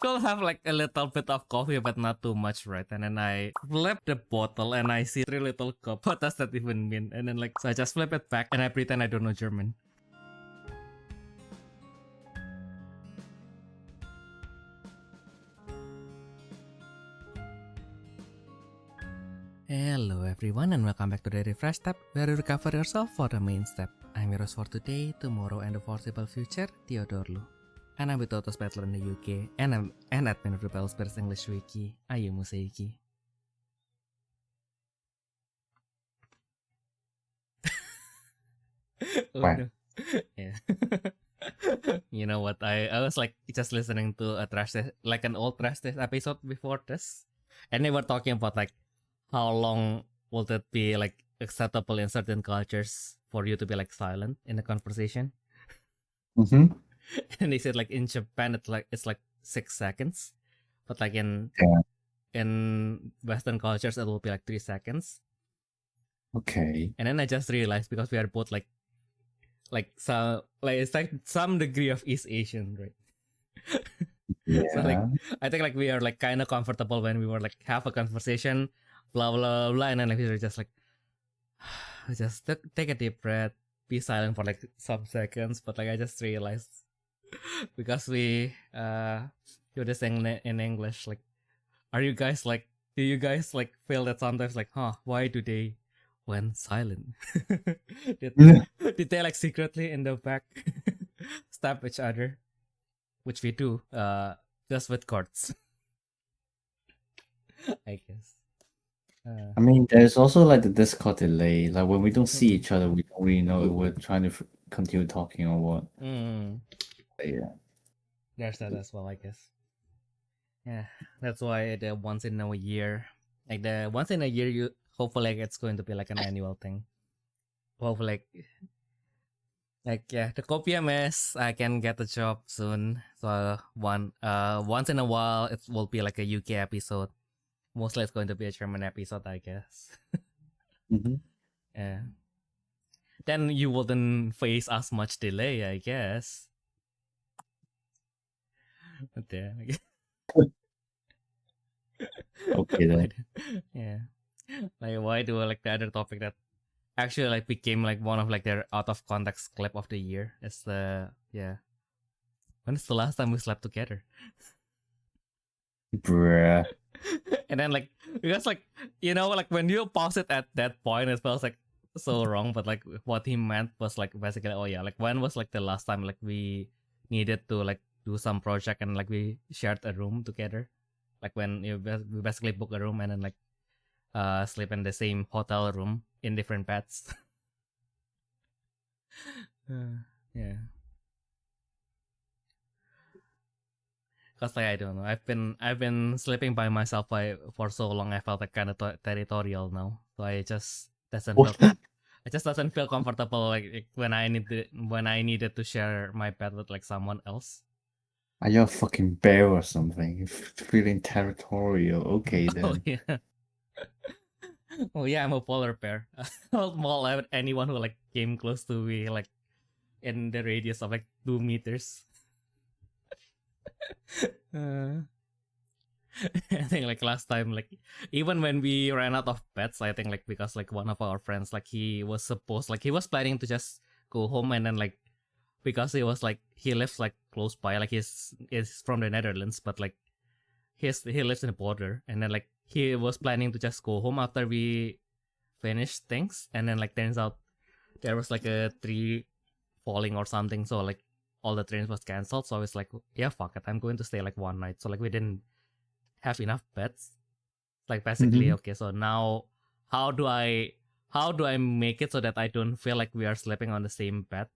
Could have like a little bit of coffee, but not too much, right? And then I flip the bottle and I see 3 little cup. What does that even mean? And then like, so I just flip it back and I pretend I don't know German. Hello everyone and welcome back to the Refresh Step, where you recover yourself for the main step. I'm your host for today, tomorrow and the foreseeable future, Theodore Lu. And I'm with Toto's Battler in the UK, and I'm an admin of the Bellspears English Wiki, Ayumu Seiki. Oh Wow. no. Yeah. You know what, I was like just listening to a trash test, like an old trash test episode before this, and they were talking about like how long would it be like acceptable in certain cultures for you to be like silent in a conversation. Mm-hmm. And they said like in Japan it's like 6 seconds, but like in Western cultures it will be like 3 seconds. Okay. And then I just realized, because we are both like so like it's like some degree of East Asian, right? Yeah. So like I think like we are like kind of comfortable when we were like have a conversation, blah blah blah, and then like we were just like just take a deep breath, be silent for like some seconds. But like I just realized, because we do this thing in English, like, do you guys like feel that sometimes like, why do they went silent? did they like secretly in the back stab each other, which we do just with chords. I guess. I mean, there's also like the Discord delay. Like when we don't see each other, we don't really know if we're trying to continue talking or what. Yeah. There's that as well, I guess. Yeah, that's why the once in a year, like the once in a year, you hopefully like, it's going to be like an annual thing. Hopefully, like yeah, the copium is I can get a job soon. So once in a while it will be like a UK episode. Mostly it's going to be a German episode, I guess. Mm-hmm. Yeah. Then you wouldn't face as much delay, I guess. But yeah. Okay then. Yeah. Like why do like the other topic that actually like became like one of like their out of context clip of the year is the when is the last time we slept together? Bruh. And then like, because like, you know, like when you pause it at that point, it feels like so wrong, but like what he meant was like basically, oh yeah, like when was like the last time like we needed to like do some project and like we shared a room together, like when we basically book a room and then like sleep in the same hotel room in different beds. Yeah. Cause like I don't know, I've been sleeping by myself for so long. I felt like kind of territorial now, so I just doesn't feel What? it just doesn't feel comfortable like when I needed to share my bed with like someone else. Are you a fucking bear or something? Feeling territorial. Okay Oh then. yeah. Oh yeah, I'm a polar bear. I'll maul out anyone who like came close to me, like in the radius of like 2 meters. I think like last time, like even when we ran out of pets, I think like because like one of our friends, like he was planning to just go home, and then like because he was like he lives like close by, like is from the Netherlands, but like he lives in the border, and then like he was planning to just go home after we finished things, and then like turns out there was like a tree falling or something, so like all the trains was cancelled. So I was like, yeah, fuck it, I'm going to stay like one night. So like we didn't have enough beds. Like basically, Mm-hmm. okay, so now how do I make it so that I don't feel like we are sleeping on the same bed?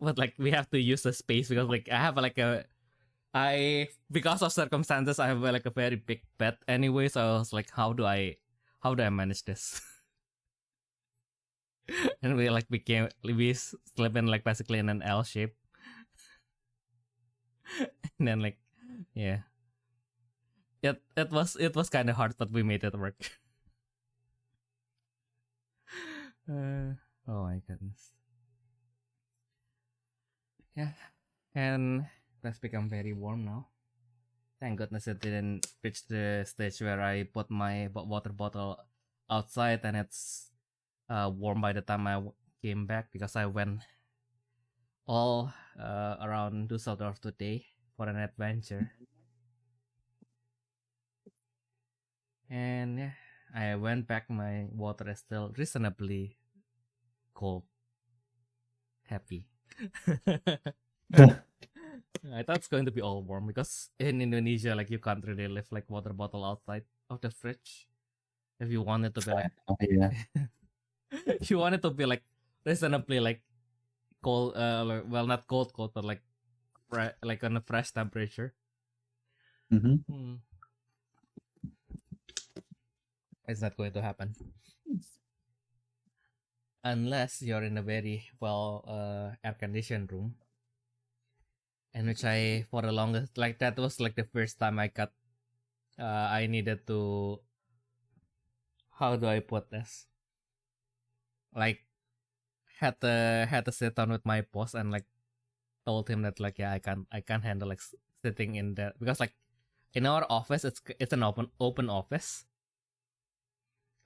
But like we have to use the space, because like I have like because of circumstances I have like a very big bed anyway. So I was like, how do I manage this? And we slept in like basically in an L shape. And then like, yeah, it was kind of hard, but we made it work. Oh my goodness. Yeah. And has become very warm now. Thank goodness it didn't reach the stage where I put my water bottle outside and it's warm by the time I came back, because I went all around Dusseldorf today for an adventure. And yeah, I went back, my water is still reasonably cold. Happy. I thought it's going to be all warm because in Indonesia, like, you can't really leave like water bottle outside of the fridge. If you want it to be like, if you want it to be like reasonably like cold, well, not cold, but like on a fresh temperature. It's not going to happen unless you're in a very well air conditioned room. In which I, for the longest, like, that was like the first time I needed to, how do I put this? Like, had to sit down with my boss and like told him that, like, yeah, I can't handle like sitting in the, because like in our office it's an open office.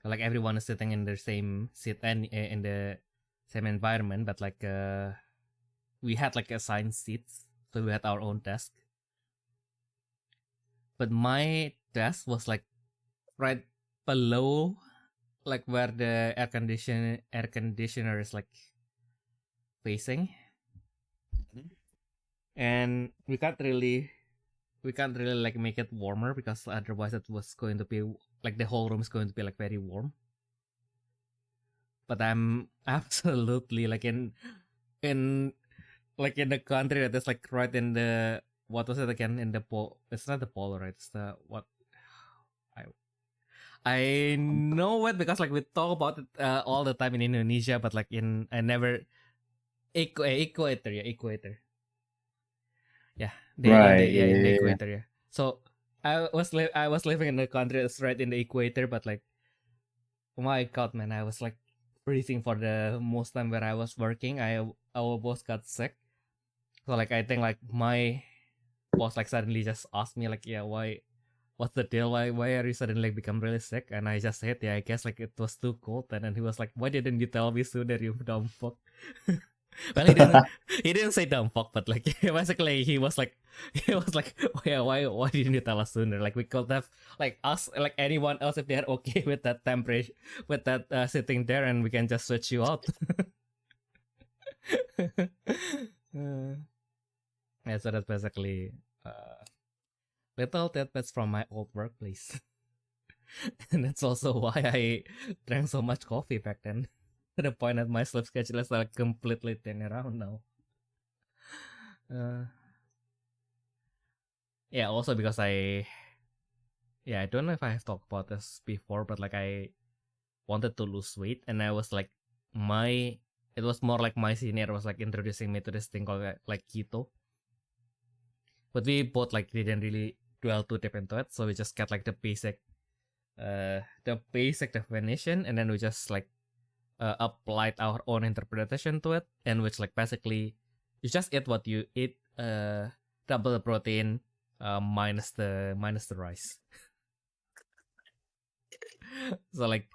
Like, everyone is sitting in their same seat and in the same environment, but like we had like assigned seats. So we had our own desk. But my desk was like right below like where the air conditioner is like facing. And we can't really like make it warmer, because otherwise it was going to be like the whole room is going to be like very warm. But I'm absolutely like in like in the country that is like right in the, what was it again, in the it's not the polar, right? It's the, what, I know it because like we talk about it all the time in Indonesia, but like I never equator. Yeah, in the equator. Yeah. So I was living in a country that's right in the equator, but like, oh my god, man, I was like freezing for the most time where I was working. Our boss got sick. So like, I think like my boss like suddenly just asked me like, yeah, what's the deal? Why are you suddenly like become really sick? And I just said, yeah, I guess like it was too cold. And then he was like, why didn't you tell me sooner, you dumb fuck? Well, he didn't say dumb fuck, but like basically he was like, yeah, why didn't you tell us sooner? Like, we could have like asked like anyone else if they're okay with that temperature, with that sitting there, and we can just switch you out. Yeah, so that's basically little tidbits from my old workplace. And that's also why I drank so much coffee back then, to the point that my sleep schedule is like completely turned around now. Yeah, also because I don't know if I have talked about this before, but like, I wanted to lose weight, and I was like, it was more like my senior was like introducing me to this thing called like keto. But we both like didn't really dwell too deep into it, so we just got like the basic definition, and then we just like applied our own interpretation to it, and which like basically you just eat what you eat, double the protein, minus the rice. So like,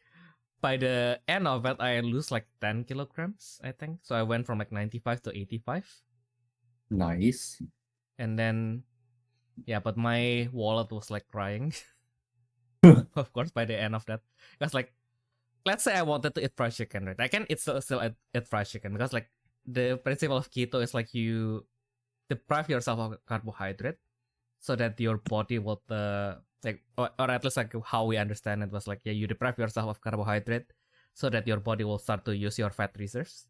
by the end of it, I lose like 10 kilograms, I think. So I went from like 95 to 85. Nice. And then, yeah, but my wallet was like crying. Of course, by the end of that, because like, let's say I wanted to eat fried chicken, right? I can still eat fried chicken, because like the principle of keto is like you deprive yourself of carbohydrate so that your body will like, or at least like how we understand it was like, yeah, you deprive yourself of carbohydrate so that your body will start to use your fat reserves.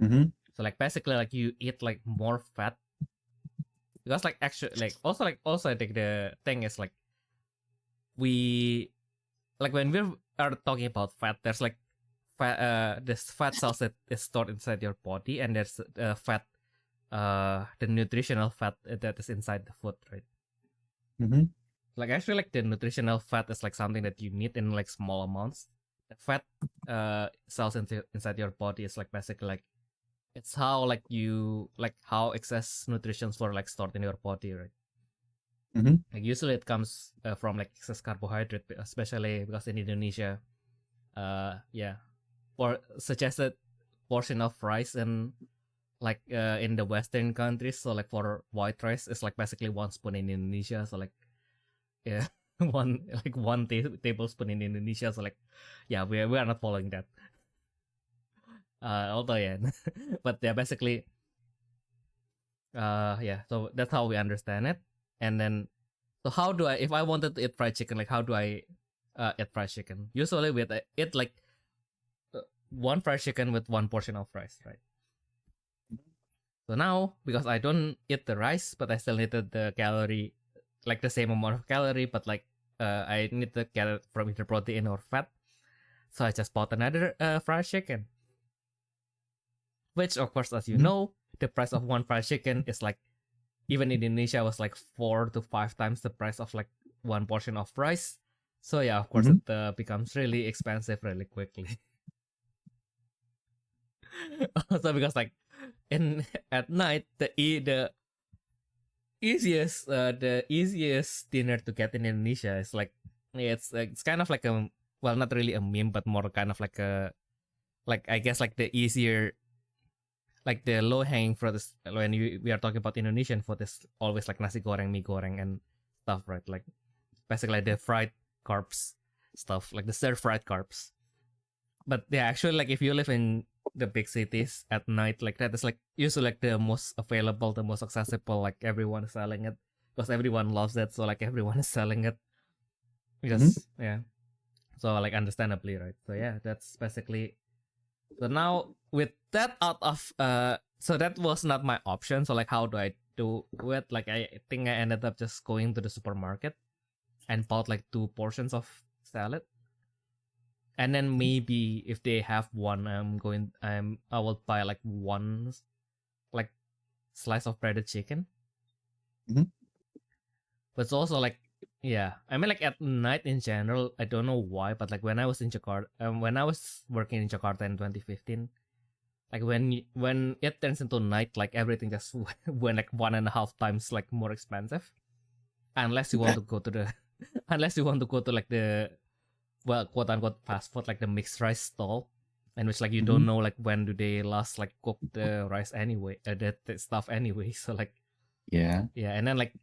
So like basically like you eat like more fat, because like actually like also I think the thing is like, we like when we are talking about fat, there's like this fat cells that is stored inside your body, and there's fat, the nutritional fat that is inside the food, right? Like actually like the nutritional fat is like something that you need in like small amounts. The fat cells inside your body is like basically like it's how like how excess nutrition for like stored in your body, right? Like usually it comes from like excess carbohydrate, especially because in Indonesia, or suggested portion of rice and like in the Western countries. So like for white rice, it's like basically 1 spoon in Indonesia. So like yeah, one tablespoon in Indonesia. So like yeah, we are not following that. Although yeah, but yeah, basically so that's how we understand it. And then so how do I, if I wanted to eat fried chicken, like how do I eat fried chicken? Usually with eat like one fried chicken with 1 portion of rice, right? So now because I don't eat the rice, but I still need the calorie, like the same amount of calorie, but like I need to get it from either protein or fat. So I just bought another fried chicken, which of course, as you know, the price of one fried chicken is like, even in Indonesia, was like 4 to 5 times the price of like 1 portion of rice. So yeah, of course, it becomes really expensive really quickly. Also because like at night, the easiest dinner to get in Indonesia is like, it's kind of like a, well, not really a meme, but more kind of like a, like I guess like the easier, like the low hanging fruit is when we are talking about Indonesian food is always like nasi goreng, mie goreng, and stuff, right? Like basically the fried carbs stuff, like the stir fried carbs. But yeah, actually, like if you live in the big cities at night, like that is like usually like the most available, the most accessible. Like everyone is selling it because everyone loves it. So like everyone is selling it because yeah. So like understandably, right? So yeah, that's basically. So now with that out of so that was not my option. So like how do I do it? Like I think I ended up just going to the supermarket and bought like 2 portions of salad. And then maybe if they have one, I will buy like 1 like slice of breaded chicken. But it's also like, yeah, I mean like at night in general, I don't know why, but like when I was in Jakarta, when I was working in Jakarta in 2015, like when it turns into night, like everything just went like 1.5 times like more expensive, unless you want to go to the, unless you want to go to like the, well, quote unquote fast food, like the mixed rice stall, in which like you don't know like when do they last like cook the rice anyway, that stuff anyway. So like yeah, and then like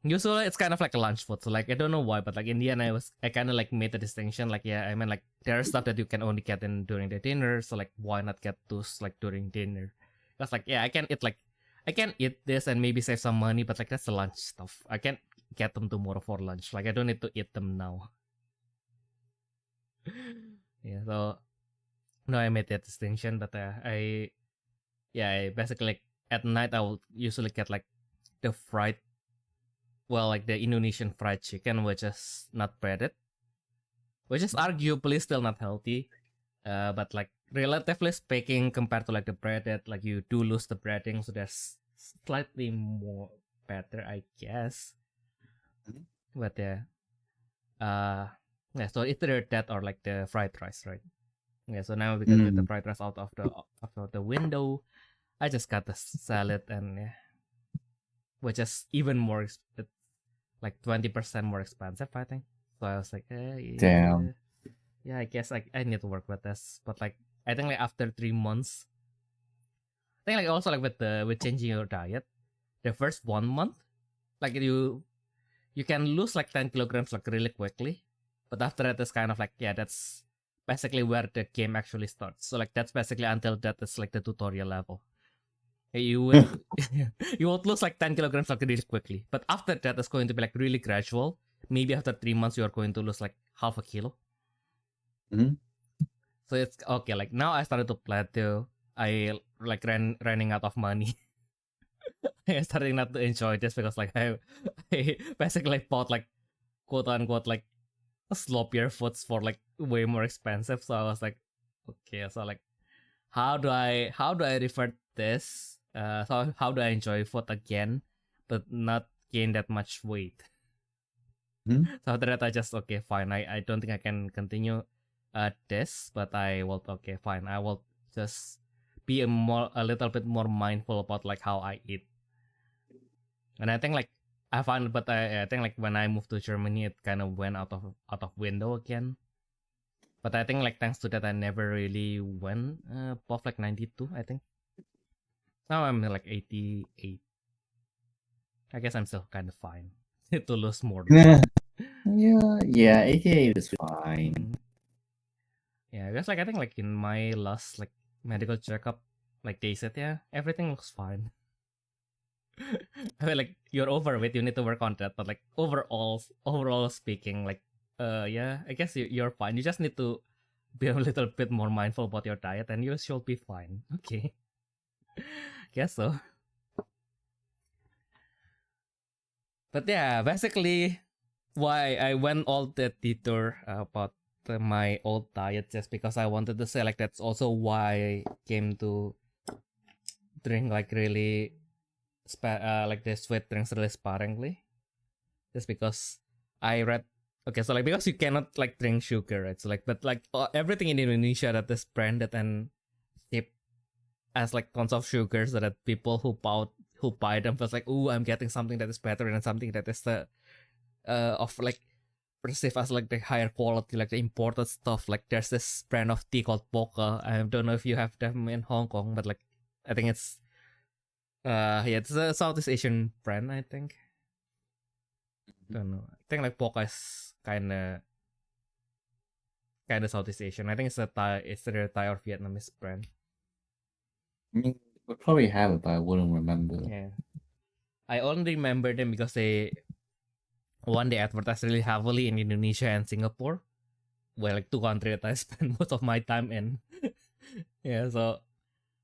usually it's kind of like a lunch food. So like I don't know why, but like in the end I kind of like made the distinction. Like yeah, I mean like there are stuff that you can only get in during the dinner. So like why not get those like during dinner? Because like yeah, I can eat this and maybe save some money, but like that's the lunch stuff. I can't get them tomorrow for lunch. Like I don't need to eat them now. Yeah, so no, I made that distinction, but I basically like at night I will usually get like the fried, well, like the Indonesian fried chicken, which is not breaded, which is arguably still not healthy, but like relatively speaking, compared to like the breaded, like you do lose the breading, so there's slightly more better, I guess. But yeah, yeah, so either that or like the fried rice, right? Yeah, so now we can get the fried rice out of the window. I just got the salad, and yeah, which is even more like 20% more expensive, I think. So I was like, damn. Yeah, I guess like I need to work with this. But like I think like after 3 months, I think like also like with changing your diet, the first 1 month, like you can lose like 10 kilograms like really quickly. But after that, it's kind of like, yeah, that's basically where the game actually starts. So like that's basically until that is like the tutorial level. You will you won't lose like 10 kilograms like really quickly. But after that, it's going to be like really gradual. Maybe after 3 months, you are going to lose like half a kilo. So it's okay. Like now I started to plateau. I like running out of money. I started not to enjoy this because like I basically bought like quote unquote like sloppier foods for like way more expensive. So I was like, okay, so like how do I revert this? So how do I enjoy food again, but not gain that much weight? So after that, I just okay, fine. I don't think I can continue this, but I will okay, fine. I will just be a little bit more mindful about like how I eat. And I think like I think like when I moved to Germany, it kind of went out of window again. But I think like thanks to that, I never really went above like 92. I think now I'm like 88. I guess I'm still kind of fine to lose more. Yeah, 88 is fine. Yeah, I guess like I think like in my last like medical checkup, like they said, yeah, everything looks fine. I mean, like you're overweight, you need to work on that. But like overall speaking, like yeah, I guess you're fine. You just need to be a little bit more mindful about your diet, and you should be fine. Okay, guess so. But yeah, basically, why I went all that detour about my old diet just because I wanted to say like that's also why I came to drink like really like the sweet drinks really sparingly, just because I read so like because you cannot like drink sugar, right? So like but like everything in Indonesia that is branded and shipped as like tons of sugar, so that people who buy them feels like, oh, I'm getting something that is better and something that is the of like perceived as like the higher quality, like the imported stuff. Like there's this brand of tea called Poca. I don't know if you have them in Hong Kong, but like I think it's yeah, it's a Southeast Asian brand, I think. Don't know. I think like Poca is kinda Southeast Asian. I think it's either Thai or Vietnamese brand. I mean, we probably have it, but I wouldn't remember. Yeah, I only remember them because they advertised really heavily in Indonesia and Singapore, where like two countries that I spend most of my time in. Yeah, so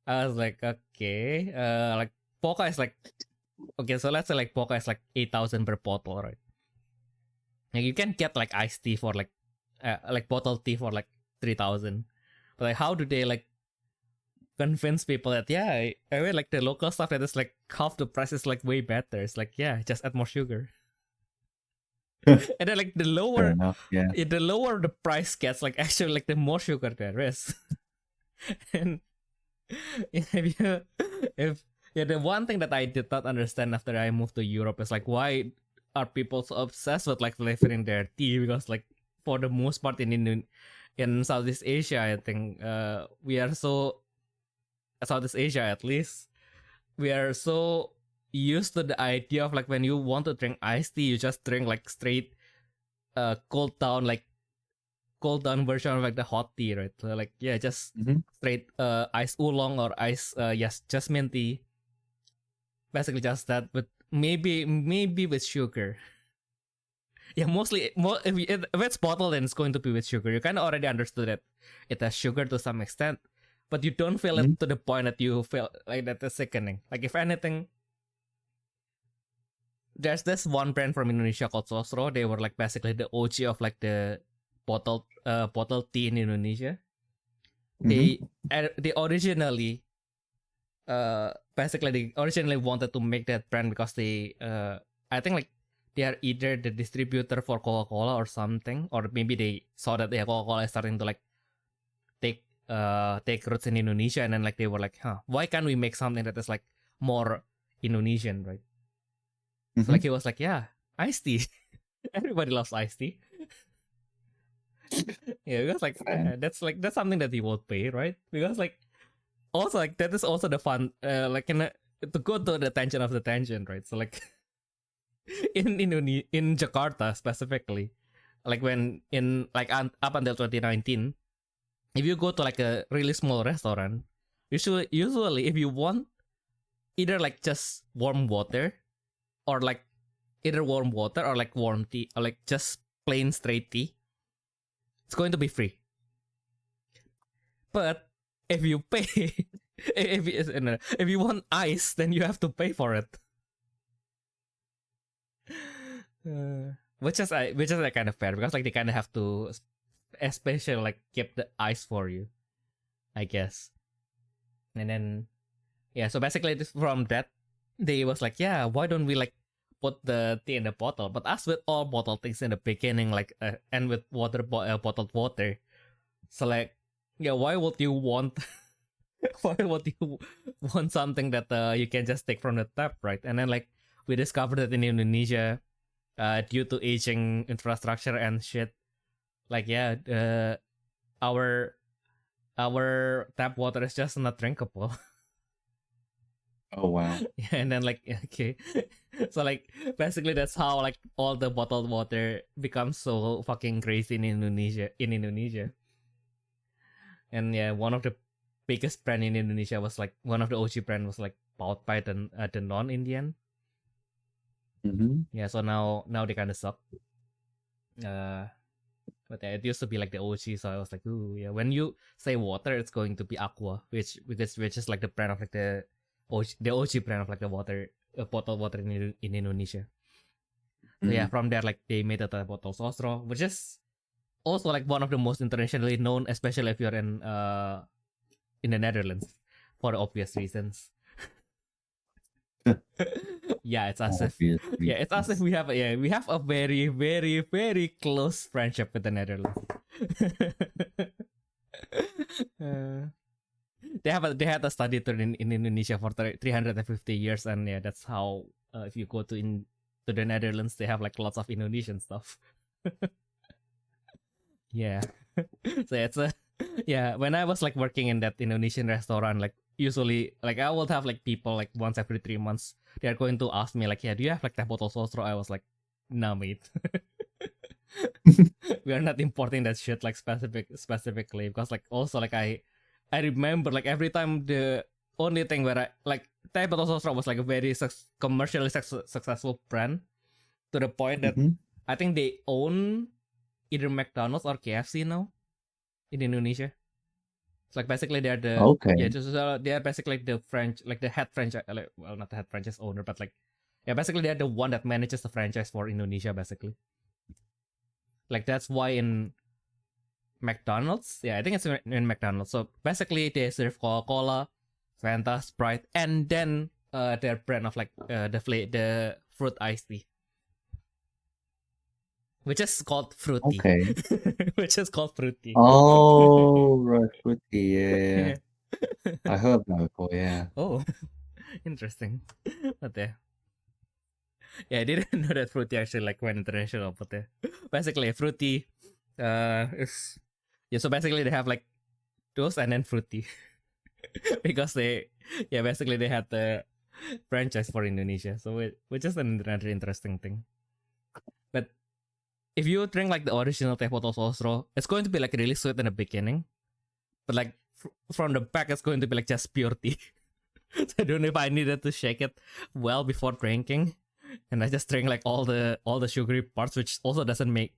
I was like, okay, like Poca is like, okay, so let's say like Poca is like 8,000 per bottle, right? Like you can get like iced tea for like bottled tea for like 3,000, but like how do they like convince people that I mean like the local stuff that is like half the price is like way better? It's like, yeah, just add more sugar. And then like the lower the price gets, like actually like the more sugar there is. And if the one thing that I did not understand after I moved to Europe is like, why are people so obsessed with like flavoring their tea? Because like for the most part in Southeast Asia, I think we are so Southeast Asia at least, we are so used to the idea of like when you want to drink iced tea, you just drink like straight cold down version of like the hot tea, right? So like yeah, just straight ice oolong or ice jasmine tea. Basically just that, but maybe with sugar. Yeah, mostly if it's bottled, then it's going to be with sugar. You kind of already understood that it has sugar to some extent, but you don't feel it to the point that you feel like that is sickening. Like if anything, there's this one brand from Indonesia called Sosro. They were like basically the OG of like the bottled tea in Indonesia. They originally wanted to make that brand because they I think like they are either the distributor for Coca-Cola or something, or maybe they saw that Coca-Cola is starting to like take roots in Indonesia, and then like they were like, why can't we make something that is like more Indonesian, right? So like he was like, yeah, iced tea. Everybody loves iced tea. Yeah, because like that's something that you would pay, right? Because like also like that is also the fun like to go to the tangent of the tangent, right? So like in Jakarta specifically, like when in like up until 2019, if you go to like a really small restaurant, usually if you want either like just warm water or like warm tea or like just plain straight tea, it's going to be free. But if you pay if you want ice, then you have to pay for it. Which is like kind of fair, because like they kind of have to especially like keep the ice for you, I guess. And then yeah, so basically from that they was like, yeah, why don't we like put the tea in the bottle? But as with all bottled things in the beginning, like and with bottled water, so like yeah, why would you want Why would you want something that you can just take from the tap, right? And then like we discovered that in Indonesia, due to aging infrastructure and shit, like our tap water is just not drinkable. Oh wow. And then like okay, so like basically that's how like all the bottled water becomes so fucking crazy in Indonesia. And yeah, one of the biggest brand in Indonesia was like one of the OG brand was like bought by the non-Indian. Yeah, so now they kind of suck. But yeah, it used to be like the OG, so I was like, ooh, yeah. When you say water, it's going to be Aqua, which is like the brand of like the OG brand of like the water, bottled water in Indonesia. So yeah, from there like they made a bottle sosro, which is also like one of the most internationally known, especially if you're in the Netherlands, for obvious reasons. Yeah, it's as if we have a very very very close friendship with the Netherlands. They had a study tour in Indonesia for 350 years, and yeah, that's how if you go to the Netherlands, they have like lots of Indonesian stuff. Yeah. So it's when I was like working in that Indonesian restaurant, like usually like I would have like people like once every 3 months they're going to ask me like, yeah, do you have like that bottle sosro? I was like, nah, mate. We are not importing that shit like specifically, because like also like I remember like every time the only thing where I like Thai bottle sosro was like a very commercially successful brand, to the point that I think they own either McDonald's or KFC now in Indonesia. It's like basically they're the they're basically like the head franchise, well, not the head franchise owner, but like basically they're the one that manages the franchise for Indonesia basically. Like that's why in McDonald's, I think it's in McDonald's. So basically they serve Coca-Cola, Fanta, Sprite, and then their brand of like the fruit iced tea, which is called fruity. Okay. Which is called fruity. Oh, right, fruity. Yeah. I heard that before. Yeah. Oh, interesting. But I didn't know that fruity actually like went international. But basically, fruity is so basically they have like those and then fruity because basically they had the franchise for Indonesia. So which is another interesting thing. But if you drink like the original teh botol sosro, it's going to be like really sweet in the beginning, but like from the back it's going to be like just pure tea. So I don't know if I needed to shake it well before drinking, and I just drink like all the sugary parts, which also doesn't make,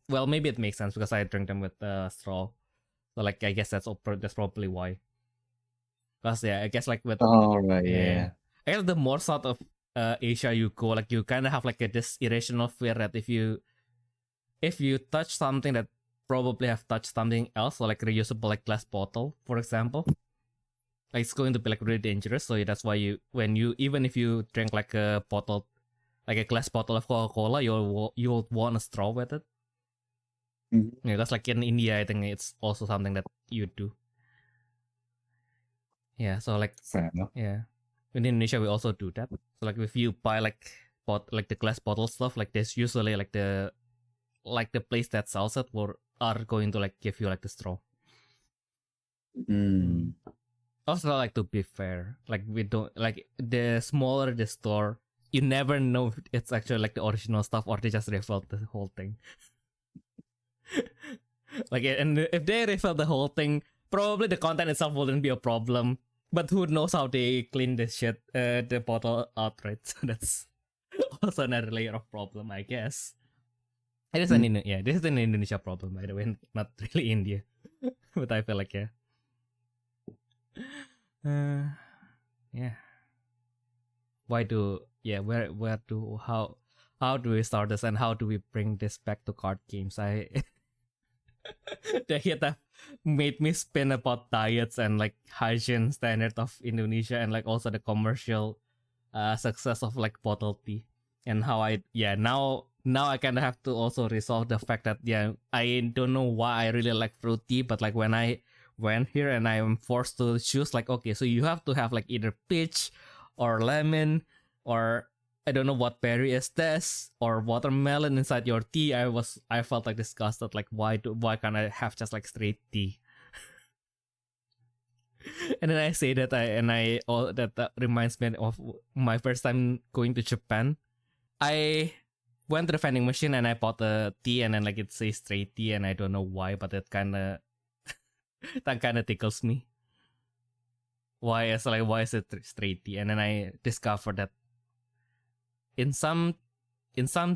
well, maybe it makes sense because I drink them with straw. So like I guess that's probably why. Because I guess like with I guess the more south of Asia you go, like you kind of have like this irrational fear that if you touch something that probably have touched something else, or like reusable like glass bottle, for example, like it's going to be like really dangerous. So that's why even if you drink like a bottle, like a glass bottle of Coca-Cola, you'll want a straw with it. Yeah, that's like in India, I think it's also something that you do. Yeah, so like fair enough. Yeah, in Indonesia we also do that. So like if you buy like the glass bottle stuff, like there's usually like the place that sells it are going to like give you like the straw. Also, like, to be fair, like we don't like the smaller the store, you never know if it's actually like the original stuff or they just refilled the whole thing. Like, and if they refill the whole thing, probably the content itself wouldn't be a problem. But who knows how they clean this shit, the bottle outright. So that's also another layer of problem, I guess. It is this is an Indonesia problem, by the way, not really India. But I feel like how do we start this, and how do we bring this back to card games? The hit that made me spin about diets and like hygiene standard of Indonesia, and like also the commercial success of like bottled tea, and how now I kind of have to also resolve the fact that I don't know why I really like fruit tea, but like when I went here and I am forced to choose like, okay, so you have to have like either peach or lemon or I don't know what berry is this or watermelon inside your tea. I felt like disgusted. Like why can't I have just like straight tea? And then I say that that reminds me of my first time going to Japan. I went to the vending machine and I bought a tea and then like it says straight tea and I don't know why, but that kind of tickles me. Why is it straight tea? And then I discovered that in some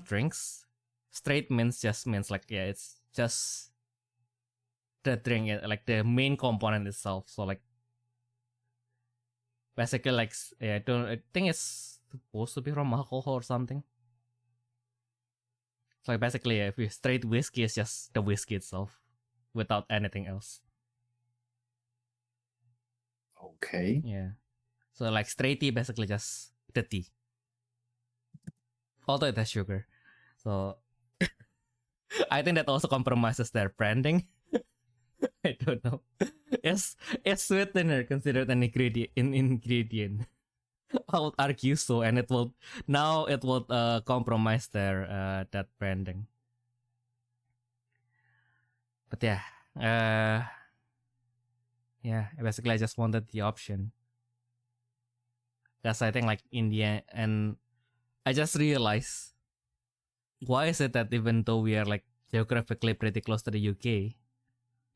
drinks, straight means like it's just the drink, like the main component itself. So like basically like I think it's supposed to be from alcohol or something. So like basically if you straight whiskey is just the whiskey itself without anything else. Okay. Yeah. So like straight tea basically just the tea. Although it has sugar. So I think that also compromises their branding. I don't know. Is sweetener considered an ingredient? I would argue so, and it will compromise their that branding. But basically I just wanted the option. Because I think like India, and I just realized why is it that even though we are like geographically pretty close to the UK,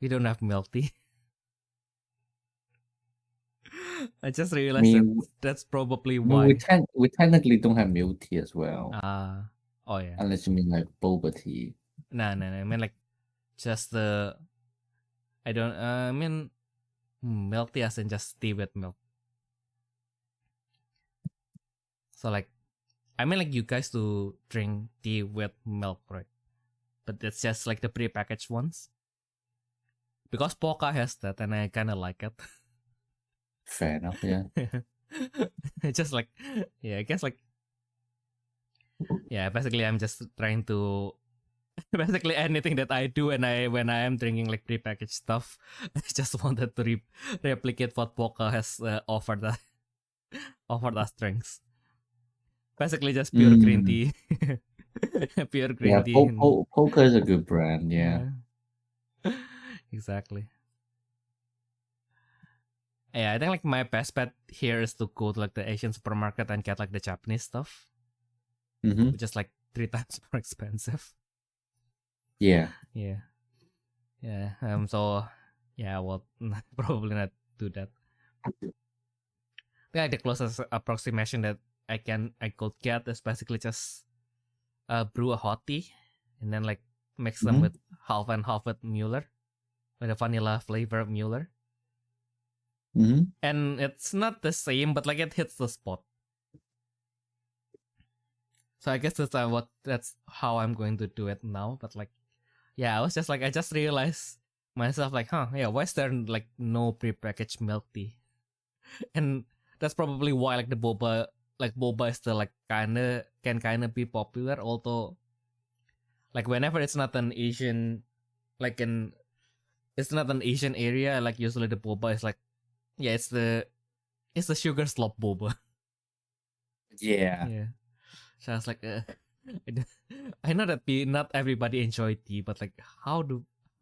we don't have milk tea. I just realized that's probably why. We technically don't have milk tea as well. Oh yeah. Unless you mean like boba tea. No. I mean like just the. I mean milk tea as in just tea with milk. So like, I mean like you guys do drink tea with milk, right? But it's just like the pre-packaged ones. Because Poca has that, and I kind of like it. Fair enough, yeah. It's just like, yeah, I guess like, yeah, basically I'm just trying to, basically anything that I do when I am drinking like prepackaged stuff, I just wanted to replicate what Poca has offered us drinks. Basically just pure green tea. Pure green tea. Poca is a good brand, yeah. Exactly. Yeah, I think like my best bet here is to go to like the Asian supermarket and get like the Japanese stuff, which is like 3 times more expensive. Yeah. So yeah, well, probably not do that. Yeah, the closest approximation that I could get is basically just brew a hot tea and then like mix them with half and half with Mueller, with a vanilla flavor Mueller. And it's not the same, but like it hits the spot. So I guess that's how I'm going to do it now. But like, yeah, I just realized myself like, why is there like no prepackaged milk tea? And that's probably why like the boba is still like can be popular. Although, like whenever it's not an Asian, it's not an Asian area. Like usually the boba is like. Yeah, it's the sugar slop boba. Yeah. So I was like, I know that not everybody enjoy tea, but like,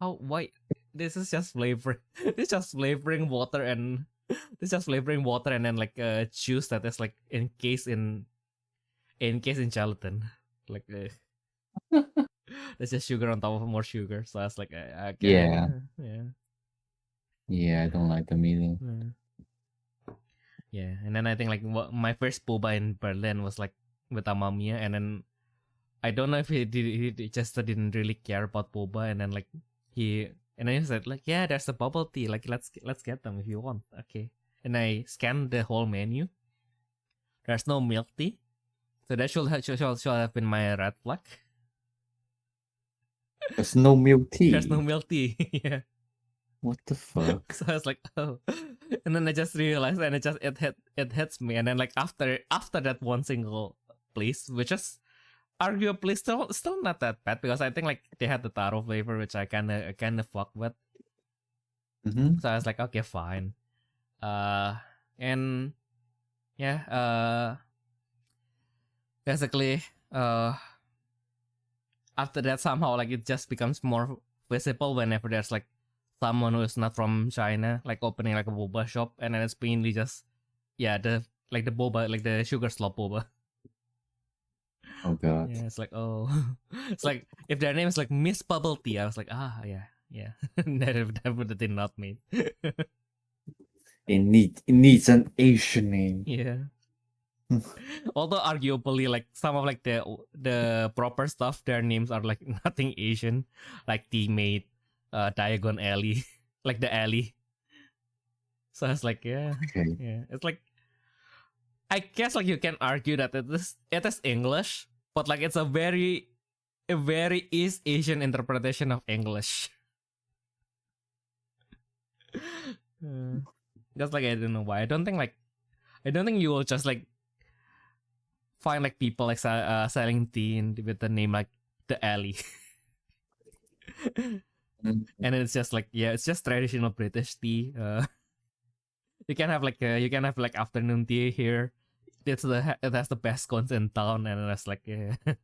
why? This is just flavor. This is just flavoring water and then like juice that is like encased in gelatin. Like, there's just sugar on top of more sugar. So I was like, okay, yeah. Yeah, I don't like them either. Yeah, and then I think like my first boba in Berlin was like with Amamiya, and then I don't know if he just didn't really care about boba, and then like he said like, yeah, there's a bubble tea, like let's get them if you want, okay. And I scanned the whole menu. There's no milk tea, so that should have been my red flag. There's no milk tea. There's no milk tea. Yeah. What the fuck? So I was like, oh, and then I just realized, and it hits me, and then like after that one single place, which is arguably still not that bad because I think like they had the taro flavor, which I kind of fuck with. So I was like, okay, fine. And yeah, basically, after that somehow like it just becomes more visible whenever there's like someone who is not from China like opening like a boba shop, and then it's mainly just the boba, like the sugar slop boba. Oh god. Yeah, it's like, oh, it's like if their name is like Miss Bubble Tea, I was like, yeah, definitely not me. It needs an Asian name. Yeah. Although arguably like some of like the proper stuff, their names are like nothing Asian, like Teammate, Diagon Alley, like the alley. So I was like, yeah, it's like, I guess like you can argue that it is English, but like it's a very East Asian interpretation of English. Just like I don't know why. I don't think you will just like find like people like selling tea with the name like the alley. And it's just like, it's just traditional British tea. You can have like afternoon tea here. It has the best scones in town, and it's like, yeah. I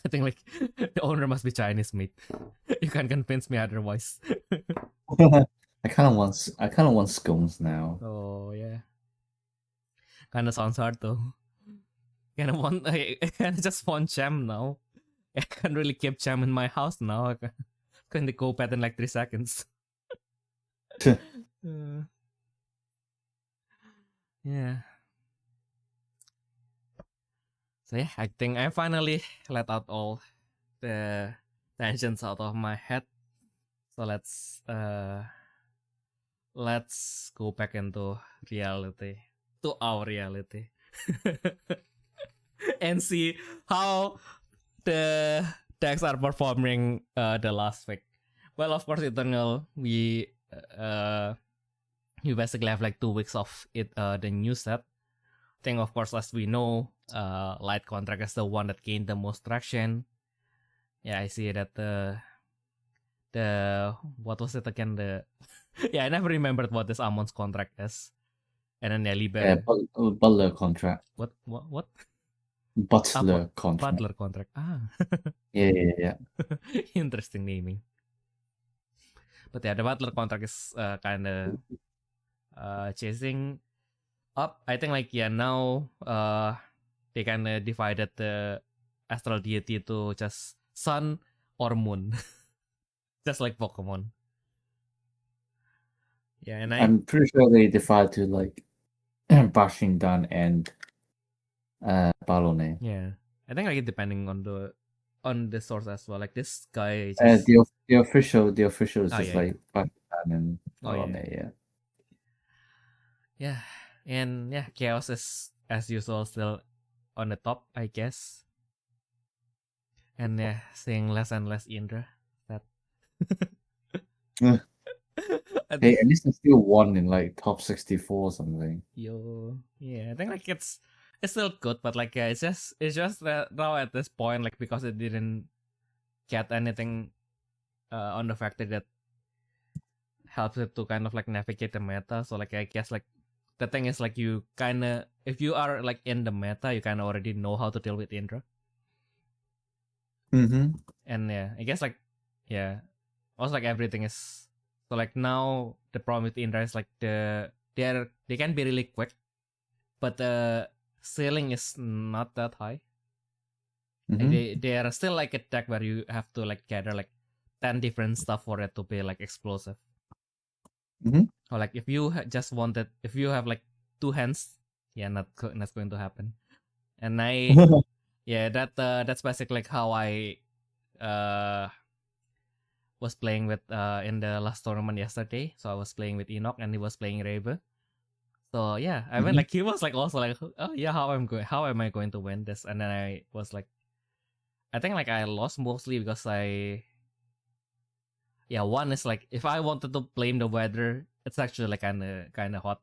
think like the owner must be Chinese, mate. You can't convince me otherwise. I kind of want scones now. Oh yeah, kind of sounds hard though. I kind of just want jam now. I can't really keep jam in my house now. I can go bad in like 3 seconds. Yeah. So yeah, I think I finally let out all the tensions out of my head. So let's go back into reality, to our reality, and see how the decks are performing the last week. Well, of course, Eternal, we basically have like 2 weeks of it, the new set. I think, of course, as we know, Light Contract is the one that gained the most traction. Yeah, I see that the what was it again? I never remembered what this Amon's contract is. And then Liber. Butler contract. What? Butler contract. Butler contract. Yeah. Interesting naming. But yeah, the Butler contract is kind of chasing up. I think like now they kind of divided the astral deity to just sun or moon, just like Pokemon. Yeah, and I'm pretty sure they divided to like Bashing Dan and Balone. Yeah, I think like depending on the source as well. Like this guy, the official is just like Bashing Dan and Balone. Yeah, and yeah, Chaos is as usual still on the top, I guess. And yeah, seeing less and less Indra. That. Hey, at least I still won in like top 64 or something. I think like it's still good, but like it's just that now at this point, like because it didn't get anything on the factor that helps it to kind of like navigate the meta. So like I guess like the thing is like you kind of, if you are like in the meta, you kind of already know how to deal with Indra. And yeah, I guess like also like everything is. So like now the problem with Indra is like they can be really quick, but the ceiling is not that high. Like they are still like a deck where you have to like gather like 10 different stuff for it to be like explosive. Or like if you just wanted, if you have like 2 hands, not going to happen. And that's basically like how I was playing with in the last tournament yesterday. So I was playing with Enoch and he was playing Rave. So yeah, I mean like he was like also like, oh yeah, how am I going to win this? And then I was like, I think like I lost mostly because one is like if I wanted to blame the weather, it's actually like kind of hot.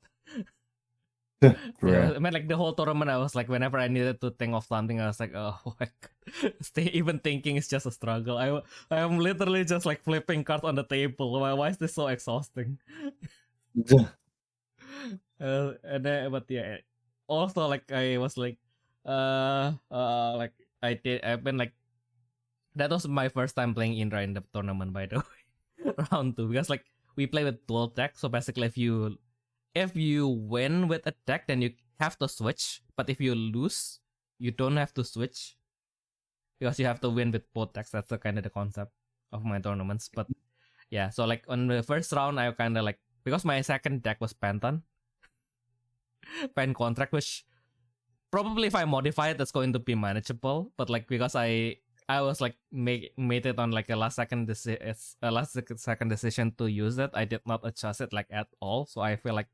I mean, like the whole tournament, I was like, whenever I needed to think of something, I was like, oh my god, even thinking is just a struggle. I am literally just like flipping cards on the table. Why is this so exhausting? And then, but yeah, also like I was like, like I've been like, that was my first time playing Indra in the tournament, by the way, round 2, because like we play with dual deck, so basically if you win with a deck, then you have to switch. But if you lose, you don't have to switch because you have to win with both decks. That's the kind of the concept of my tournaments. But yeah, so like on the first round, I kind of like, because my second deck was Penton, Pen Contract, which probably if I modify it, that's going to be manageable. But like because I was like made it on like a last second decision to use it. I did not adjust it like at all, so I feel like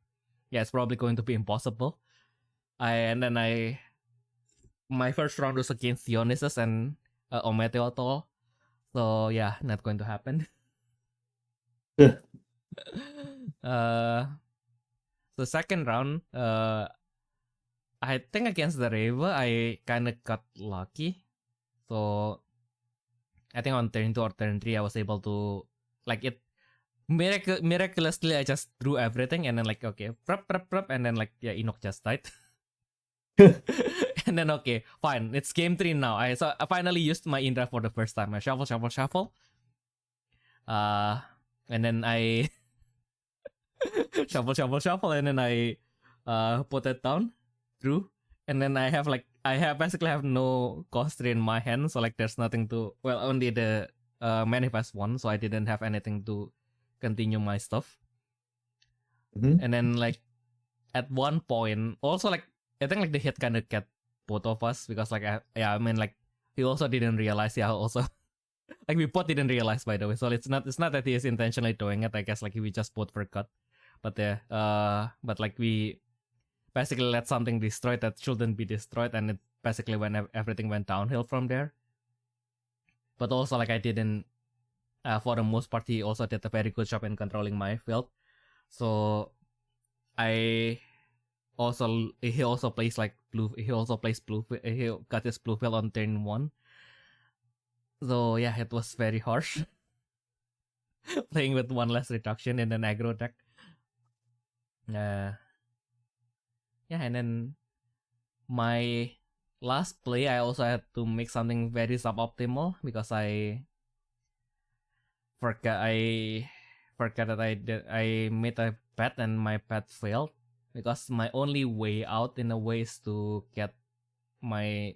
yeah, it's probably going to be impossible. My first round was against Dionysus and Ometeotl, so yeah, not going to happen. The second round, I think against the Reva, I kind of got lucky. So I think on turn 2 or turn 3, I was able to like it. Miraculously, I just drew everything and then like okay, prep, and then like yeah, Enoch just died. And then okay, fine, it's game 3 now. I finally used my Indra for the first time. I shuffle. And then I shuffle, and then I put it down, drew, and then I basically have no cost in my hand, so like there's nothing to, well, only the manifest one, so I didn't have anything to continue my stuff. And then like at one point, also like I think like the hit kind of get both of us because like I mean like he also didn't realize, yeah, also like we both didn't realize, by the way, so it's not that he is intentionally doing it. I guess like we just both forgot, but yeah, but like we basically let something destroyed that shouldn't be destroyed, and it basically when everything went downhill from there. But also like I didn't, for the most part, he also did a very good job in controlling my field. So he also plays like blue. He also plays blue. He got his blue field on turn 1. So yeah, it was very harsh playing with 1 less reduction in an aggro deck. Yeah, and then my last play, I also had to make something very suboptimal because I forgot that I made a bet and my bet failed, because my only way out in a way is to get my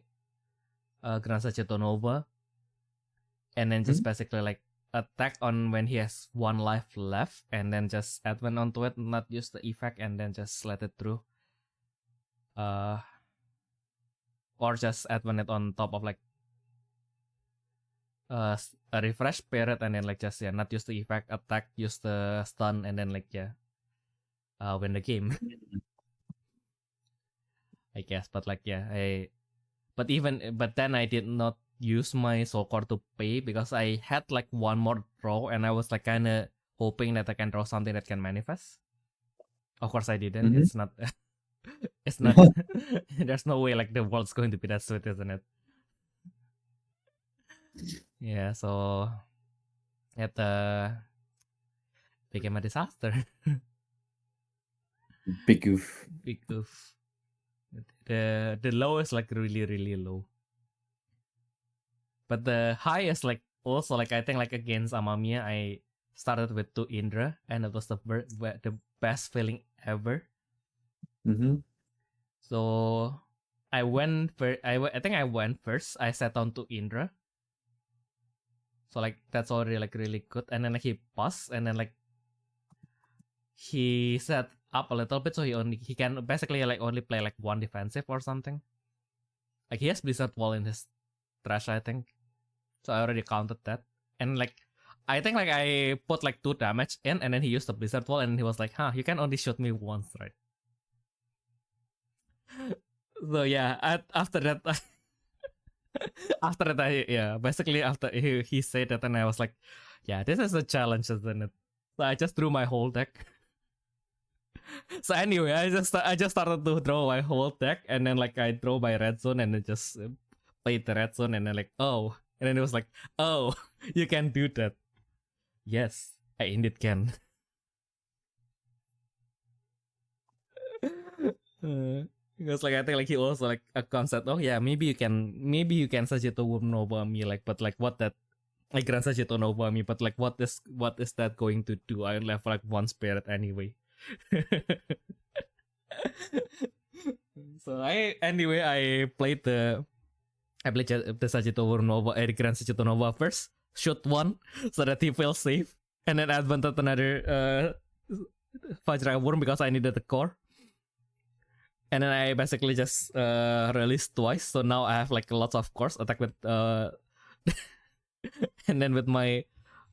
Grand Sagittone over, and then just basically like attack on when he has 1 life left, and then just add one onto it, not use the effect, and then just let it through. Or just add one it on top of like a refresh period, and then like just not use the effect, attack, use the stun, and then like win the game. I guess, but like but then I did not use my soul core to pay because I had like 1 more draw, and I was like kind of hoping that I can draw something that can manifest. Of course I didn't. It's not there's no way like the world's going to be that sweet, isn't it? Yeah, so it became a disaster. Big goof. The low is like really, really low, but the high is like also like I think like against Amamiya, I started with 2 Indra, and it was the best feeling ever. So I think I went first. I sat on 2 Indra, so like that's already like really good. And then like he passed, and then like he set up a little bit, so he can basically like only play like 1 defensive or something. Like he has Blizzard Wall in his trash, I think. So I already counted that. And like I think like I put like 2 damage in, and then he used the Blizzard Wall, and he was like, huh, you can only shoot me once, right? So yeah, after that basically after he said that, and I was like, yeah, this is a challenge, isn't it? So I just drew my whole deck. So anyway, I just started to draw my whole deck, and then like I draw my red zone, and then just played the red zone, and then like and then it was like, oh, you can do that. Yes, I indeed can. Because like I think like he also like a concept. Oh yeah, maybe you can Sagito Nova me like, but like what that like Grand Sagito Nova me, but like what is that going to do? I only have like one spirit anyway. So I played the Sagito Nova, Grand Sagito Nova first, shoot one so that he feels safe, and then advantage another Vajra Worm because I needed the core. And then I basically just released twice, so now I have like lots of cores attack with and then with my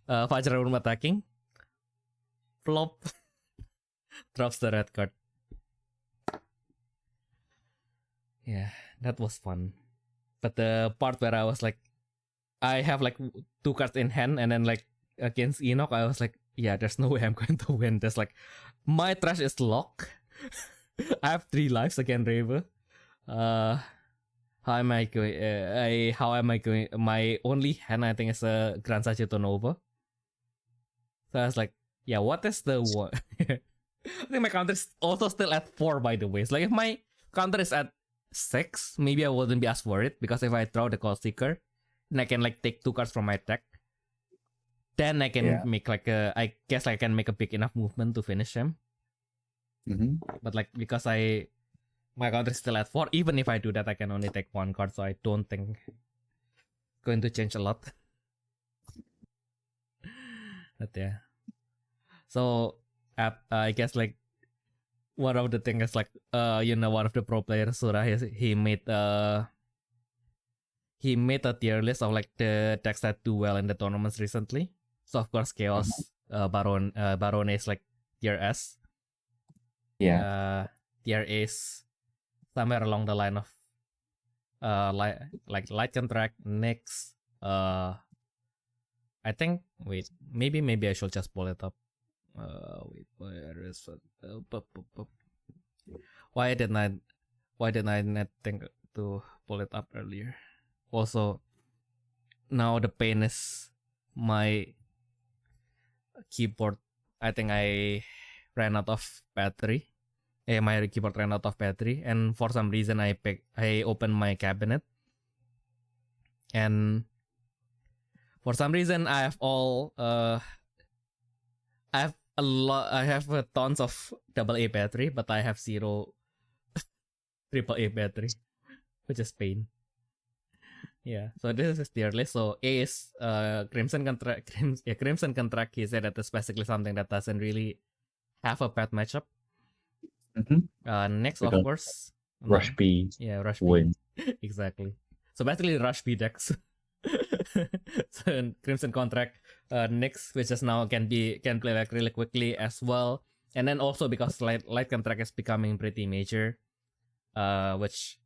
Vajra Worm attacking, flop, drops the red card. Yeah, that was fun. But the part where I was like, I have like 2 cards in hand, and then like against Enoch, I was like, yeah, there's no way I'm going to win. There's like, my trash is locked. I have 3 lives against Raver. How am I going? My only hand, I think, is a Grand Sagito Nova. So I was like, yeah, what is the one? I think my counter is also still at 4, by the way. It's like if my counter is at 6, maybe I wouldn't be as worried, because if I draw the Cold Seeker, then I can like take 2 cards from my deck. Then I can make like I guess I can make a big enough movement to finish him. But like because my counter is still at 4, even if I do that, I can only take 1 card, so I don't think it's going to change a lot. But yeah, so I guess like one of the things is like one of the pro players, Surah, he made a tier list of like the decks that do well in the tournaments recently. So of course Chaos Baron is like tier S. Yeah. Tier is somewhere along the line of like Light Contract, Nyx. I think maybe I should just pull it up. Wait, where is it? Why didn't I not think to pull it up earlier? Also, now the pain is my keyboard. I think I ran out of battery. My keyboard ran out of battery, and for some reason I opened my cabinet, and for some reason I have I have tons of AA battery, but I have 0 AAA battery, which is pain. Yeah, so this is tier list. So A is Crimson Contract. Crimson Contract. He said that is basically something that doesn't really have a bad matchup. Next, because of course, Rush B. Yeah, Rush win. B. Exactly. So basically, Rush B decks. So Crimson Contract, Nyx, which is now can play like really quickly as well, and then also because Light Contract is becoming pretty major, which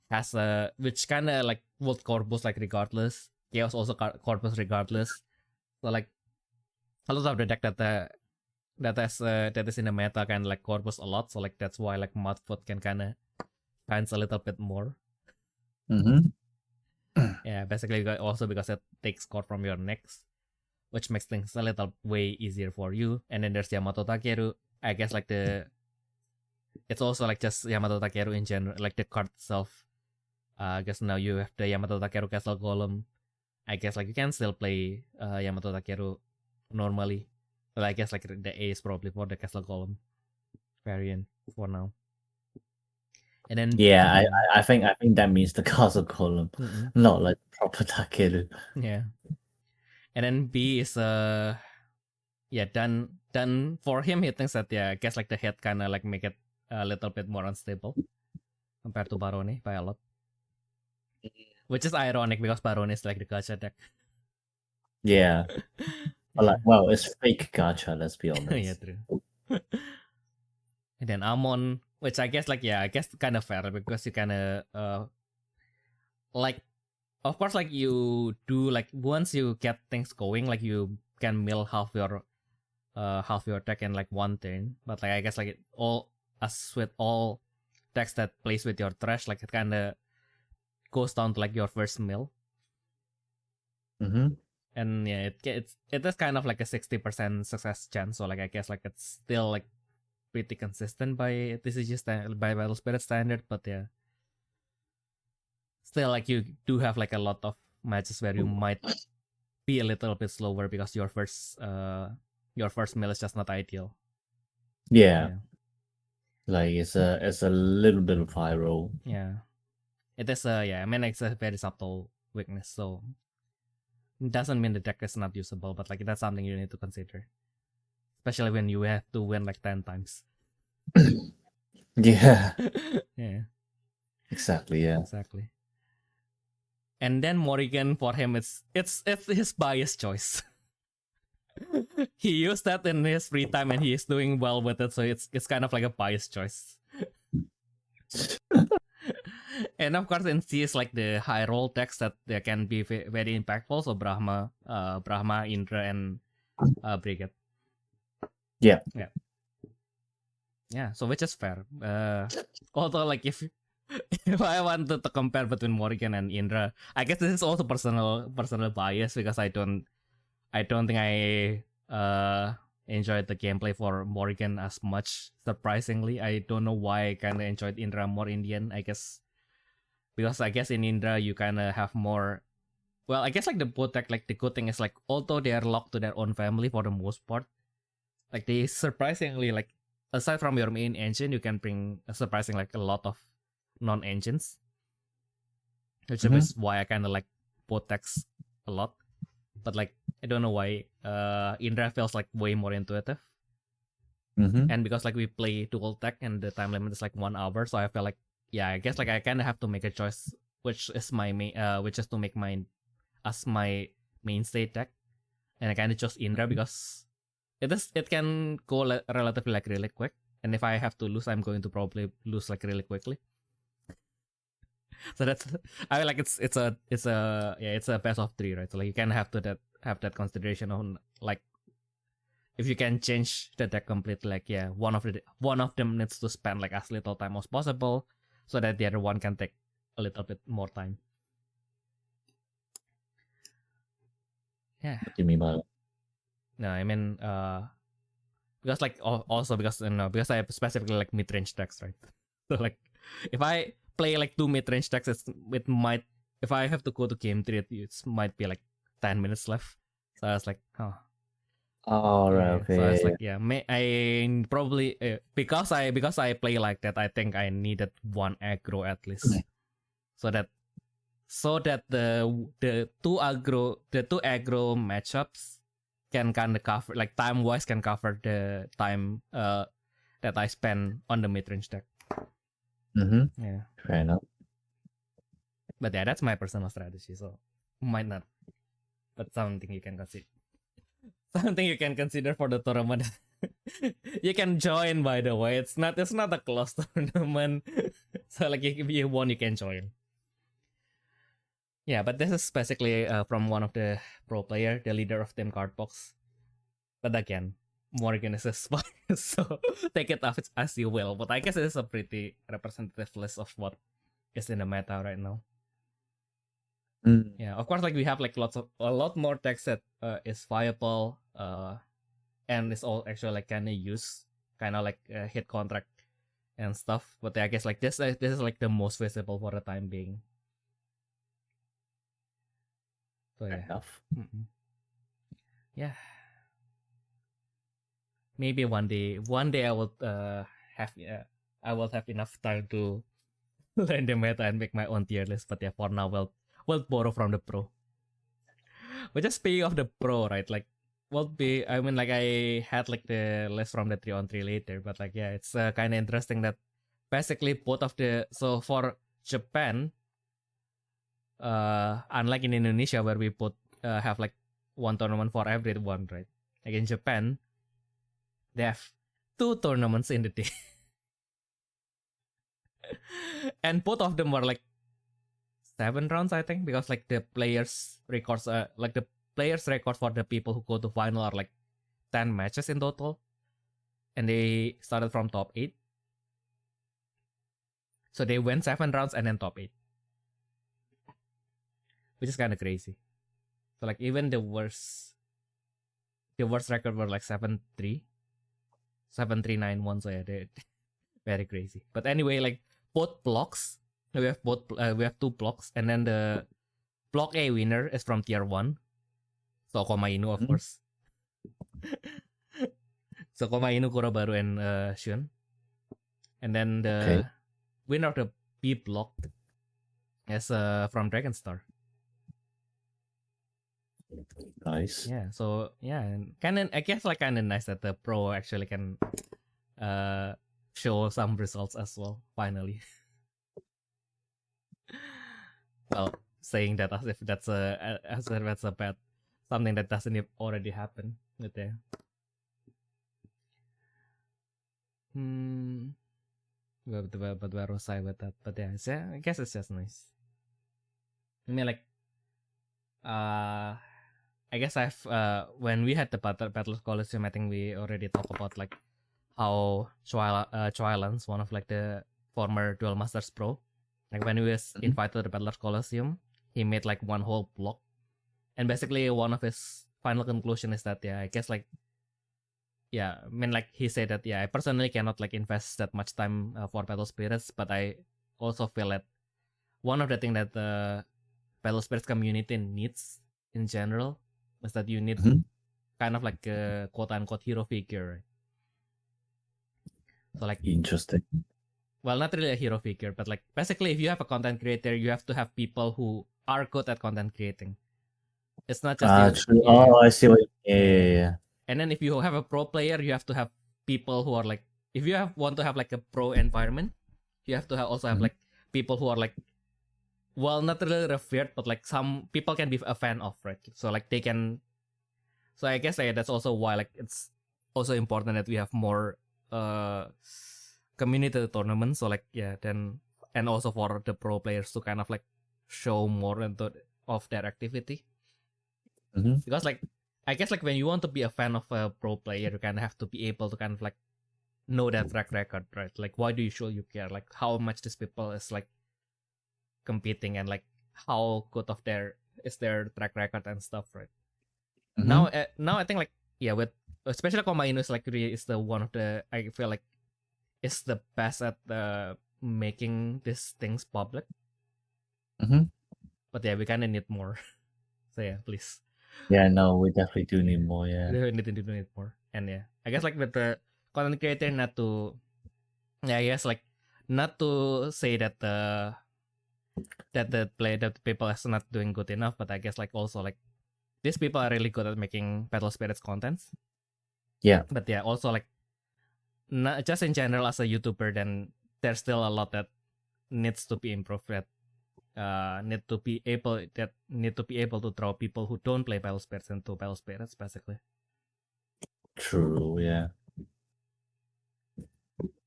kind of like would Corpus like regardless. Chaos also Corpus regardless. So like a lot of the deck that is in the meta kind of like Corpus a lot. So like that's why like Mudfoot can kind of fans a little bit more. Yeah, basically also because it takes core from your Nyx, which makes things a little way easier for you. And then there's Yamato Takeru. I guess like it's also like just Yamato Takeru in general, like the card itself. I guess now you have the Yamato Takeru Castle Golem. I guess like you can still play Yamato Takeru normally, but I guess like the A is probably for the Castle Golem variant for now. And then I think that means the Castle Golem, not like proper Takeru. Yeah. And then B is done for him. He thinks that I guess like the head kind of like make it a little bit more unstable compared to Barone by a lot, which is ironic because Barone is like the gacha deck. Yeah. But like, well, it's fake gacha, let's be honest. Yeah, true. And then Amon, which I guess kind of fair because you kind of like, of course, like you do like once you get things going, like you can mill half your half your deck in like one turn. But like I guess like as with all decks that plays with your trash, like it kind of goes down to like your first mill. And yeah, it is kind of like a 60% success chance. So like I guess like it's still like pretty consistent by TCG by Battle Spirit standard, but yeah, still like you do have like a lot of matches where you might be a little bit slower because your first mill is just not ideal. Yeah. Like it's a little bit of high roll. Yeah, it is I mean it's a very subtle weakness, so it doesn't mean the deck is not usable, but like that's something you need to consider, especially when you have to win like 10 times. Yeah. Yeah. Exactly. Yeah. Exactly. And then Morrigan, for him, it's his bias choice. He used that in his free time, and he is doing well with it. So it's kind of like a bias choice. And of course, in C is like the high roll decks that they can be very impactful. So Brahma, Indra, and Brigade. Yeah. So which is fair. Although like if I wanted to compare between Morrigan and Indra, I guess this is also personal bias because I don't think I enjoyed the gameplay for Morrigan as much. Surprisingly, I don't know why I kind of enjoyed Indra more in the end. I guess because in Indra you kind of have more. Well, I guess like the both deck, like the good thing is like although they are locked to their own family for the most part, like they surprisingly like aside from your main engine, you can bring surprising like a lot of non-engines, which is why I kind of like both decks a lot. But like I don't know why Indra feels like way more intuitive, and because like we play dual deck and the time limit is like 1 hour, so I feel like I guess like I kind of have to make a choice, which is my main, which is to make mine as my mainstay deck, and I kind of chose Indra because it can go relatively like really quick, and if I have to lose, I'm going to probably lose like really quickly. So that's I mean, like it's a best of 3, right? So like you can have that consideration on like if you can change the deck completely, like one of them needs to spend like as little time as possible, so that the other one can take a little bit more time. Yeah. What do you mean by that? No, I mean because like also because because I have specifically like mid range decks, right? So like if I play like 2 mid range decks, it might, if I have to go to game 3, it might be like 10 minutes left. So I was like, oh right, okay. So I was like, I probably because I play like that, I think I needed 1 aggro at least, so that the two aggro matchups can kind of cover, like time wise can cover the time that I spend on the mid range deck. Yeah. Fair enough. But yeah, that's my personal strategy, so might not. But something you can consider. Something you can consider for the tournament. You can join, by the way. It's not a closed tournament. So like if you want, you can join. Yeah, but this is basically from one of the pro player, the leader of Team Cardbox. But again, Morrigan is a spy, so take it off as you will. But I guess it is a pretty representative list of what is in the meta right now. Yeah, of course, like we have like a lot more decks that is viable, and it's all actually like kind of use, kind of like hit contract and stuff. But I guess like this is like the most visible for the time being. So yeah. Enough. Yeah. Maybe one day I will have enough time to learn the meta and make my own tier list. But yeah, for now we'll borrow from the pro. But just speaking of the pro, right? Like I mean like I had like the list from the 3-on-3 later, but like yeah, it's kind of interesting that basically both of so for Japan, unlike in Indonesia where we have like 1 tournament for everyone, right? Like in Japan, they have 2 tournaments in the day. And both of them were like 7 rounds, I think, because like the players records for the people who go to final are like 10 matches in total, and they started from top 8. So they went 7 rounds and then top 8, which is kind of crazy. So like even the worst record were like 7-3, 7-3-9-1. So yeah, they're very crazy. But anyway, like both blocks, we have 2 blocks, and then the block A winner is from tier 1. So Komainu, of course. So Komainu, Kurobaru, and Shun. And then the winner of the B block is from Dragonstar. Nice. Yeah, so yeah, and I guess like kind of nice that the pro actually can show some results as well, finally. Well, saying that as if that's a bad something that doesn't already happen with there. But where was I with that? But yeah, I guess it's just nice. I mean, like, I guess when we had the Battle Coliseum, I think we already talked about like how Chwilans, one of like the former Duel Masters pro, like when he was invited to the Battle Coliseum, he made like one whole block, and basically one of his final conclusion is that I guess like I mean like he said that I personally cannot like invest that much time for Battle Spirits, but I also feel that one of the things that the Battle Spirits community needs in general is that you need kind of like a quote-unquote hero figure, right? So like interesting. Well, not really a hero figure, but like basically if you have a content creator, you have to have people who are good at content creating. It's not just true. Oh, I see what you mean. Yeah. And then if you have a pro player, you have to have people who are like, if you want to have like a pro environment, you have to also have like people who are like, well, not really revered, but like some people can be a fan of, right? So like they can. So I guess that's also why like it's also important that we have more community tournaments. So like then and also for the pro players to kind of like show more of their activity. Because like I guess like when you want to be a fan of a pro player, you kind of have to be able to kind of like know their track record, right? Like why do you show you care? Like how much this people is like competing and like how good of their track record and stuff, right? Now I think like with especially Komainu is like really is the one of the I feel like is the best at making these things public. But we kind of need more. So please. Yeah, no, we definitely do need more. Yeah, we need to do it more. And I guess like with the content creator, not to not to say that the people is not doing good enough, but I guess like also like these people are really good at making Battle Spirits contents. Yeah. But also like not just in general as a YouTuber, then there's still a lot that needs to be improved. That need to be able to draw people who don't play Battle Spirits into Battle Spirits, basically. True. Yeah.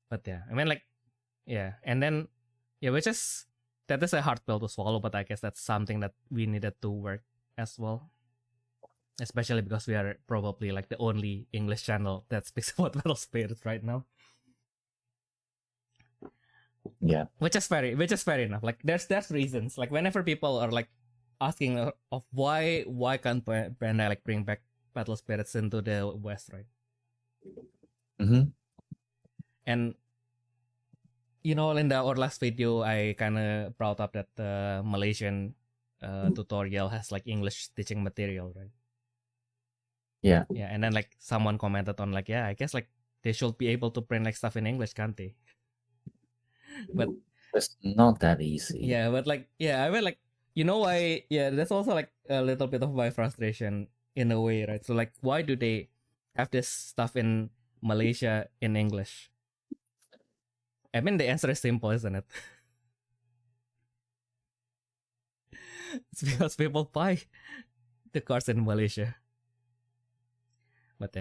But I mean like and then which is that is a hard pill to swallow, but I guess that's something that we needed to work as well. Especially because we are probably like the only English channel that speaks about Battle Spirits right now. Yeah. Which is fair enough. Like there's reasons. Like whenever people are like asking of why can't Bandai like bring back Battle Spirits into the West, right? And in our last video, I kind of brought up that the Malaysian tutorial has like English teaching material, right? Yeah. Yeah, and then like someone commented on like, I guess like they should be able to print like stuff in English, can't they? But it's not that easy. Yeah, but like I mean like why that's also like a little bit of my frustration in a way, right? So like why do they have this stuff in Malaysia in English? I mean the answer is simple, isn't it? It's because people buy the cards in Malaysia. But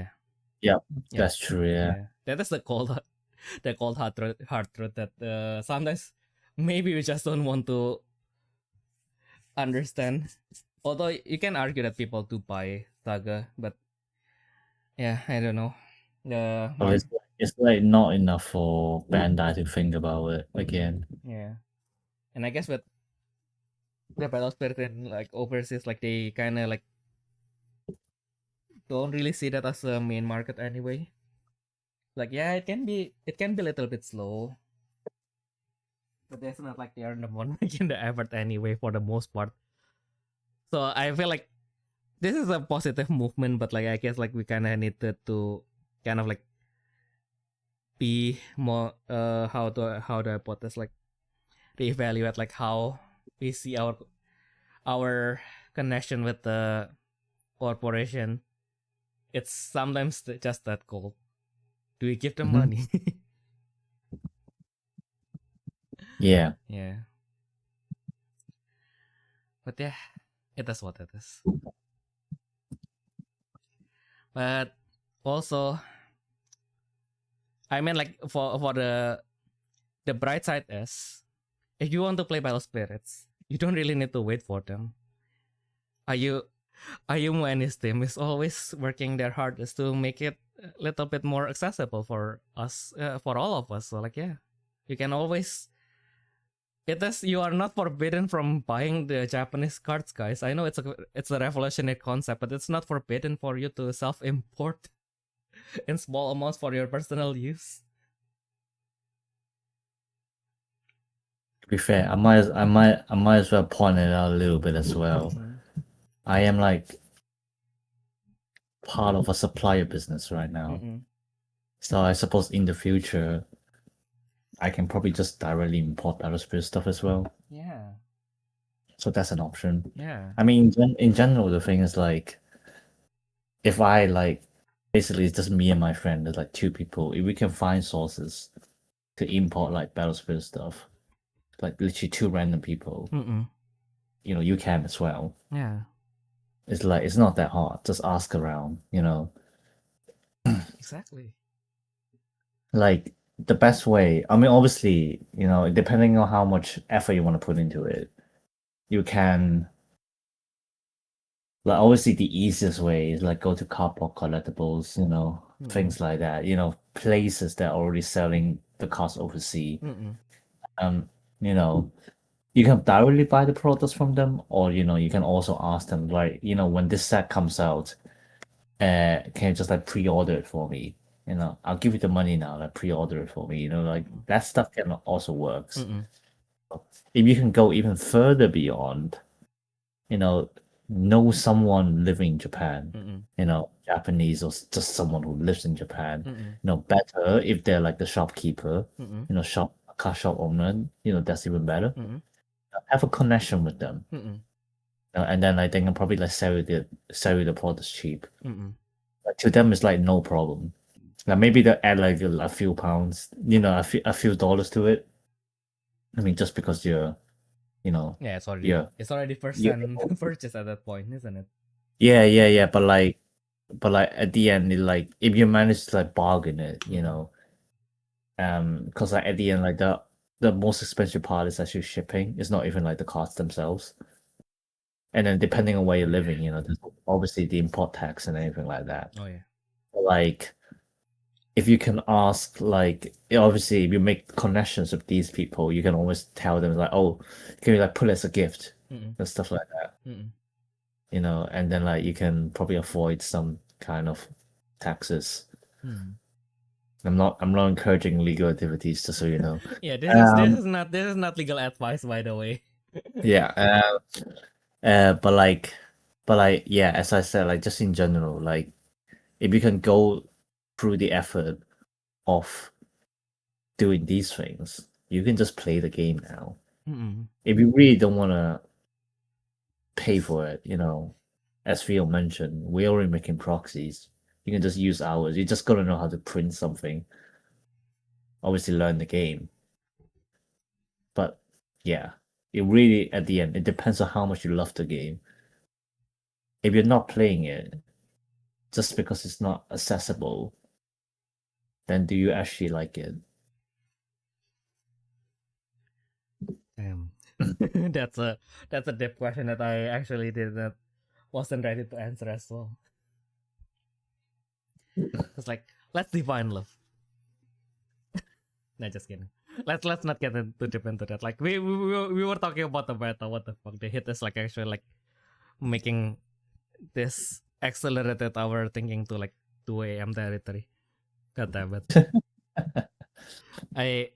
yeah, that's true. Yeah. That is the cold hard truth that sometimes maybe we just don't want to understand. Although you can argue that people do buy Saga, but Yeah, I don't know. So it's like not enough for Bandai to think about it again. Yeah, and I guess with the battle spirit in like overseas, like they kind of like don't really see that as a main market anyway. Like yeah, it can be a little bit slow, but it's not like they are the one making the effort anyway for the most part. So I feel like this is a positive movement, but like I guess like we kind of needed to kind of like be more how do I put this, like reevaluate like how we see our connection with the corporation. It's sometimes just that cold. Do we give them money? Yeah. Yeah. But yeah, it is what it is. But also, I mean, like for the bright side is, if you want to play Battle Spirits, you don't really need to wait for them. Ayumu and his team is always working their hardest to make it a little bit more accessible for us, for all of us. So like, yeah, you can always. It is, you are not forbidden from buying the Japanese cards, guys. I know it's a revolutionary concept, but it's not forbidden for you to self import in small amounts for your personal use. To be fair, I might as well point it out a little bit as well. I am like part of a supplier business right now. So I suppose in the future I can probably just directly import Battlesphere stuff as well. Yeah. So that's an option. Yeah. I mean, in general, the thing is like, if I like, basically it's just me and my friend, there's like two people. If we can find sources to import like Battlesphere stuff, like literally two random people, you know, you can as well. Yeah. It's like, it's not that hard. Just ask around, you know. Exactly. Like the best way, I mean, obviously, you know, depending on how much effort you want to put into it, you can, like, obviously the easiest way is like go to cardboard collectibles, you know, things like that, you know, places that are already selling the cards overseas. You know, you can directly buy the products from them, or you know, you can also ask them, like, you know, when this set comes out, can you just like pre-order it for me? You know, I'll give you the money now, like pre-order it for me. You know, like that stuff can also works. If you can go even further beyond, you know someone living in Japan, you know, Japanese or just someone who lives in Japan, you know, better if they're like the shopkeeper, you know, car shop owner, you know, that's even better. Have a connection with them. And then like they can probably like sell you the products cheap. Like, to them it's like no problem. Like maybe they'll add like a few pounds, you know, a few dollars to it. I mean, just because you're, you know, Yeah, it's already yeah, first yeah, and purchase at that point, isn't it? yeah. But like at the end, like if you manage to like bargain it, you know, because like at the end, like the most expensive part is actually shipping. It's not even like the cards themselves. And then depending on where you're living, you know, there's obviously the import tax and anything like that. Oh yeah. Like, if you can ask, like, obviously, if you make connections with these people, you can always tell them, like, oh, can you, like, put it as a gift and stuff like that, you know, and then, like, you can probably avoid some kind of taxes. I'm not encouraging legal activities, just so you know. Yeah, this is not legal advice, by the way. Yeah, but like, yeah, as I said, like, just in general, like, if you can go through the effort of doing these things, you can just play the game now. If you really don't want to pay for it, you know, as Theo mentioned, we're already making proxies. You can just use ours. You just gotta know how to print something. Obviously, learn the game. But yeah, it really, at the end, it depends on how much you love the game. If you're not playing it just because it's not accessible, then do you actually like it? Damn. that's a deep question that I actually wasn't ready to answer as well. It's like, let's define love. Nah, just kidding. Let's not get too deep into that. Like we were talking about the beta. What the fuck? The hit is like actually like making this accelerated our thinking to like 2 a.m. territory. God damn it. We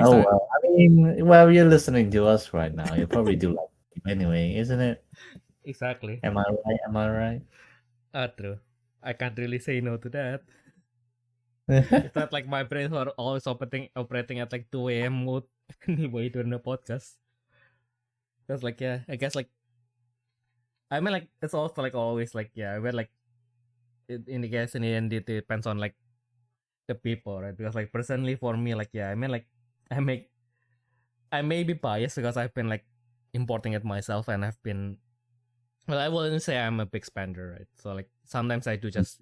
Oh start, well, I mean, well, you're listening to us right now. You probably do like it anyway, isn't it? exactly. Am I right? Am I right? True. I can't really say no to that. It's not like my brains are always operating at like 2 a.m. mode anyway during the podcast. That's like, yeah, I guess like, I mean like, it's also like always like, yeah, we're like, in the case in the end, it depends on like the people, right? Because like personally for me, like, yeah, I mean like, I may be biased because I've been like importing it myself and I've been, well, I wouldn't say I'm a big spender, right? So like, sometimes I do just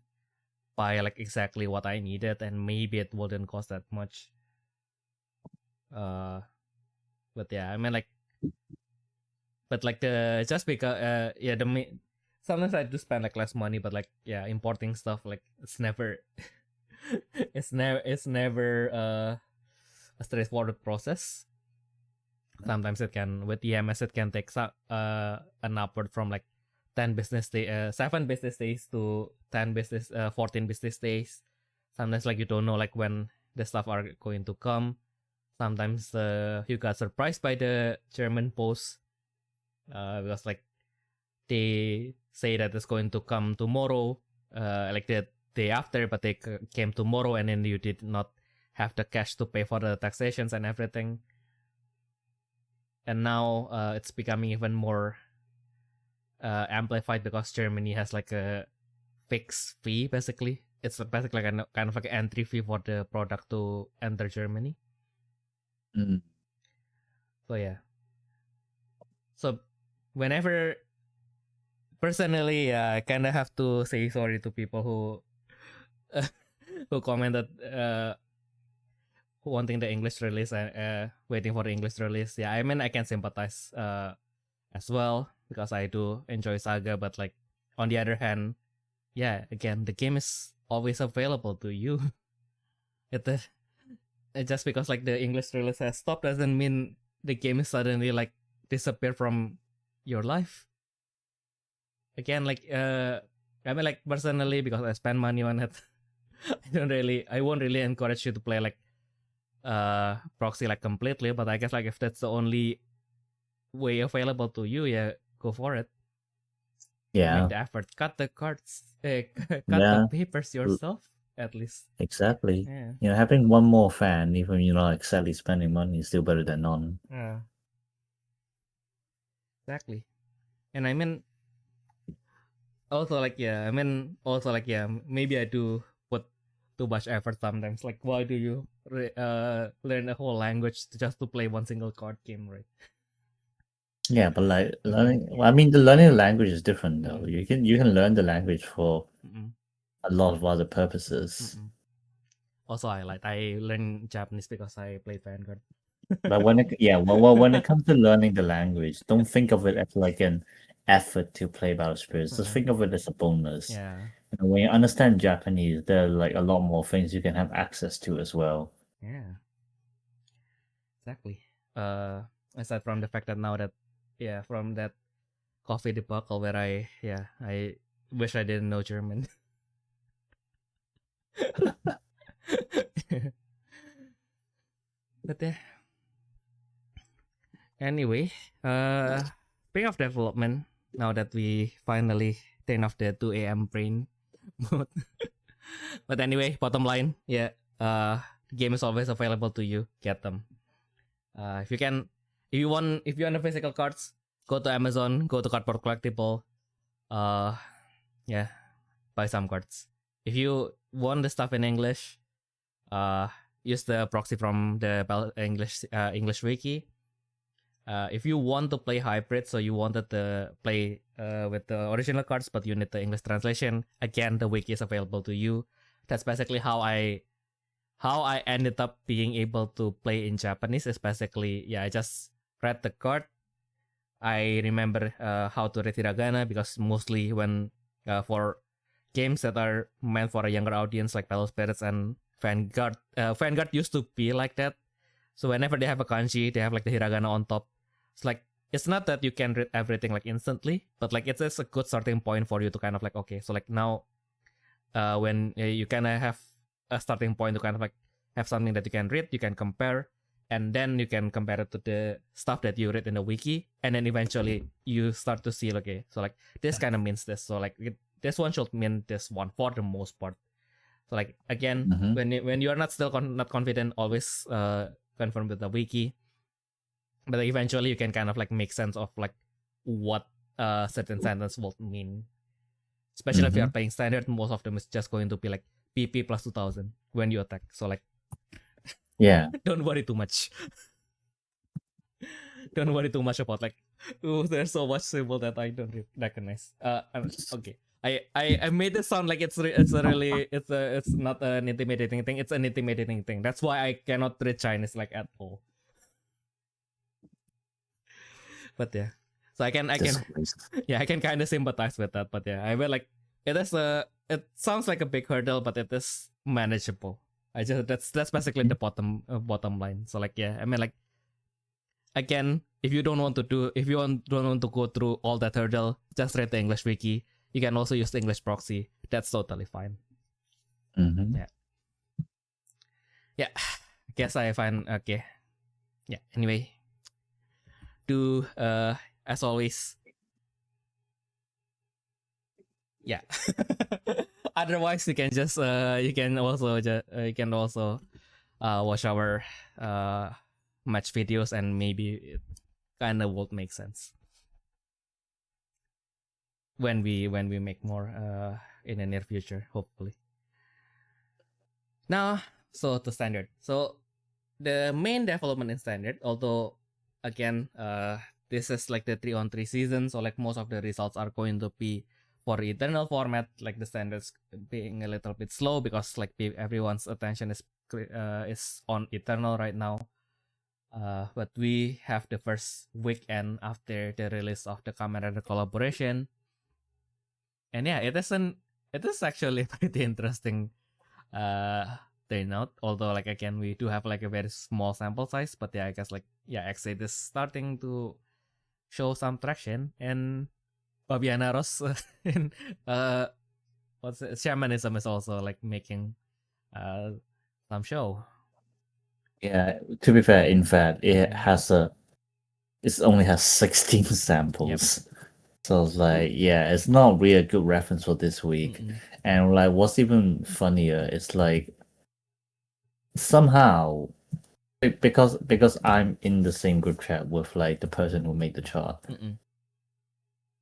buy like exactly what I needed and maybe it wouldn't cost that much. But yeah, I mean like, but like the just because sometimes I do spend like less money, but like yeah, importing stuff like it's never it's never a straightforward process. Sometimes it can with EMS it can take an upward from like 7 business days to 14 business days. Sometimes like you don't know like when the stuff are going to come. Sometimes you got surprised by the German post because like they say that it's going to come tomorrow, like the day after, but they came tomorrow and then you did not have the cash to pay for the taxations and everything. And now it's becoming even more amplified because Germany has like a fixed fee basically. It's basically like kind of like an entry fee for the product to enter Germany. Mm. So yeah. So whenever personally, I kind of have to say sorry to people who commented wanting the English release and waiting for the English release. Yeah, I mean I can sympathize as well because I do enjoy Saga, but like on the other hand, yeah, again the game is always available to you. It just because like the English release has stopped doesn't mean the game is suddenly like disappear from your life. Again, like I mean like personally because I spend money on it, I won't really encourage you to play like proxy like completely, but I guess like if that's the only way available to you, yeah, go for it. Yeah. Make the effort. Cut the cards. Cut the Yeah. papers yourself, at least. Exactly. Yeah. You know, having one more fan, even you're not exactly spending money, is still better than none. Yeah. Exactly. And I mean, also like yeah, maybe I do put too much effort sometimes. Like, why do you learn a whole language just to play one single card game, right? Yeah, but like learning, well, I mean, the learning the language is different though. You can learn the language for a lot of other purposes. Also, I learn Japanese because I played Vanguard. But when it comes to learning the language, don't think of it as like an effort to play Battle Spirits. Just think of it as a bonus. Yeah. You know, when you understand Japanese, there are like a lot more things you can have access to as well. Yeah. Exactly. Aside from the fact that now that from that coffee debacle where I wish I didn't know German. But yeah. Anyway, speaking of development, now that we finally turn off the 2 a.m. brain mode. But anyway, bottom line, the game is always available to you. Get them. If you want the physical cards, go to Amazon, go to Cardboard Collectible. Buy some cards. If you want the stuff in English, use the proxy from the English wiki. If you want to play hybrid, so you wanted to play with the original cards, but you need the English translation, again, the wiki is available to you. That's basically how I ended up being able to play in Japanese. Is basically, I just read the card. I remember how to read hiragana because mostly when for games that are meant for a younger audience, like Battle Spirits and Vanguard. Vanguard used to be like that. So whenever they have a kanji, they have like the hiragana on top. It's like, it's not that you can read everything like instantly, but like it's a good starting point for you to kind of like, okay, so like now, when you kind of have a starting point to kind of like have something that you can read, you can compare, and then you can compare it to the stuff that you read in the wiki, and then eventually you start to see, okay, so like this kind of means this, so like this one should mean this one for the most part. So like again, when you are not still not confident, always confirm with the wiki, but eventually you can kind of like make sense of like what a certain sentence will mean. Especially if you are playing standard, most of them is just going to be like PP plus 2000 when you attack. So like, yeah, don't worry too much. Don't worry too much about like, oh, there's so much symbol that I don't recognize. Okay. I made it sound like it's not an intimidating thing. It's an intimidating thing. That's why I cannot read Chinese like at all. But yeah, so I can kind of sympathize with that. But yeah, I will like it sounds like a big hurdle, but it is manageable. That's basically the bottom line. So like, yeah, I mean like, again, if you don't want to go through all that hurdle, just read the English wiki. You can also use the English proxy. That's totally fine. Yeah. I guess I find okay. Yeah. Anyway, do as always. Yeah. Otherwise, you can also watch our match videos, and maybe it kind of would make sense when we make more in the near future, hopefully. Now, so to standard. So the main development in standard, although again, this is like the 3-on-3 season, so like most of the results are going to be for eternal format, like the standards being a little bit slow because like everyone's attention is on eternal right now. But we have the first weekend after the release of the Kamen Rider collaboration, and yeah, it is actually pretty interesting turnout. Although like again, we do have like a very small sample size, but yeah, I guess like X8 is starting to show some traction, and Babianaros in shamanism is also like making some show. Yeah, to be fair, in fact, it only has 16 samples. Yep. So it's like, yeah, it's not really a good reference for this week. And like, what's even funnier is like, somehow, because I'm in the same group chat with like the person who made the chart.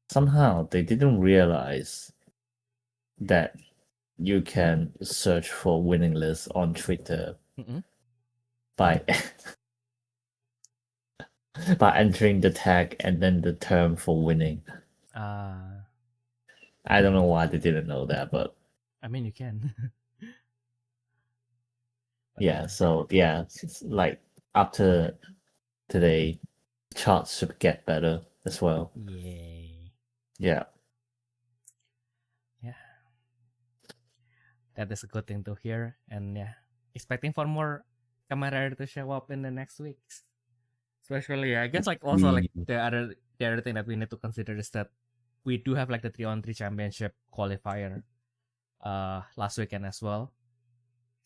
Somehow they didn't realize that you can search for winning lists on Twitter by by entering the tag and then the term for winning. I don't know why they didn't know that, but I mean, you can. Yeah, so yeah, like after today, charts should get better as well. Yay. Yeah. Yeah. That is a good thing to hear. And yeah, expecting for more Kamen Rider to show up in the next weeks. Especially, I guess like also like the other thing that we need to consider is that we do have like the 3-on-3 championship qualifier last weekend as well.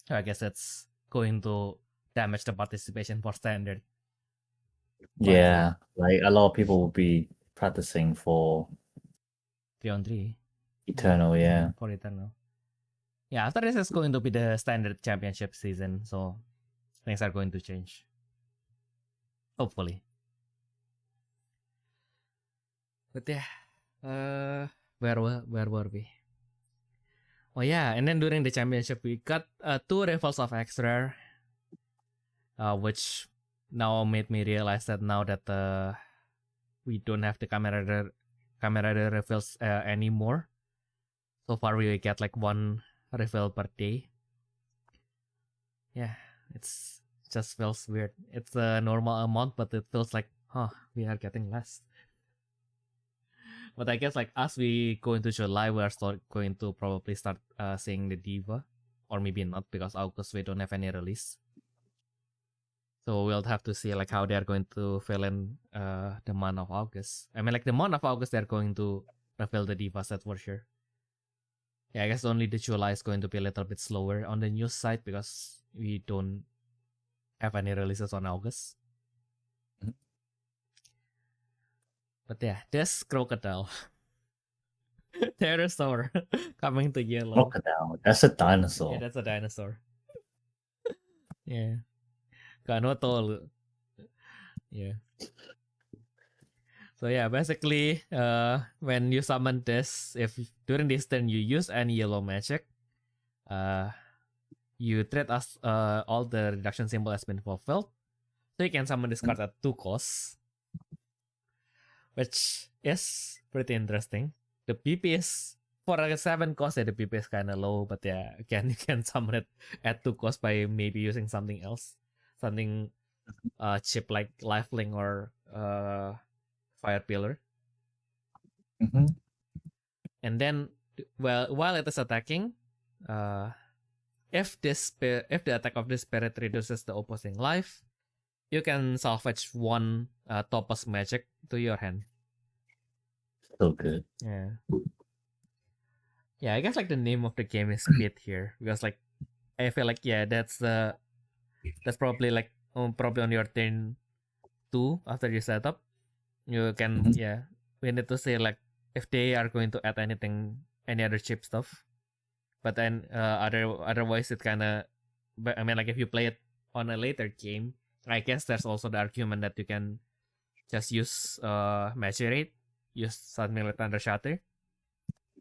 So I guess that's going to damage the participation for standard. But, yeah, like a lot of people will be practicing for 3-on-3 Eternal, yeah. For Eternal. Yeah, after this is going to be the standard championship season, so things are going to change. Hopefully. But yeah, where were we? Oh yeah, and then during the championship we got 2 rivals of extra, which now made me realize that now that we don't have the Kamen Rider rivals anymore. So far we get like 1 rival per day. Yeah, it's just feels weird. It's a normal amount, but it feels like, we are getting less. But I guess like as we go into July, we are going to probably start seeing the diva, or maybe not because August we don't have any release. So we'll have to see like how they are going to fill in the month of August. I mean, like the month of August, they're going to reveal the diva set for sure. Yeah, I guess only the July is going to be a little bit slower on the news side because we don't have any releases on August. But yeah, this crocodile. Pterosaur coming to yellow. Crocodile. That's a dinosaur. Yeah, that's a dinosaur. Yeah. Kanoto. Yeah. So yeah, basically, when you summon this, if during this turn you use any yellow magic, you treat as all the reduction symbol has been fulfilled. So you can summon this card at 2 costs, which is pretty interesting. The PP is for a 7 cost, the PP is kind of low, but yeah, again, you can summon it at 2 costs by maybe using something else, something cheap like Lifelink or Fire Pillar. And then, well, while it is attacking, if the attack of this spirit reduces the opposing life, you can salvage 1 Topaz magic to your hand. So good. Yeah. Yeah, I guess like the name of the game is Skit here because like I feel like that's probably like probably on your turn 2 after you set up. You can we need to say like if they are going to add any other cheap stuff. But then otherwise it kinda, but I mean like if you play it on a later game, I guess there's also the argument that you can just use Macerate, use something like Thunder Shatter,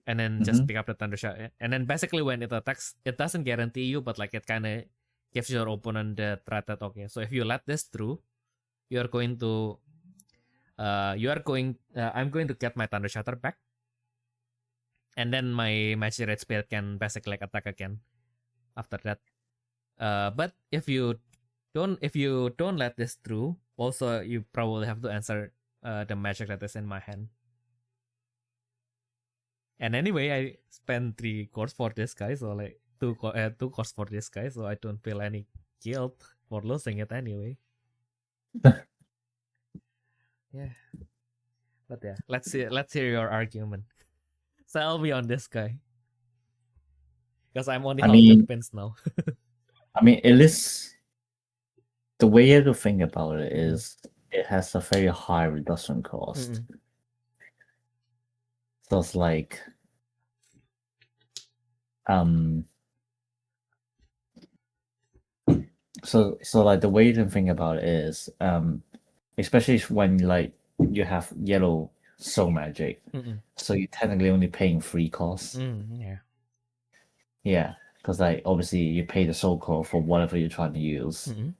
and then just pick up the Thunder Shatter. And then basically when it attacks, it doesn't guarantee you, but like it kinda gives your opponent the threat that okay, so if you let this through, you're going to I'm going to get my Thunder Shatter back. And then my Macerate Spirit can basically like attack again after that. But if you don't let this through, also you probably have to answer the magic that is in my hand. And anyway, I spent 3 cores for this guy, so like 2 cores for this guy, so I don't feel any guilt for losing it anyway. Yeah. But yeah, let's hear your argument. Sell me on this guy. Because I'm only 100 pins now. I mean, it is the way you have to think about it is it has a very high reduction cost. So it's like so like the way to think about it is especially when like you have yellow soul magic, so you're technically only paying 3 costs. Yeah, because like obviously you pay the soul core for whatever you're trying to use, and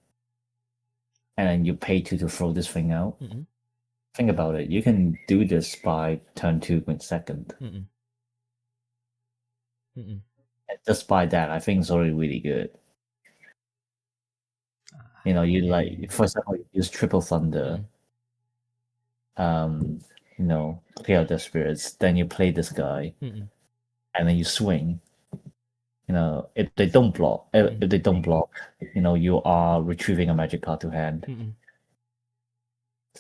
then you pay 2 to throw this thing out. Think about it. You can do this by turn 2 with second. And just by that, I think it's already really good. You know, you like, for example, you use Triple Thunder, you know, clear out the spirits, then you play this guy, and then you swing. You know, if they don't block, you know, you are retrieving a magic card to hand.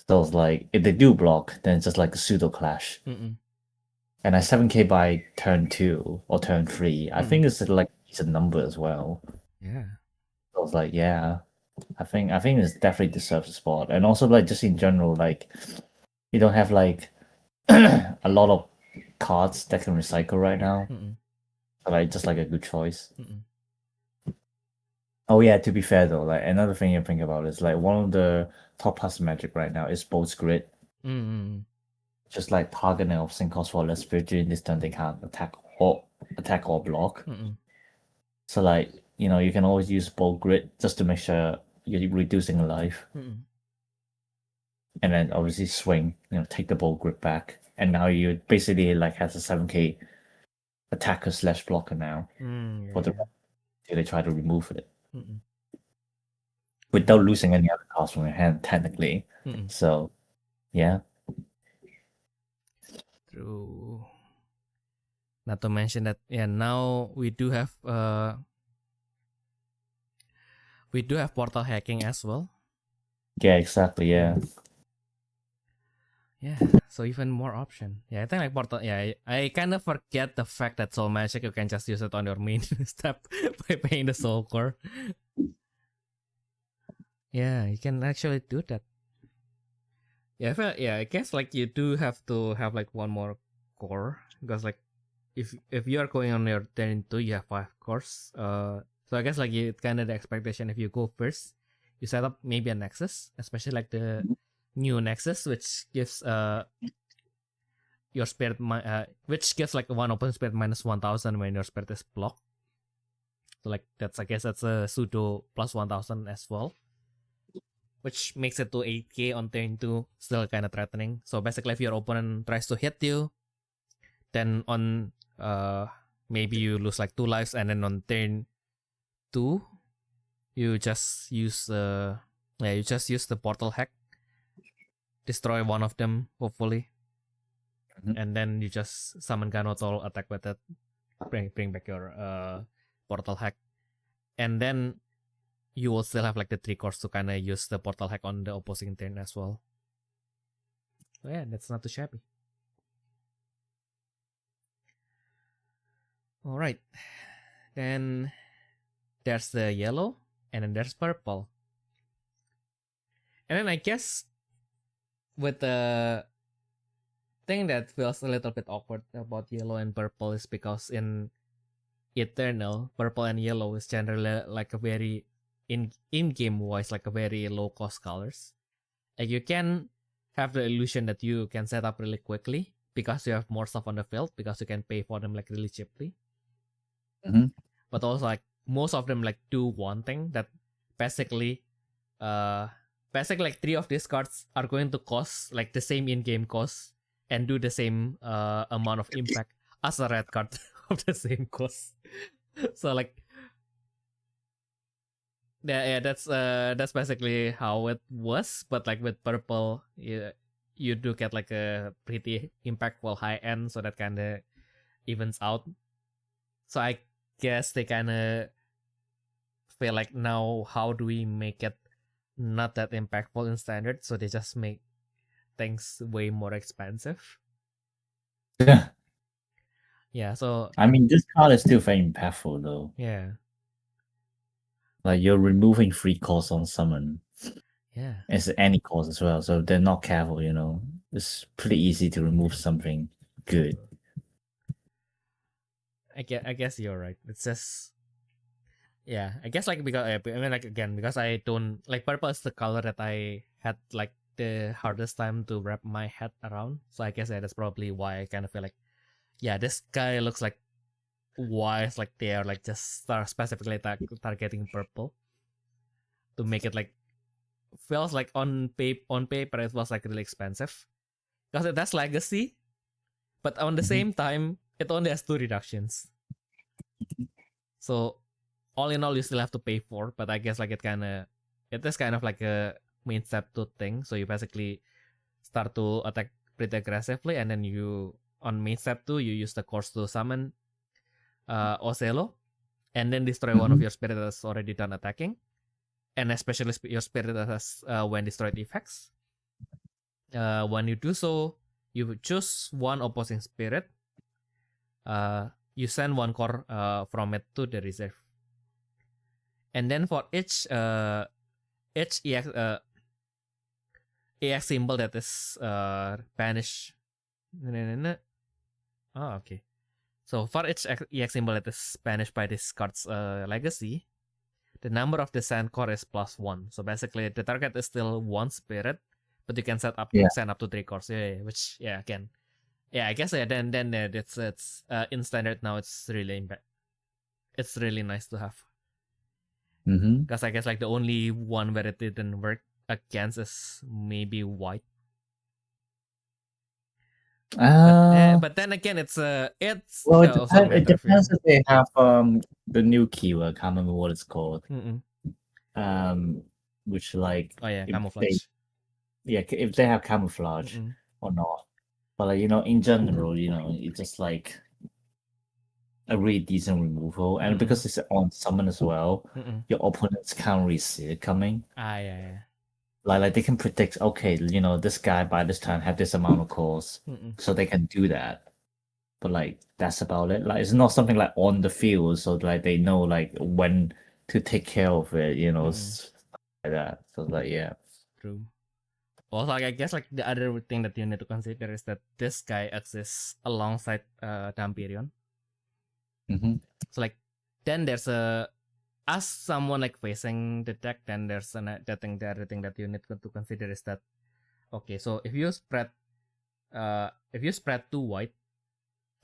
So it's like, if they do block, then it's just like a pseudo clash. And at 7k by turn 2 or turn 3, I think it's like it's a number as well. Yeah. So it's like, yeah, I think it definitely deserves a spot. And also like just in general, like you don't have like a lot of cards that can recycle right now. So like just like a good choice. Oh yeah, to be fair though, like another thing you think about is like one of the top class magic right now is Bolt's Grid. Just like target an obscene cost for less spirit during this turn, they can't attack or block. So like, you know, you can always use Bolt Grid just to make sure you're reducing a life. And then obviously swing, you know, take the Bolt Grid back. And now you basically like has a 7k attacker / blocker now for the till they try to remove it. Without losing any other cards from your hand, technically. So yeah. True. Not to mention that now we do have portal hacking as well. Yeah, exactly. Yeah. Yeah, so even more option. Yeah, I think like portal. Yeah, I kind of forget the fact that soul magic you can just use it on your main step by paying the soul core. Yeah, you can actually do that. Yeah, I guess like you do have to have like one more core because like if you are going on your turn 2, you have 5 cores. So I guess like it's kind of the expectation if you go first, you set up maybe a nexus, especially like the new nexus, which gives your spirit which gives like one open spirit minus 1000 when your spirit is blocked. So like I guess that's a pseudo plus 1000 as well, which makes it to 8k on turn 2, still kind of threatening. So basically if your opponent tries to hit you, then on maybe you lose like 2 lives, and then on turn 2 you just use the portal hack, destroy one of them hopefully, and then you just summon Ganotol, attack with it, bring back your portal hack, and then you will still have like the 3 cores to kind of use the portal hack on the opposing turn as well. So yeah, that's not too shabby. All right, then there's the yellow, and then there's purple. And then I guess with the thing that feels a little bit awkward about yellow and purple is because in Eternal, purple and yellow is generally like a very in-game wise like a very low cost colors. Like you can have the illusion that you can set up really quickly because you have more stuff on the field, because you can pay for them like really cheaply. But also like most of them like do one thing that basically like 3 of these cards are going to cost like the same in-game cost and do the same amount of impact as a red card of the same cost. So like that's basically how it was. But like with purple, you do get like a pretty impactful high end, so that kind of evens out. So I guess they kind of feel like, now how do we make it not that impactful in standard? So they just make things way more expensive. Yeah. Yeah, so I mean, this card is still very impactful though. Yeah. Like you're removing 3 costs on summon. Yeah. It's any cost as well, so they're not careful, It's pretty easy to remove something good. I guess you're right. It's just, yeah, I guess like because because I don't like purple is the color that I had like the hardest time to wrap my head around. So I guess that's probably why I kind of feel like, yeah, this guy looks like why it's like they are like just specifically targeting purple to make it like feels like on paper it was like really expensive because it has legacy, but on the same time it only has 2 reductions. So all in all, you still have to pay for. But I guess like it is kind of like a main step 2 thing. So you basically start to attack pretty aggressively, and then you on main step 2 you use the course to summon Ocello, and then destroy one of your spirit that's already done attacking, and especially your spirit that has when destroyed effects. When you do so, you choose one opposing spirit. You send 1 core from it to the reserve, and then for each EX symbol that is banished. Oh, okay. So for each EX symbol that is banished by this card's legacy, the number of the send core is +1. So basically, the target is still 1 spirit, but you can send up to 3 cores. Which again, I guess then it's in standard now. It's really nice to have. Because I guess like the only one where it didn't work against is maybe white. But then again, it depends if they have the new keyword. I can't remember what it's called. Which like camouflage. If they have camouflage or not. But like, in general, it's just like a really decent removal, and because it's on summon as well, your opponents can't really see it coming. Yeah. Like they can predict, okay, this guy by this time had this amount of calls, so they can do that. But like that's about it. Like it's not something like on the field, so like they know like when to take care of it, like that. So like yeah. True. Also, like, I guess like the other thing that you need to consider is that this guy exists alongside Dampirion. So like then there's as someone like facing the deck, then there's the other thing that you need to consider is that okay, so if you spread too wide,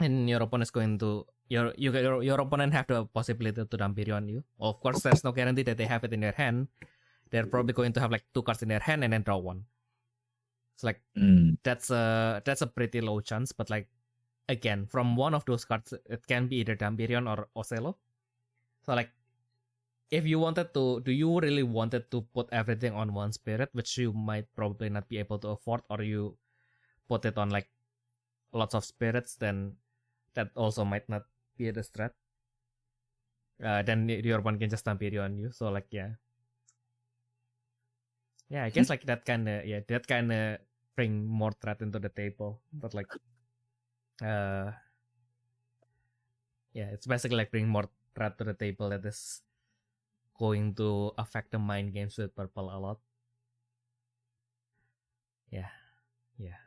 and your opponent is going to your opponent have the possibility to Dampirion you. Of course, there's no guarantee that they have it in their hand. They're probably going to have like 2 cards in their hand and then draw 1. It's like that's a pretty low chance, but like again, from one of those cards, it can be either Dampirion or Ocello. So like, if you wanted to, do you really wanted to put everything on one spirit, which you might probably not be able to afford, or you put it on like lots of spirits, then that also might not be the strat. Then your one can just Dampirion you. So like yeah, I guess like that kind of bring more threat into the table, but like it's basically like bring more threat to the table that is going to affect the mind games with purple a lot. Yeah,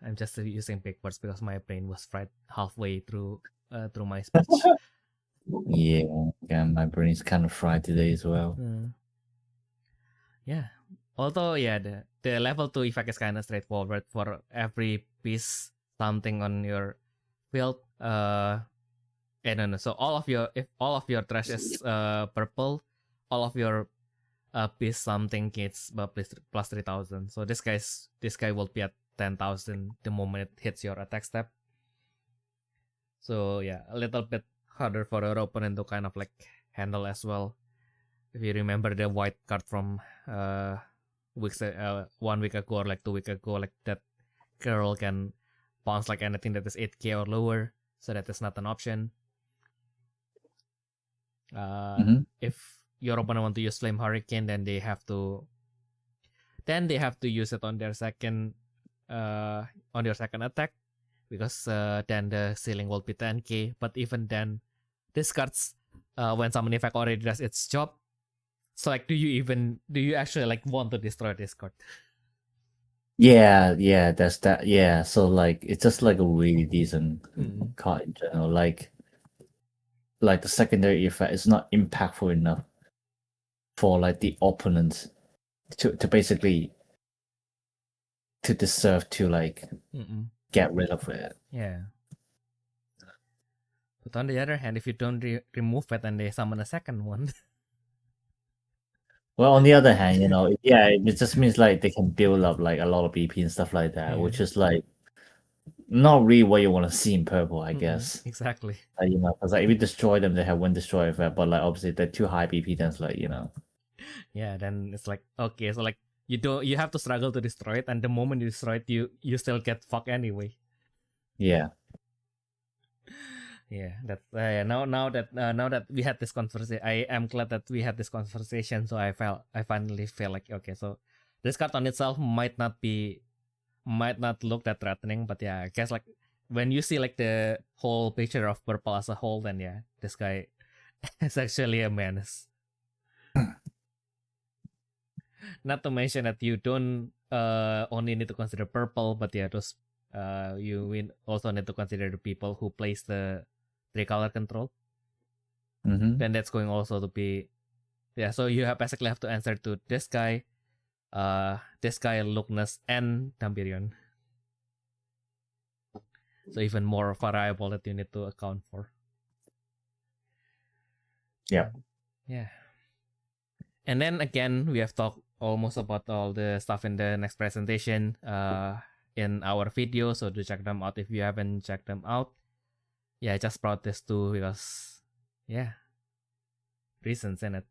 I'm just using big words because my brain was fried halfway through my speech. Yeah, my brain's kind of fried today as well. Yeah. Although the level 2 effect is kind of straightforward. For every piece something on your field, no. So if all of your trash is purple, all of your piece something gets plus 3,000. So this guy will be at 10,000 the moment it hits your attack step. So yeah, a little bit harder for your opponent to kind of like handle as well. If you remember the white card from 1 week ago or like 2 weeks ago, like that girl can bounce like anything that is 8k or lower, so that is not an option. If your opponent want to use Flame Hurricane, then they have to use it on their second attack, because then the ceiling will be 10k. But even then, this cards when summon effect already does its job. So like, do you actually like want to destroy this card? Yeah, that's that. Yeah, so like it's just like a really decent card in general. Like the secondary effect is not impactful enough for like the opponent to basically to deserve to like get rid of it. Yeah. But on the other hand, if you don't remove it and they summon a second one. Well, on the other hand, it just means like they can build up like a lot of BP and stuff like that, which is like not really what you want to see in purple, I guess. Exactly. Because like if you destroy them, they have one destroy effect, but like obviously they're too high BP, then it's like Yeah, then it's like okay, so like you have to struggle to destroy it, and the moment you destroy it, you still get fucked anyway. Yeah. Yeah, that's now that we had this conversation, I am glad that we had this conversation. So I finally feel like okay, so this card on itself might not look that threatening, but yeah, I guess like when you see like the whole picture of purple as a whole, then yeah, this guy is actually a menace. Not to mention that you don't only need to consider purple, but yeah, those you also need to consider the people who plays the 3-color control. Then that's going also to be so you basically have to answer to this guy, Luckness, and Dampirion. So even more variable that you need to account for. Yeah. And then again, we have talked almost about all the stuff in the next presentation in our video, so do check them out if you haven't checked them out. Yeah, I just brought this too because reasons in it.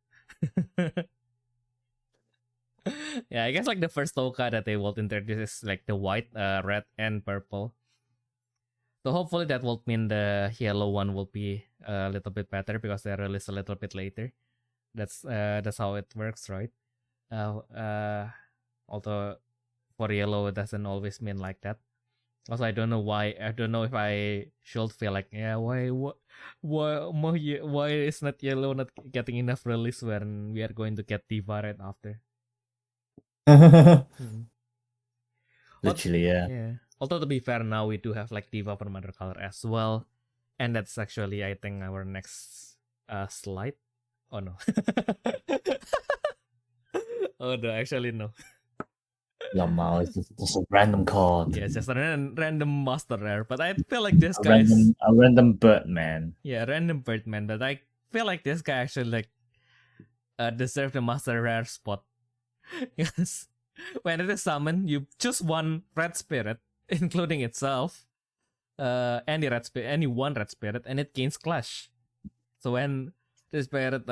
Yeah, I guess like the first Toka that they will introduce is like the white, red, and purple. So hopefully that will mean the yellow one will be a little bit better because they released a little bit later. That's how it works, right? Although for yellow it doesn't always mean like that. Also, I don't know why. I don't know if I should feel like, yeah, why is not yellow not getting enough release when we are going to get Diva right after? Literally, yeah. Yeah. Although to be fair, now we do have like Diva from other color as well, and that's actually I think our next slide. Oh no. Oh no, actually no. Lamau is just a random card. Yeah, it's just a random master rare, but I feel like this guy is a random Birdman. yeah, random Birdman, but I feel like this guy actually like deserve the master rare spot. Yes. When it is summoned, you choose one red spirit, including itself, any one red spirit, and it gains clash. So when the spirit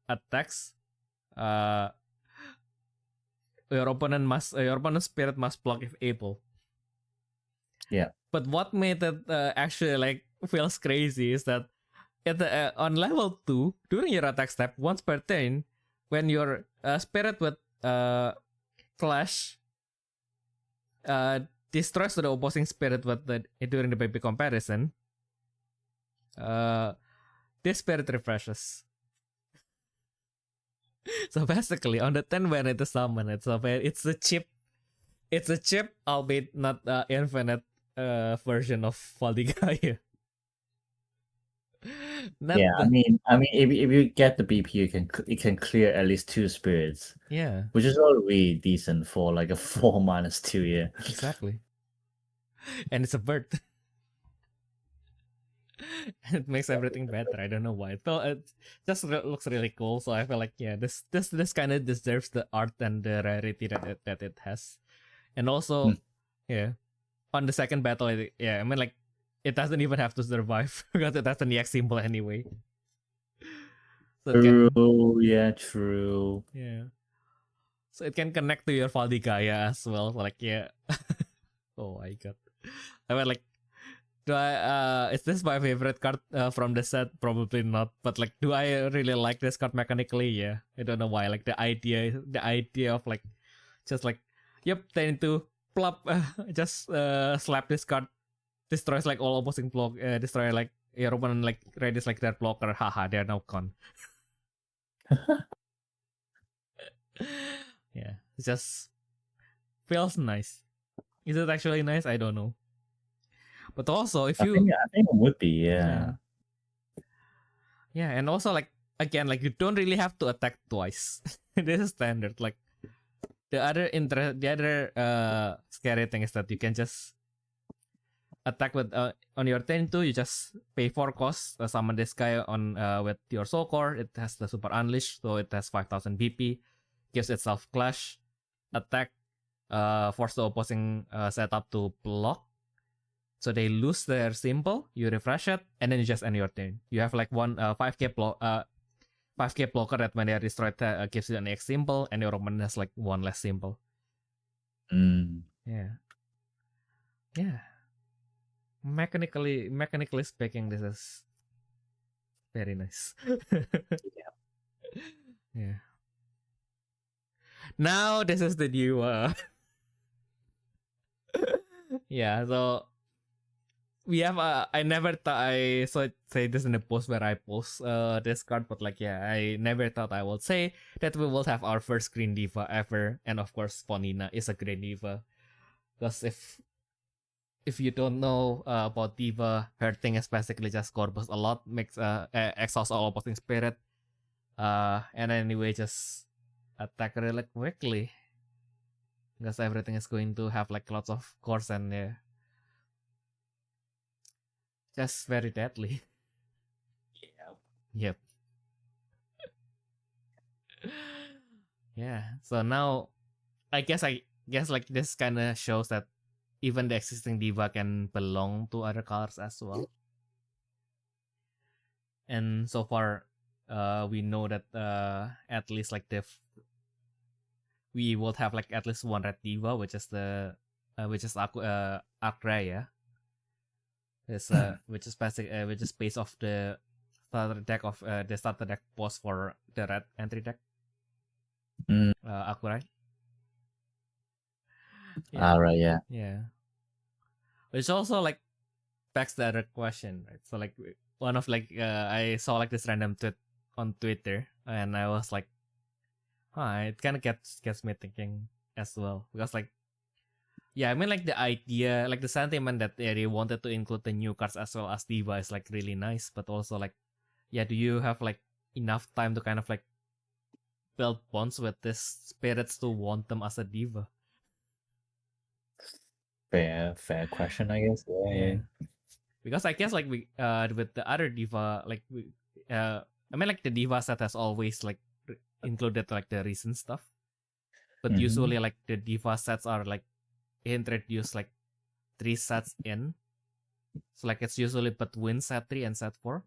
attacks, your opponent's spirit must block if able. Yeah. But what made it actually like feels crazy is that on level 2, during your attack step, once per turn, when your spirit with clash destroys the opposing spirit with during the baby comparison, this spirit refreshes. So basically, on the 10 when it is summoned, it's a cheap, albeit not infinite version of Faldigaya. I mean, if you get the BP, you can clear at least 2 spirits. Yeah, which is already decent for like a 4-2. Yeah, exactly. And it's a bird. It makes everything better. I don't know why. It just looks really cool. So I feel like yeah, this kind of deserves the art and the rarity that it has. And also, yeah, on the second battle, I mean like it doesn't even have to survive because it has an EX symbol anyway. So true. Yeah, true. Yeah. So it can connect to your Faldigaya as well. Like yeah. Oh my god. I mean like is this my favorite card from the set? Probably not. But like, do I really like this card mechanically? Yeah, I don't know why. Like the idea of like, just like, yep, turn to plop, just slap this card, destroys like all opposing block, destroy like your opponent like readies like their blocker. Haha, they're now gone. Yeah, it just feels nice. Is it actually nice? I don't know. But also, if you, I think it would be, yeah. Yeah, and also like again, like you don't really have to attack twice. This is standard. Like the other scary thing is that you can just attack with on your turn 2. You just pay 4 costs, summon this guy on with your soul core. It has the super unleash, so it has 5,000 BP. Gives itself clash, attack, force the opposing setup to block. So they lose their symbol, you refresh it, and then you just end your turn. You have like one 5k blocker that when they are destroyed gives you an X symbol, and your opponent has like one less symbol. Yeah. Yeah. Mechanically speaking, this is very nice. Yeah. Now this is the new yeah, so we have I never thought I say this in the post where I post this card, but like yeah, I never thought I would say that we will have our first green diva ever, and of course Fonina is a green diva. Because if you don't know about diva, her thing is basically just Corpus a lot, makes exhaust all opposing spirit, and anyway just attack really quickly. Because everything is going to have like lots of cores and yeah. Just very deadly. Yep. Yeah. So now, I guess like this kind of shows that even the existing diva can belong to other colors as well. And so far, we know that at least like we will have like at least one red diva, which is Arcraya. Is which is based off the starter deck of the starter deck post for the red entry deck. Akurai. Yeah. Right. Yeah. Yeah. Which also like begs the other question, right? So like one of like I saw like this random tweet on Twitter, and I was like, it kind of gets me thinking as well, because like, yeah, I mean like the idea, like the sentiment that they wanted to include the new cards as well as Diva is like really nice, but also like, yeah, do you have like enough time to kind of like build bonds with these spirits to want them as a Diva? Fair question, I guess. Yeah. Because I guess like we with the other Diva, like I mean like the Diva set has always like included like the recent stuff, but usually like the Diva sets are like introduced like 3 sets in, so like it's usually between set 3 and set 4.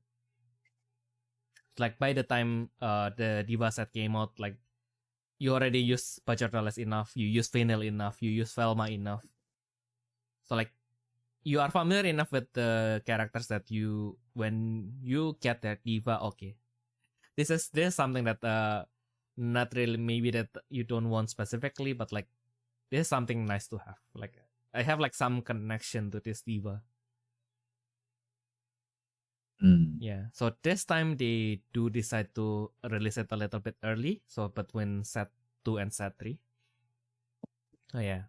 Like by the time the Diva set came out, like you already use Pajardalas enough, you use Vinyl enough, you use Velma enough, so like you are familiar enough with the characters that you, when you get that Diva, okay, this is something that not really maybe that you don't want specifically, but like this is something nice to have. Like I have like some connection to this Diva. Yeah, so this time they do decide to release it a little bit early, so between set 2 and set 3. Oh yeah,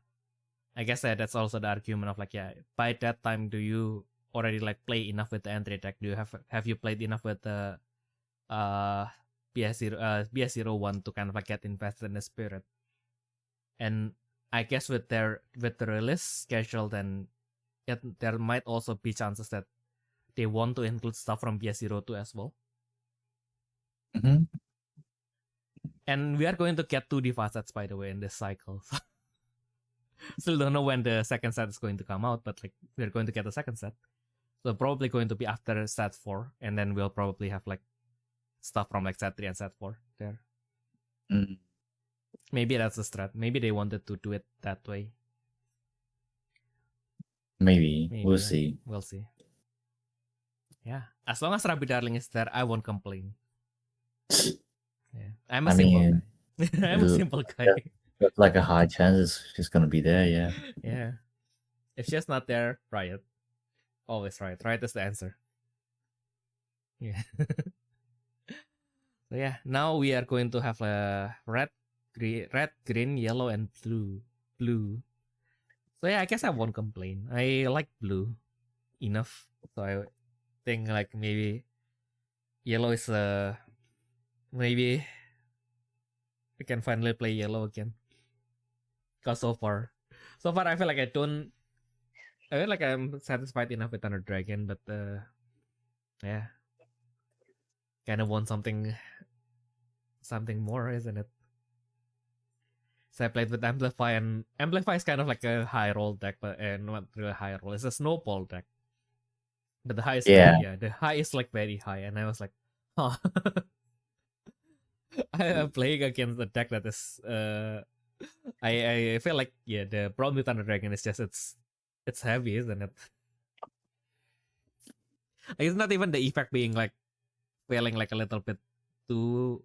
I guess that's also the argument of like, yeah, by that time do you already like play enough with the entry deck? Do you have you played enough with the BS01 to kind of like get invested in the spirit? And I guess with the release schedule, then there might also be chances that they want to include stuff from BS02 as well. And we are going to get 2 Diva sets, by the way, in this cycle. Still don't know when the second set is going to come out, but like we're going to get a second set. So probably going to be after set 4, and then we'll probably have like stuff from like set 3 and set 4 there. Maybe that's the strat. Maybe they wanted to do it that way. Maybe. We'll see. We'll see. Yeah, as long as Rabbi Darling is there, I won't complain. Yeah, I'm a simple guy. I'm a simple guy. There's like a high chance she's gonna be there. Yeah. Yeah. If she's not there, Riot. Always Riot. Riot is the answer. Yeah. So yeah, now we are going to have a red, green, yellow, and blue. So yeah, I guess I won't complain. I like blue enough, so I think like maybe yellow is maybe I can finally play yellow again. Cause so far I feel like I'm satisfied enough with Thunder Dragon, but yeah, kind of want something more, isn't it? So I played with Amplify, and Amplify is kind of like a high roll deck, but not really high roll. It's a snowball deck. But the high is the high is like very high, and I was like, huh. I'm playing against a deck that is I feel like the problem with Thunder Dragon is just it's heavy, isn't it? Like, it's not even the effect being like feeling like a little bit too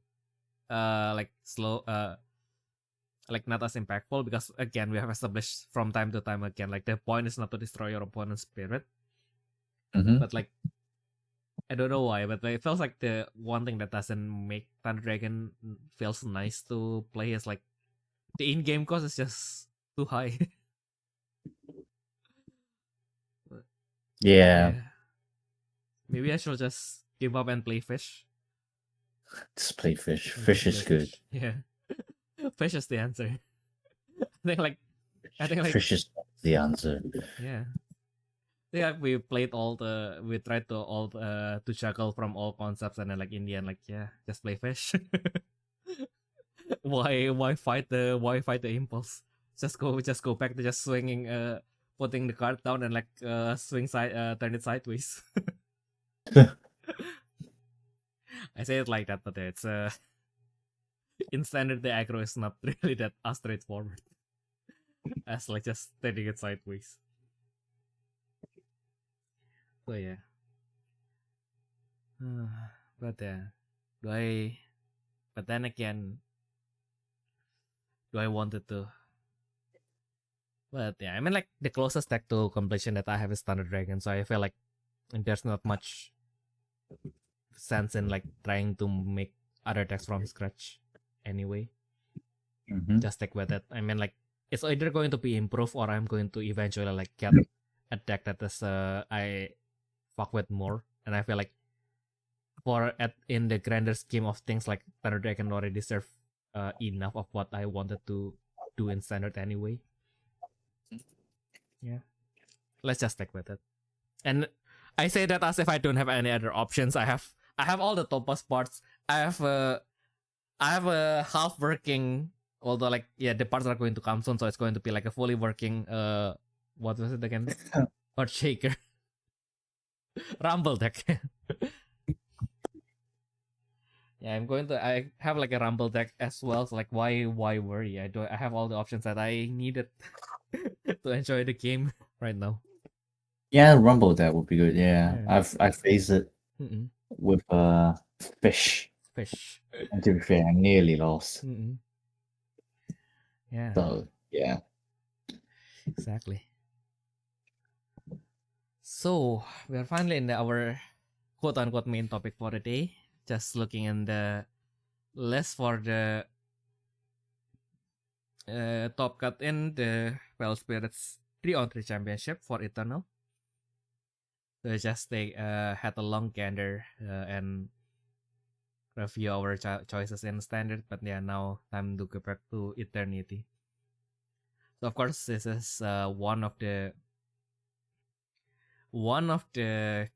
like slow, like not as impactful, because again we have established from time to time again, like the point is not to destroy your opponent's spirit. But like I don't know why, but it feels like the one thing that doesn't make Thunder Dragon feels nice to play is like the in-game cost is just too high. Yeah. Maybe I should just give up and play fish. Just play fish. Fish is good. Yeah. Fish is the answer. I think like fish is the answer. Yeah. Yeah, we tried to juggle from all concepts, and then like in the end, like just play fish. why fight the impulse? Just go back to just swinging, putting the card down and like turn it sideways. I say it like that, but it's in standard the aggro is not really that straightforward as like just turning it sideways. So yeah. But but then again, do I wanted to? But yeah, I mean, like the closest deck to completion that I have is Thunder Dragon, so I feel like there's not much sense in like trying to make other decks from scratch anyway. Just stick with it. I mean, like it's either going to be improved or I'm going to eventually like get a deck that is I fuck with more, and I feel like in the grander scheme of things, like Thunder Dragon already deserve enough of what I wanted to do in standard anyway. Yeah, let's just stick with it. And I say that as if I don't have any other options. I have all the topaz parts. I have a half working, although like yeah, the parts are going to come soon, so it's going to be like a fully working what was it again? Or shaker. Rumble deck. Yeah, I have like a Rumble deck as well, so like why worry? I have all the options that I needed to enjoy the game right now. Yeah, Rumble that would be good. Yeah. I've faced it with fish. And to be fair, I nearly lost. Yeah. So yeah. Exactly. So we are finally in our quote unquote main topic for the day. Just looking in the list for the top cut in the Well Spirits 3-on-3 Championship for Eternal. So just had a long gander and review our choices in Standard, but yeah, now time to go back to Eternity. So of course, this is one of the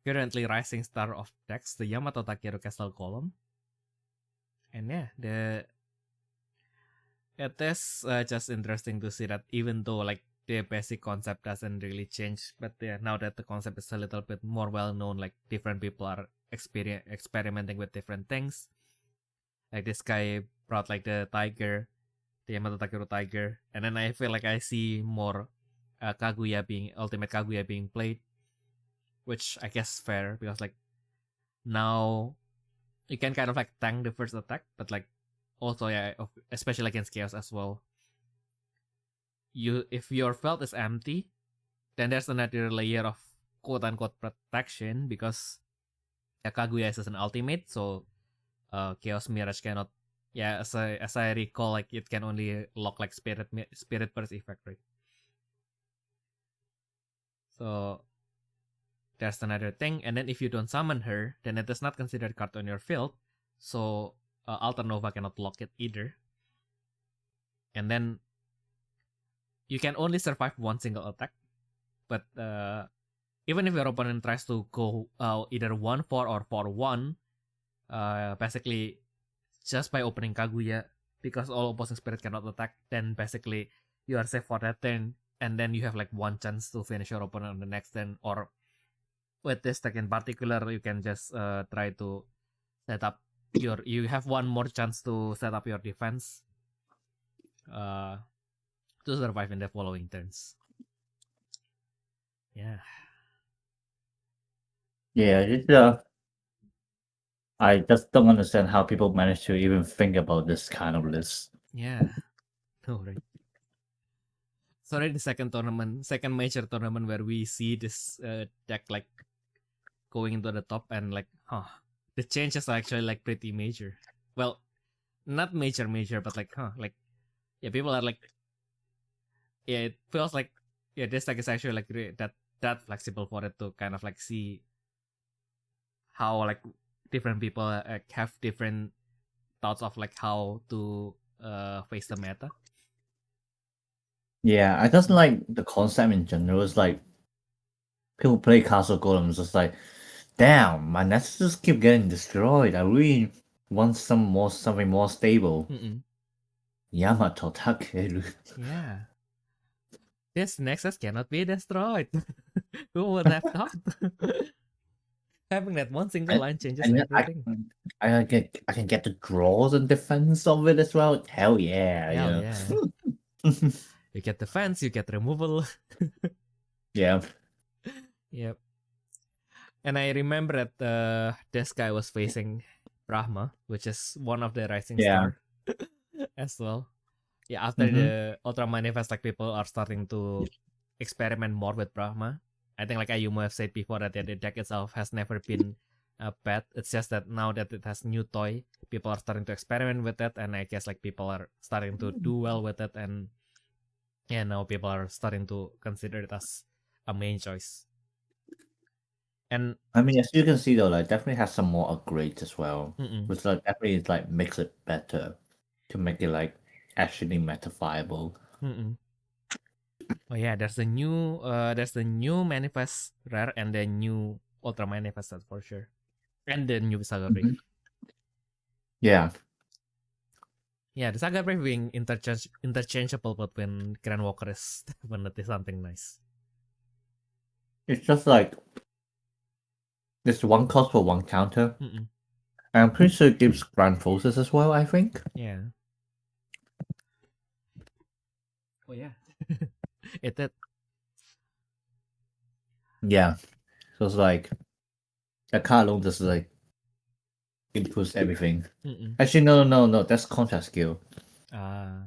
currently rising star of decks, the Yamato Takeru Castle Column. And yeah, it is just interesting to see that even though like the basic concept doesn't really change, but yeah, now that the concept is a little bit more well known, like different people are experimenting with different things. Like this guy brought like the Yamato Takeru Tiger, and then I feel like I see more Ultimate Kaguya being played, which I guess fair, because like now you can kind of like tank the first attack, but like also yeah, especially against Chaos as well. If your field is empty, then there's another layer of quote unquote protection, because Kaguya is an ultimate, so Chaos Mirage cannot. Yeah, as I recall, like it can only lock like Spirit Burst effect, right? So there's another thing, and then if you don't summon her, then it is not considered card on your field, so Alter Nova cannot lock it either. And then you can only survive one single attack, but even if your opponent tries to go either 1-4 or 4-1, basically just by opening Kaguya, because all opposing spirit cannot attack, then basically you are safe for that turn, and then you have like one chance to finish your opponent on the next turn. Or with this deck in particular, you can just try to set up you have one more chance to set up your defense to survive in the following turns. Yeah. Yeah, I just don't understand how people manage to even think about this kind of list. Yeah. No, right. Sorry, the second major tournament where we see this deck like going into the top, and like, the changes are actually like pretty major. Well, not major, but like, like, yeah, people are like, yeah, it feels like, yeah, this deck is actually like that flexible for it to kind of like see how like different people have different thoughts of like how to face the meta. Yeah, I just like the concept in general. It's like people play Castle Golems, it's like, damn, my nets just keep getting destroyed. I really want something more stable. Yamato Takeru. Yeah. This Nexus cannot be destroyed. Who would have thought? Having that one single line changes everything. I can get the draws and defense of it as well. Hell yeah. Yeah. You get defense, you get removal. Yeah. Yep. And I remember that this guy was facing Brahma, which is one of the rising star as well. Yeah, after the Ultra Manifest, like people are starting to experiment more with Brahma. I think like Ayumu have said before that the deck itself has never been bad. It's just that now that it has new toy, people are starting to experiment with it, and I guess like people are starting to do well with it, and yeah, now people are starting to consider it as a main choice. And I mean, as you can see though, like definitely has some more upgrades as well, mm-mm. which like definitely like makes it better to make it like actually metafiable. Mm-mm. Oh yeah, there's the new manifest rare and the new ultra manifest, that's for sure, and the new saga brave. Yeah. Yeah, the saga brave being interchangeable between Grand Walker is definitely something nice. It's just like there's one cost for one counter. Mm-mm. And I'm pretty sure it gives Grand Forces as well, I think. Yeah. Oh yeah. It did. Yeah. So it's like that card alone just like improves everything. Mm-mm. Actually, no, that's contrast skill. Ah.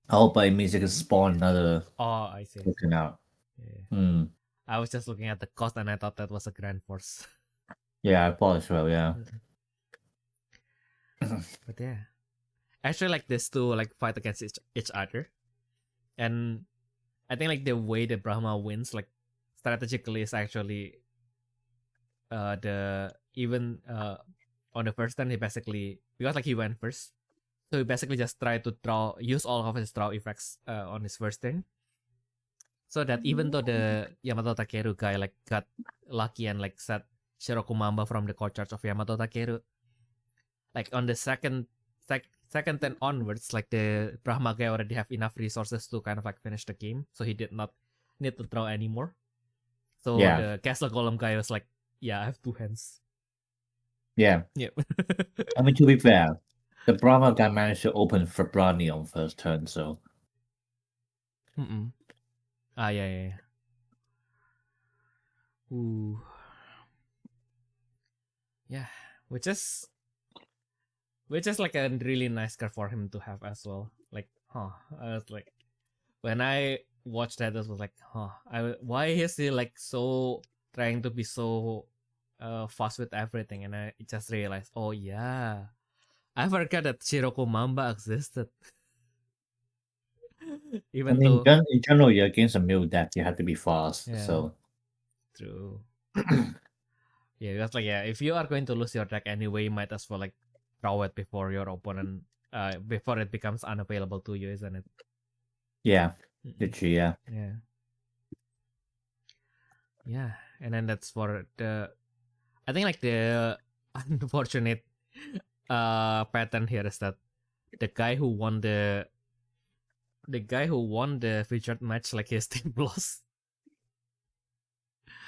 Oh, but it means you can spawn another Oh, I see. token out. Yeah. I was just looking at the cost and I thought that was a Grand Force. Yeah, I thought as well, yeah. But yeah. Actually, like these two like fight against each other. And I think like the way the Brahma wins, like strategically, is actually the even on the first turn he basically, because like he went first, so he basically just tried to use all of his draw effects on his first turn, so that even though the Yamato Takeru guy like got lucky and like set Shirokumamba from the core charge of Yamato Takeru, like on the second turn onwards, like the Brahma guy already have enough resources to kind of like finish the game, so he did not need to draw anymore. So the Castle Golem guy was like, yeah, I have two hands. Yeah. Yep. I mean, to be fair, the Brahma guy managed to open Fabrani on first turn, so. Mm-mm. Ah, yeah. Ooh. Yeah, which is like a really nice card for him to have as well. Like, I was like, when I watched that, I was like, why is he like so trying to be so fast with everything? And I just realized, oh yeah, I forgot that Shiroko Mamba existed. Even though in general, you're against a mill deck, you have to be fast. yeah, So true. Yeah, that's like, yeah, if you are going to lose your deck anyway, you might as well like draw it before your opponent, before it becomes unavailable to you, isn't it? yeah, literally, yeah. Yeah, and then that's for the, I think like the unfortunate pattern here is that the guy who won the featured match, like his team lost.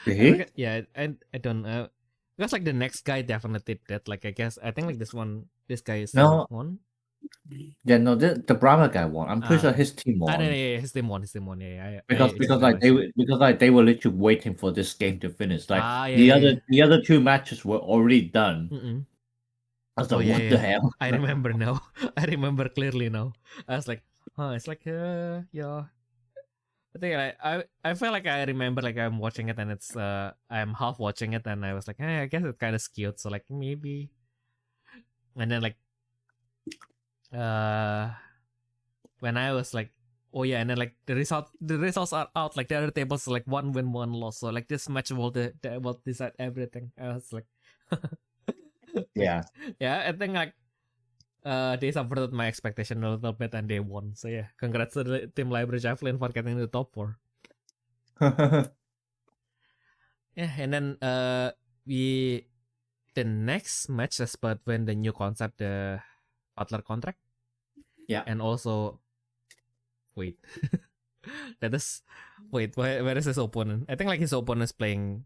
Yeah, I don't know. Because like the next guy definitely did. Like I think like this guy is won. Yeah, no, the Brahma guy won. I'm pretty sure his team won. Yeah, his team won. Yeah, because they were literally waiting for this game to finish. Like the other two matches were already done. Mm-mm. I was like, what the hell? I remember now. I remember clearly now. I was like, it's like yeah. I think I feel like I remember like I'm watching it and it's I'm half watching it and I was like, I guess it's kind of skewed, so like maybe. And then like when I was like, oh yeah, and then like the results are out, like the other tables are like 1 win 1 loss, so like this match will decide everything. I was like yeah I think like they subverted my expectation a little bit and they won. So yeah, congrats to the Team Library Javelin for getting the top 4. Yeah, and then the next match is about when the new concept, the Butler contract. Yeah. And also wait. That is where is his opponent? I think like his opponent is playing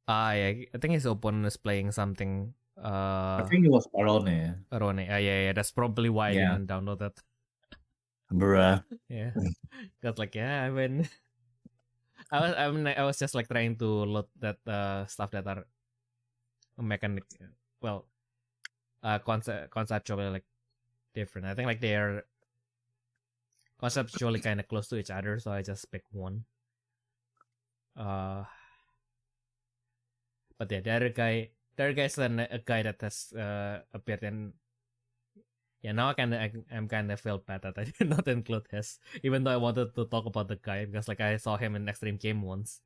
I think his opponent is playing something. I think it was Arone. Yeah, that's probably why I didn't download that. Bruh. Yeah. Cause like, yeah, when I was just like trying to load that stuff that are mechanic, well, conceptually like different. I think like they're conceptually kind of close to each other, so I just picked one. But yeah, the other guy is a guy that has appeared in. Yeah, now I'm kind of feel bad that I did not include his, even though I wanted to talk about the guy because like I saw him in Extreme Game once,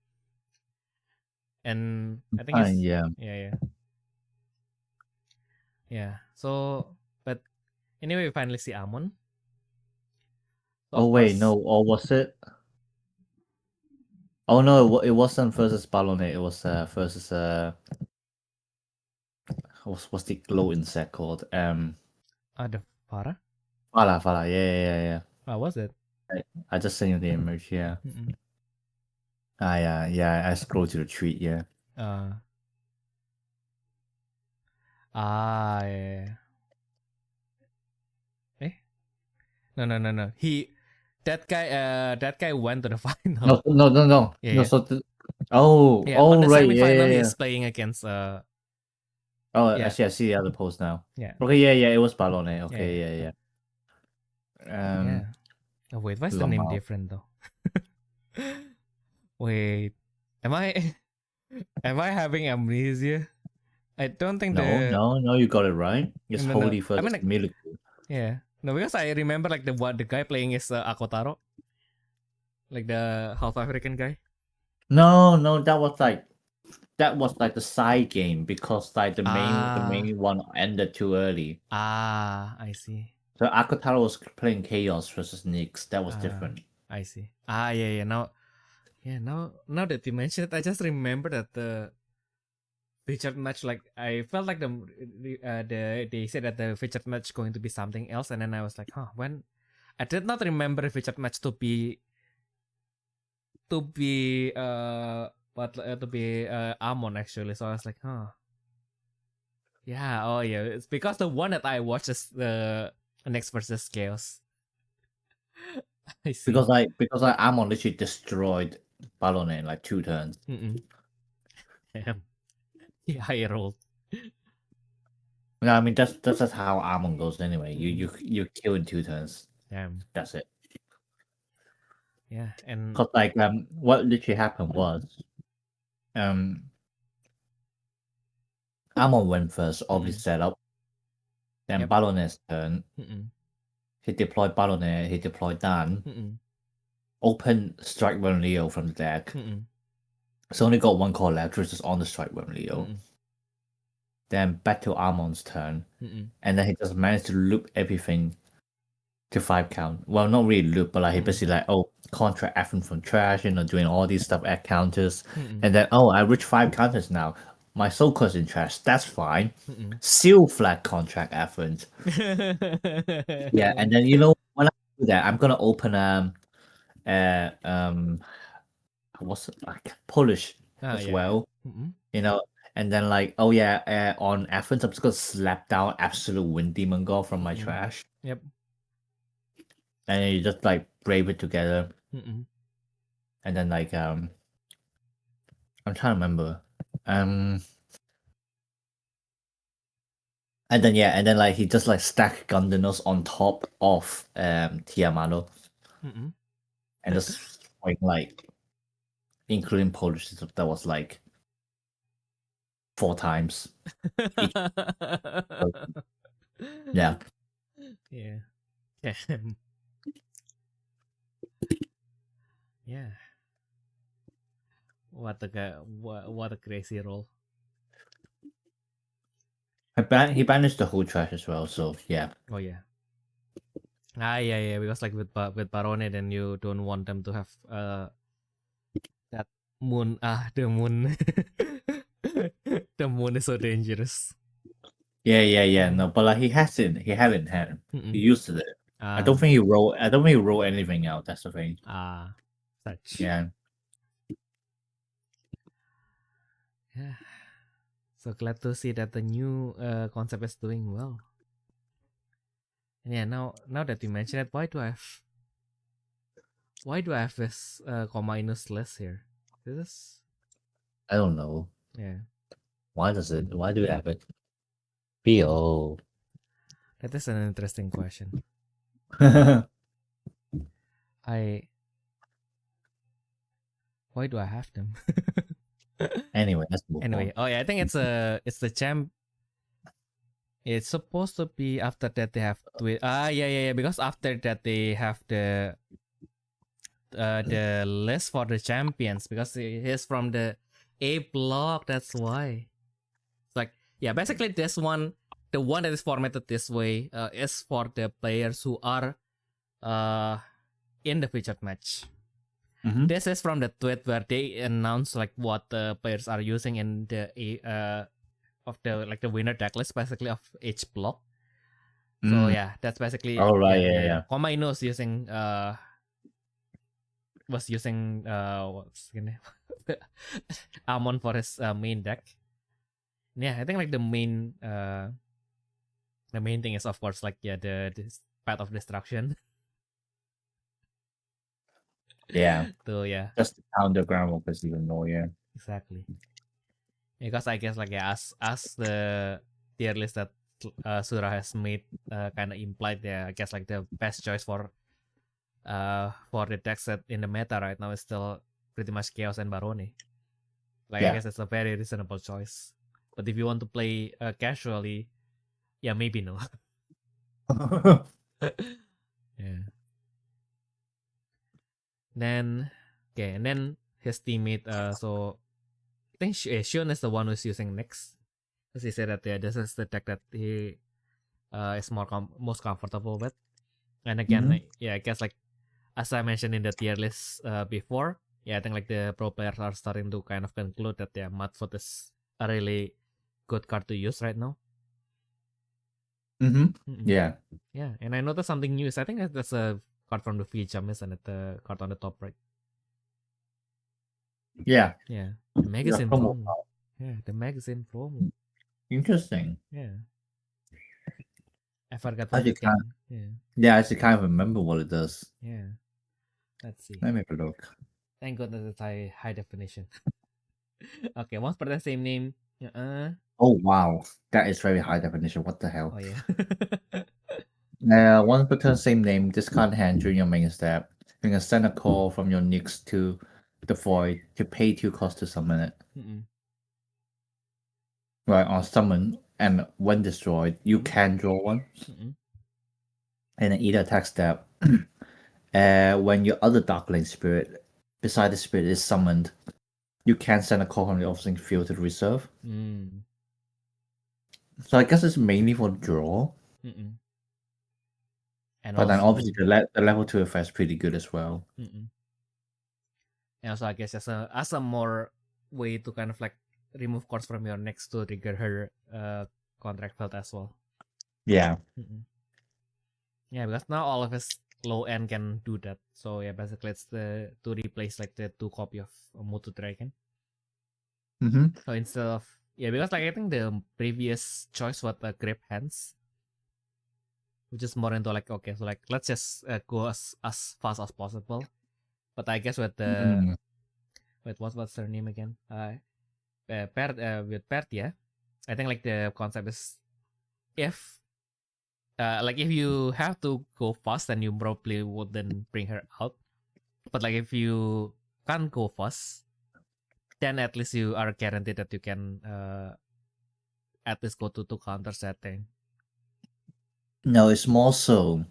and I think he's yeah. So, but anyway, we finally see Amon. So Oh wait, no, or was it? Oh no, it wasn't versus Ballonet. It was versus what's the glow insect called? The Farah. Fala. Yeah. Oh, was it? I just sent you the image. Yeah. Mm-mm. Yeah. I scrolled to the tweet. Yeah. Yeah. No. That guy went to the final. No. Yeah. No, Yeah. so On the right. semifinal, Yeah. he's playing against Oh, yeah. actually, I see the other post now. Yeah. Okay, yeah. It was Balone. Okay, yeah. Yeah. Oh, wait, why is the name different though? Wait, am I having amnesia? I don't think No, you got it right. It's No. Holy first. I mean, like, Miliku. yeah. No, because I remember like the guy playing is Akotaro, like the half African guy. No, that was like the side game because like the main one ended too early. I see. So Akotaro was playing Chaos versus Nyx. That was different. I see. Yeah. Now that you mention it, I just remember that the featured match, like I felt like they said that the featured match going to be something else, and then I was like, when I did not remember the featured match to be Amon actually, so I was like, yeah, oh yeah, it's because the one that I watched is the Next versus Chaos. I see. Because Amon literally destroyed Balone in like 2 turns. Damn. Yeah, I rolled. No, I mean that's just how Amon goes anyway. You kill in 2 turns. Damn. That's it. Yeah, and because like what literally happened was Amon went first, obviously set up. Then Balonet's turn. He deployed Balonet, he deployed Dan. Open Strike One Leo from the deck. So only got 1 call left, which is on the Strike One Leo. Then back to Amon's turn. And then he just managed to loop everything to 5 count. Well, not really loop, but like he basically like, contract effing from trash, doing all these stuff at counters. And then, I reached 5 counters now. My soul curse in trash, that's fine. Seal flag contract effort. Yeah, and then when I do that, I'm gonna open what's it like Polish as well. And then like on Athens, I'm just gonna slap down absolute wind demon god from my trash. Yep. And then you just like brave it together. And then like I'm trying to remember. And then like he just like stack Gundanos on top of Tiamano. And just like including Polish, that was like 4 times. Yeah. Yeah. Yeah. What a crazy roll. He banished the whole trash as well, so yeah. Oh yeah. Yeah. Because like with Barone, then you don't want them to have that moon. The moon. The moon is so dangerous. Yeah. No, but like he had it in hand. He used it. I don't think he rolled anything out. That's the thing. Such. Yeah. Yeah. So glad to see that the new concept is doing well. And yeah, now that you mention it, why do I have this Cominus list here? This is I don't know. yeah. Why do you have it? P.O. That is an interesting question. Why do I have them? Anyway, let's move on. Oh yeah, I think it's the champ. It's supposed to be after that they have yeah. Because after that they have the list for the champions because he's from the A block. That's why. It's like yeah, basically this one, the one that is formatted this way, is for the players who are in the featured match. Mm-hmm. This is from the tweet where they announce like what the players are using in the of the like the winner deck list basically of each block. So yeah, that's basically all right. Yeah. Koma Inu was using what's his name? Amon for his main deck. Yeah, I think like the main thing is of course like yeah the Path of Destruction. Yeah. So yeah. Just to counter ground work is even more, yeah. Exactly. Because I guess like yeah, as the tier list that Sura has made kind of implied yeah, I guess like the best choice for the deck set in the meta right now is still pretty much Chaos and Barone. Like I guess it's a very reasonable choice. But if you want to play casually, yeah, maybe no. Yeah. Then and then his teammate so I think Shion is the one who's using Nyx. Because he said that yeah, this is the deck that he is most comfortable with. And again, yeah, I guess like as I mentioned in the tier list before, yeah, I think like the pro players are starting to kind of conclude that yeah, Mudfoot is a really good card to use right now. Yeah. Yeah, and I noticed something new. I think that's a card from the Jam, isn't it? The card on the top right. Yeah. Yeah. The magazine promo. Yeah, the magazine promo. Interesting. Yeah. I forgot what it can. Yeah. Yeah, I actually can't remember what it does. Yeah. Let's see. Let me have a look. Thank goodness it's high definition. Okay, once per the same name. Oh wow, that is very high definition. What the hell? Oh yeah. Once per turn, same name. Discard hand during your main step. You can send a call from your Nyx to the void to pay 2 cost to summon it. Right, or summon, and when destroyed, you can draw one. And then either attack step. When your other Dark Lane spirit beside the spirit is summoned, you can send a call from the opposing field to the reserve. So I guess it's mainly for draw. And but then obviously the level 2 effect is pretty good as well. And also I guess as a more way to kind of like remove cards from your Nyx to trigger her contract field as well. Yeah. Yeah, because now all of his low end can do that. So yeah, basically it's to replace like the 2 copy of Motu Dragon. So instead of because like I think the previous choice was Grip Hands, which is more into like okay, so like let's just go as fast as possible. But I guess with the what's her name again? With Pertia, I think like the concept is if you have to go fast, then you probably wouldn't bring her out. But like if you can't go fast, then at least you are guaranteed that you can at least go to 2 counter setting. No, it's more so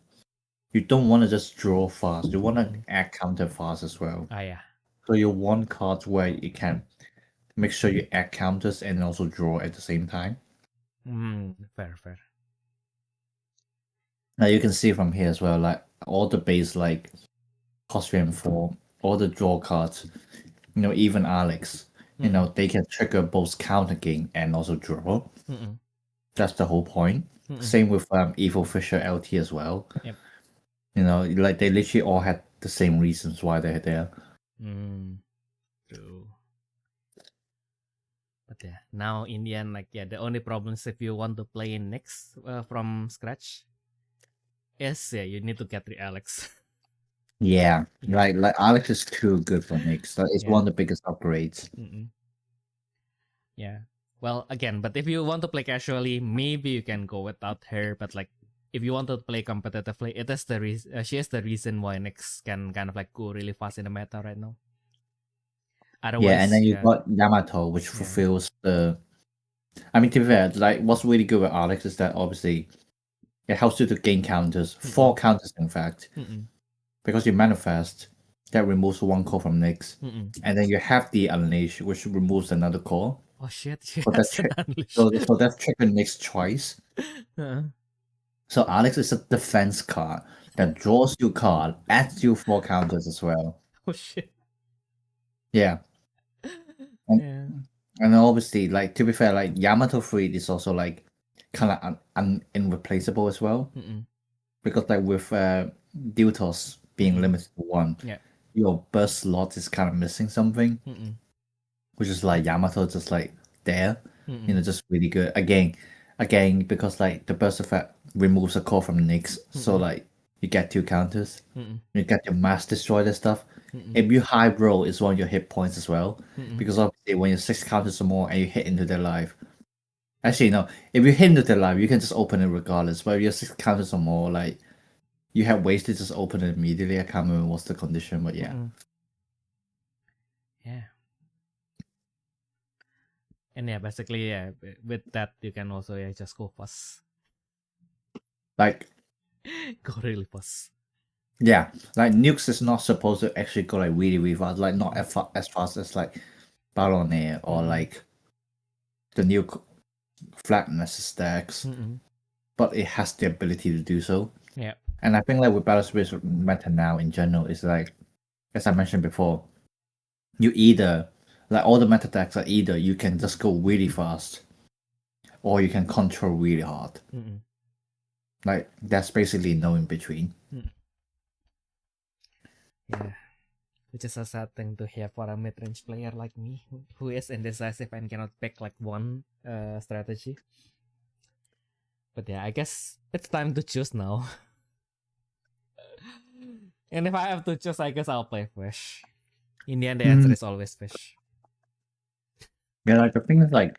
you don't want to just draw fast. You want to add counter fast as well. Yeah. So you want cards where you can make sure you add counters and also draw at the same time. Fair. Now you can see from here as well, like all the base like Costrian 4, all the draw cards, even Alex, they can trigger both counter game and also draw. That's the whole point. Same with Evil Fisher LT as well. Yep. Like they literally all had the same reasons why they're there. True. But yeah, now in the end, like the only problem is if you want to play in Nyx from scratch, you need to get the Alex. Yeah, like Alex is too good for Nyx. Like, it's one of the biggest upgrades. Yeah. Well, again, but if you want to play casually, maybe you can go without her. But like, if you want to play competitively, it is the reason. She is the reason why Nyx can kind of like go really fast in the meta right now. Yeah, and then Otherwise, you yeah, got Yamato, which fulfills the. I mean, to be fair, like what's really good with Alex is that obviously it helps you to gain counters, 4 counters in fact, because you manifest that removes 1 core from Nyx, and then you have the Unleash, which removes another core. Oh shit, she So has an that unleash. so that's triggered Nyx twice. So Alex is a defense card that draws you card, adds you 4 counters as well. Oh shit. Yeah. And, Yeah. and obviously, like to be fair, like Yamato Freed is also like kind of irreplaceable as well. Because like with Dutos being limited to 1, Yeah. your burst slot is kind of missing something. Which is like Yamato just like there, just really good. Again, because like the burst effect removes a core from Nyx, so like you get 2 counters. You get your mass destroyer stuff. If you high roll, it's one of your hit points as well. Because obviously when you're 6 counters or more and you hit into their life. Actually no, if you hit into their life, you can just open it regardless. But if you're 6 counters or more, like you have ways to just open it immediately. I can't remember what's the condition, but yeah. Yeah. And yeah, basically, yeah, with that you can also just go fast. Like Go really fast. yeah, like Nukes is not supposed to actually go like really fast, like not as fast as like Baronet or like the nuke flatness stacks, but it has the ability to do so. Yeah. And I think like with Battle Space meta now in general is like, as I mentioned before, you either like all the meta decks are either you can just go really fast, or you can control really hard. Like that's basically no in between. Yeah. Which is a sad thing to hear for a mid-range player like me, who is indecisive and cannot pick like one strategy. But yeah, I guess it's time to choose now. And if I have to choose, I guess I'll play Fish. In the end, the answer is always Fish. Yeah, like the thing is like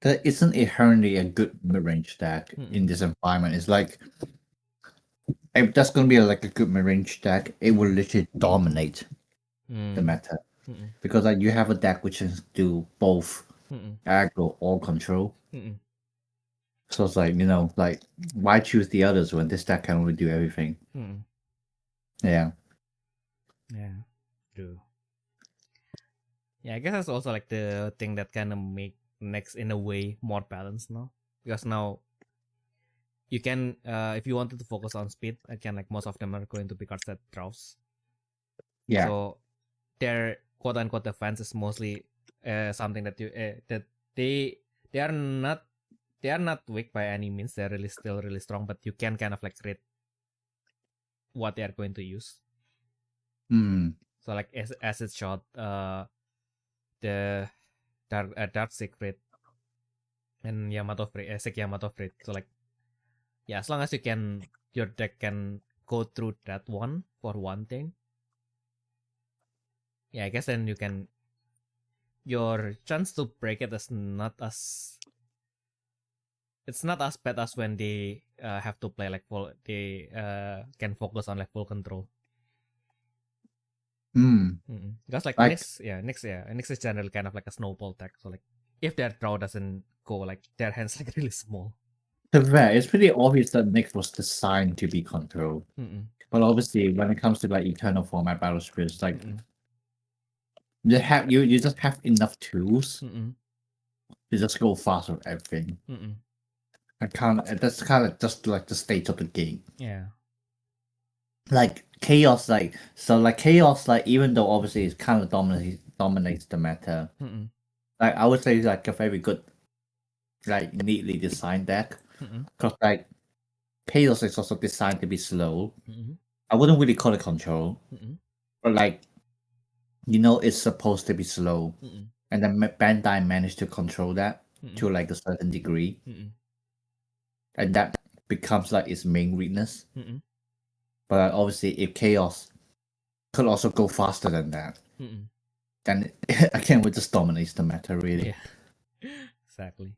there isn't inherently a good mid-range deck in this environment. It's like if that's gonna be like a good mid-range deck, it will literally dominate the meta. Because like you have a deck which can do both aggro or control. So it's like, like why choose the others when this deck can only do everything? Yeah. Yeah, true. Yeah, I guess that's also like the thing that kind of make next in a way more balanced now, because now you can if you wanted to focus on speed, again, like most of them are going to be cards that draws. Yeah. So their quote unquote defense is mostly something that you that they they are not they are not weak by any means. They're really still really strong, but you can kind of like read what they are going to use. So like as it shot the dark secret and Yamato Freight, Sek Yamato Freight. So like yeah, as long as your deck can go through that one for one thing. Yeah, I guess then you can, your chance to break it is not as, it's not as bad as when they have to play like full, they can focus on like full control. Because like Nyx is generally kind of like a snowball deck. So like if their draw doesn't go, like their hands like really small. To be fair, it's pretty obvious that Nyx was designed to be controlled. But obviously when it comes to like Eternal Format Battle Spirits, like you just have enough tools to just go fast with everything. That's kind of just like the state of the game. Yeah. Like chaos, chaos, like even though obviously it kind of dominates the meta. Like I would say like a very good, like neatly designed deck. Because like chaos is also designed to be slow. I wouldn't really call it control, but like it's supposed to be slow, and then Bandai managed to control that to like a certain degree, and that becomes like its main weakness. But obviously, if chaos could also go faster than that, then again, it just dominates the meta, really. Yeah, exactly.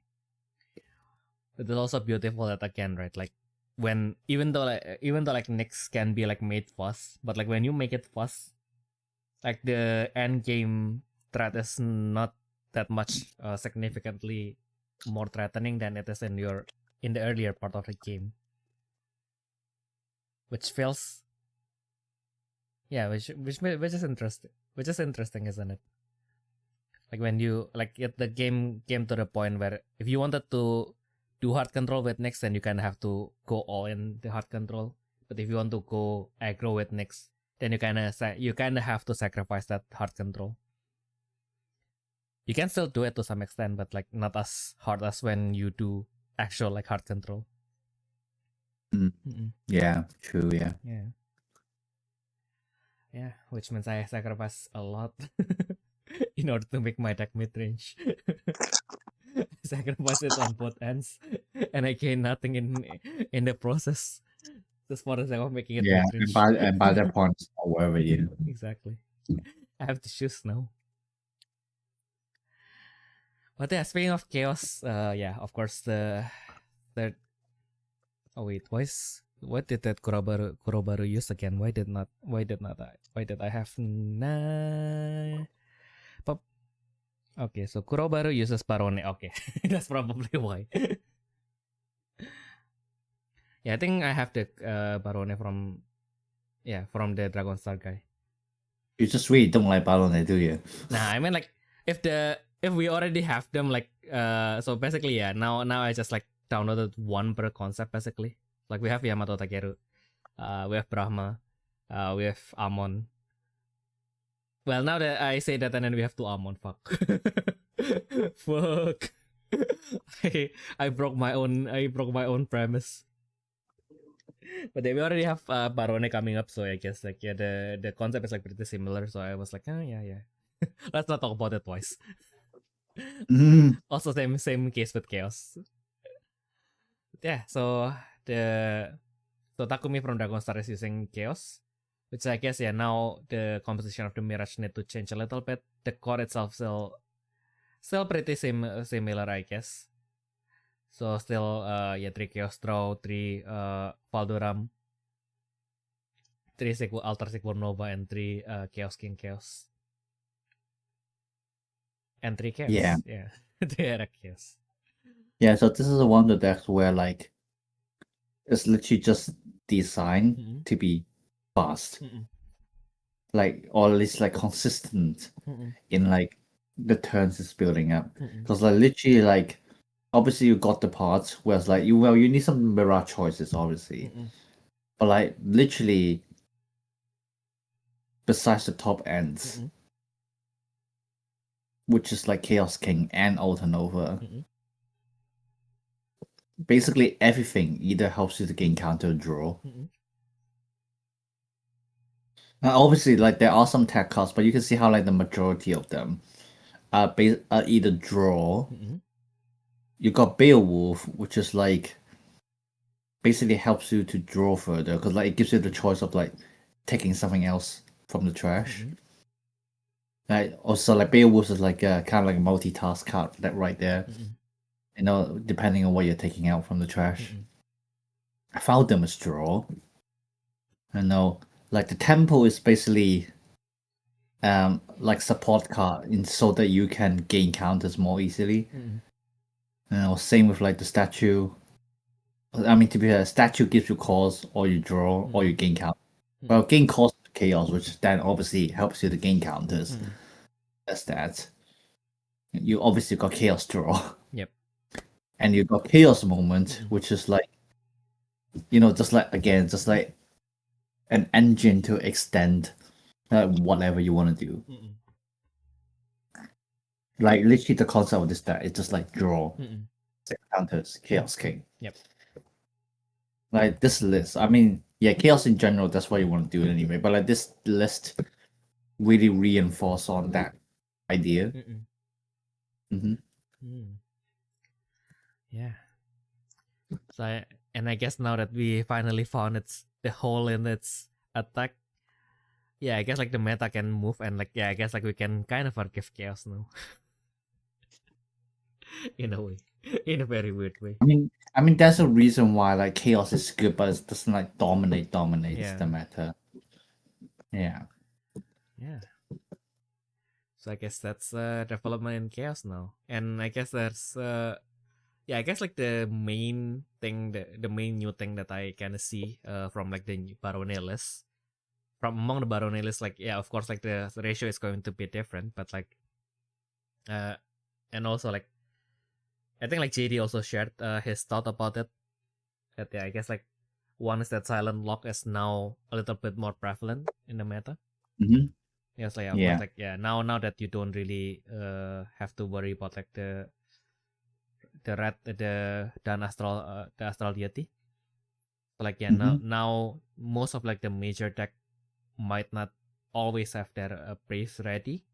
But it's also beautiful that again, right? Like when even though like Nyx can be like made fast, but like when you make it fast, like the end game threat is not that much significantly more threatening than it is in the earlier part of the game, which feels which is interesting, isn't it? Like when you the game came to the point where if you wanted to do hard control with Nyx, then you kind of have to go all in the hard control. But if you want to go aggro with Nyx, then you kind of have to sacrifice that hard control. You can still do it to some extent, but like not as hard as when you do actual like hard control. Yeah, true. Yeah, which means I sacrifice a lot in order to make my deck mid range. Sacrifice it on both ends, and I gain nothing in the process. Just for the sake of making it mid range. And by that point, it's not worth it. Exactly. I have to choose now. But yeah, speaking of chaos, of course the third. Oh wait, what did that Kurobaru use again? Why did I have Pop? Okay, so Kurobaru uses Barone. Okay, that's probably why. Yeah, I think I have the Barone from the Dragon Star guy. You just really don't like Barone, do you? Nah, I mean like if we already have them like so basically now I just like downloaded one per concept basically. Like we have Yamato Takeru, we have Brahma, we have Amon. Well, now that I say that, and then we have two Amon. Fuck. Fuck. I broke my own premise. But we already have Barone coming up, so I guess like the concept is like pretty similar. So I was like, yeah. Let's not talk about it twice. Also, same case with Chaos. Yeah, so Takumi from Dragon Star is using Chaos, which I guess now the composition of the Mirage need to change a little bit. The core itself still pretty similar, I guess. So still 3 Chaos Draw, 3 Valdoram, 3 Alter Supernova, and 3 Chaos King Chaos. And 3 Chaos. Yeah. 3 Era Chaos. Yeah, so this is one of the decks where like it's literally just designed to be fast. Like, or at least like consistent in like the turns it's building up. Because like literally like obviously you got the parts where it's like you need some mirage choices obviously. But like literally besides the top ends, which is like Chaos King and Alter Nova, basically everything either helps you to gain counter or draw. Now, obviously, like there are some tech cards, but you can see how like the majority of them are either draw. You got Beowulf, which is like basically helps you to draw further because like it gives you the choice of like taking something else from the trash. Like also like Beowulf is like a kind of like a multitask card that right there. You know, depending on what you're taking out from the trash. I found them as draw. I know, like the temple is basically like support card in so that you can gain counters more easily. You know, same with like the statue. I mean, to be fair, statue gives you calls, or you draw, or you gain count. Well, gain calls to chaos, which then obviously helps you to gain counters. That's that. You obviously got chaos draw. Yep. And you got chaos moment, which is like, you know, just like an engine to extend whatever you want to do. Like literally, the concept of this deck is just like draw, counters, chaos king. Yep. Like this list, I mean, yeah, chaos in general. That's what you want to do anyway. But like this list really reinforce on that idea. Yeah. So And I guess now that we finally found the hole in its attack, yeah, I guess like the meta can move and like I guess like we can kind of forgive chaos now. In a way. In a very weird way. I mean that's a reason why like chaos is good, but it doesn't like dominate Yeah. the meta. Yeah. Yeah. So I guess that's development in chaos now. And I guess there's I guess like the main thing, the main new thing that I kind of see from like the Barone list, from among the Barone list, like of course like the ratio is going to be different, but like and also like I think like JD also shared his thought about it. That I guess like one is that silent lock is now a little bit more prevalent in the meta. Mm-hmm. Yes, like of course, like now that you don't really have to worry about like the astral deity. So like now most of like the major deck might not always have their praise ready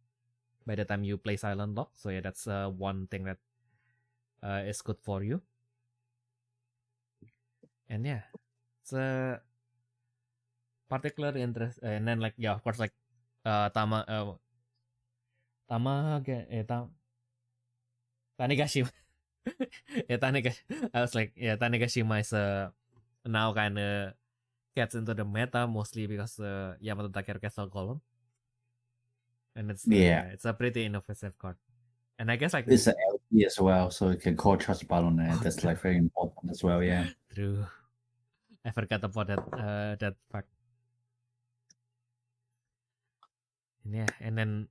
by the time you play silent lock. So yeah, that's one thing that is good for you. And yeah, it's a particular interest. And then like of course like Tanegashima. I was like, Tanegashima is now kind of gets into the meta mostly because Yamato Takeru Castle Column, and it's a pretty innovative card. And I guess like it's an LP as well, so you can call Trust Battle on it. That's like very important as well. Yeah. True. I forgot about that fact. Yeah, and then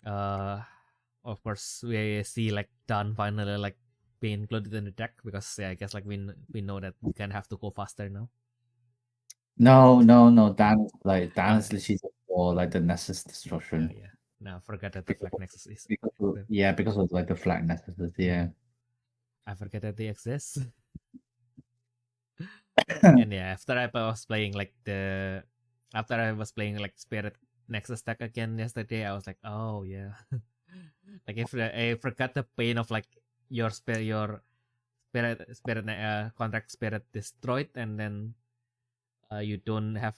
of course we see like Dan finally like be included in the deck because I guess like we know that we kind of have to go faster now. No. Dan is literally for like the Nexus destruction. Yeah. No, forgot that the Flag Nexus is because of like the Flag Nexus. Yeah. I forget that they exist. And after I was playing like Spirit Nexus deck again yesterday, I was like, oh yeah. Like if I forgot the pain of like your spirit contract spirit destroyed, and then you don't have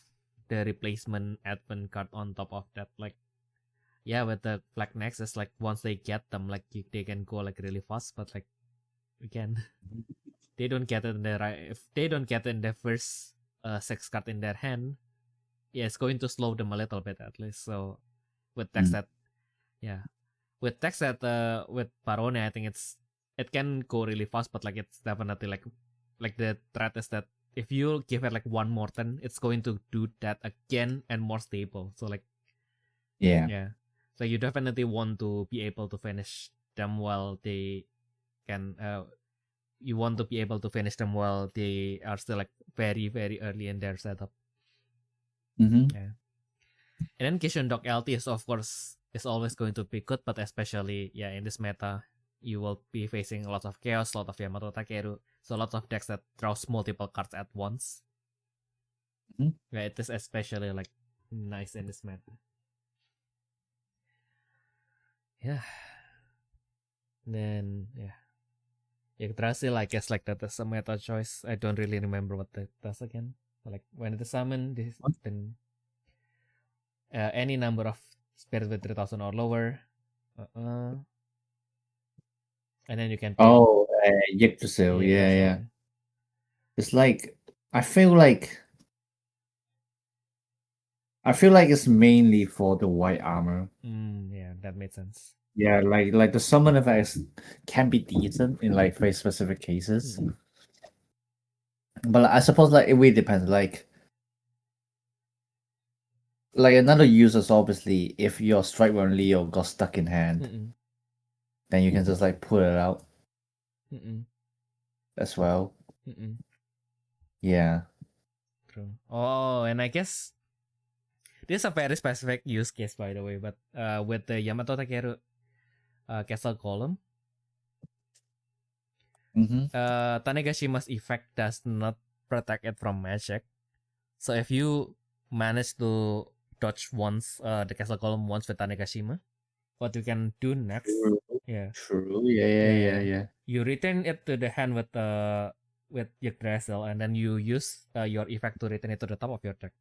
the replacement advent card on top of that. Like with the Flag Nexus, like once they get them, like they can go like really fast, but like again, they don't get it in the right. If they don't get it in the first 6 card in their hand, it's going to slow them a little bit at least. So with decks with Barone, I think it can go really fast, but like it's definitely like the threat is that if you give it like one more turn, it's going to do that again and more stable. So like so you definitely want to be able to finish them while they can. You want to be able to finish them while they are still like very very early in their setup. Mm-hmm. Yeah. And then Kishin Dog LT is of course is always going to be good, but especially in this meta, you will be facing a lot of chaos, a lot of Yamato Takeru, so a lot of decks that draws multiple cards at once. Mm-hmm. Yeah, it is especially like nice in this meta. Yeah. Then Yggdrasil, I guess like that is a meta choice. I don't really remember what that does again. Like when it is summoned, then any number of spirits with 3,000 or lower. And then you can pay. Yggdrasil, yeah. It's like I feel like it's mainly for the white armor. Yeah, that makes sense. Yeah, like the summon effects can be decent in like very specific cases. But I suppose like it really depends. Like another use is obviously if your strike when Leo got stuck in hand, then you can just like pull it out as well. Yeah. True. Oh, and I guess this is a very specific use case, by the way. But with the Yamato Takeru Castle Column, Tanegashima's effect does not protect it from magic. So if you manage to dodge once the Castle Column once with Tanegashima, what you can do next? True. Yeah. You return it to the hand with with Yggdrasil, and then you use your effect to return it to the top of your deck.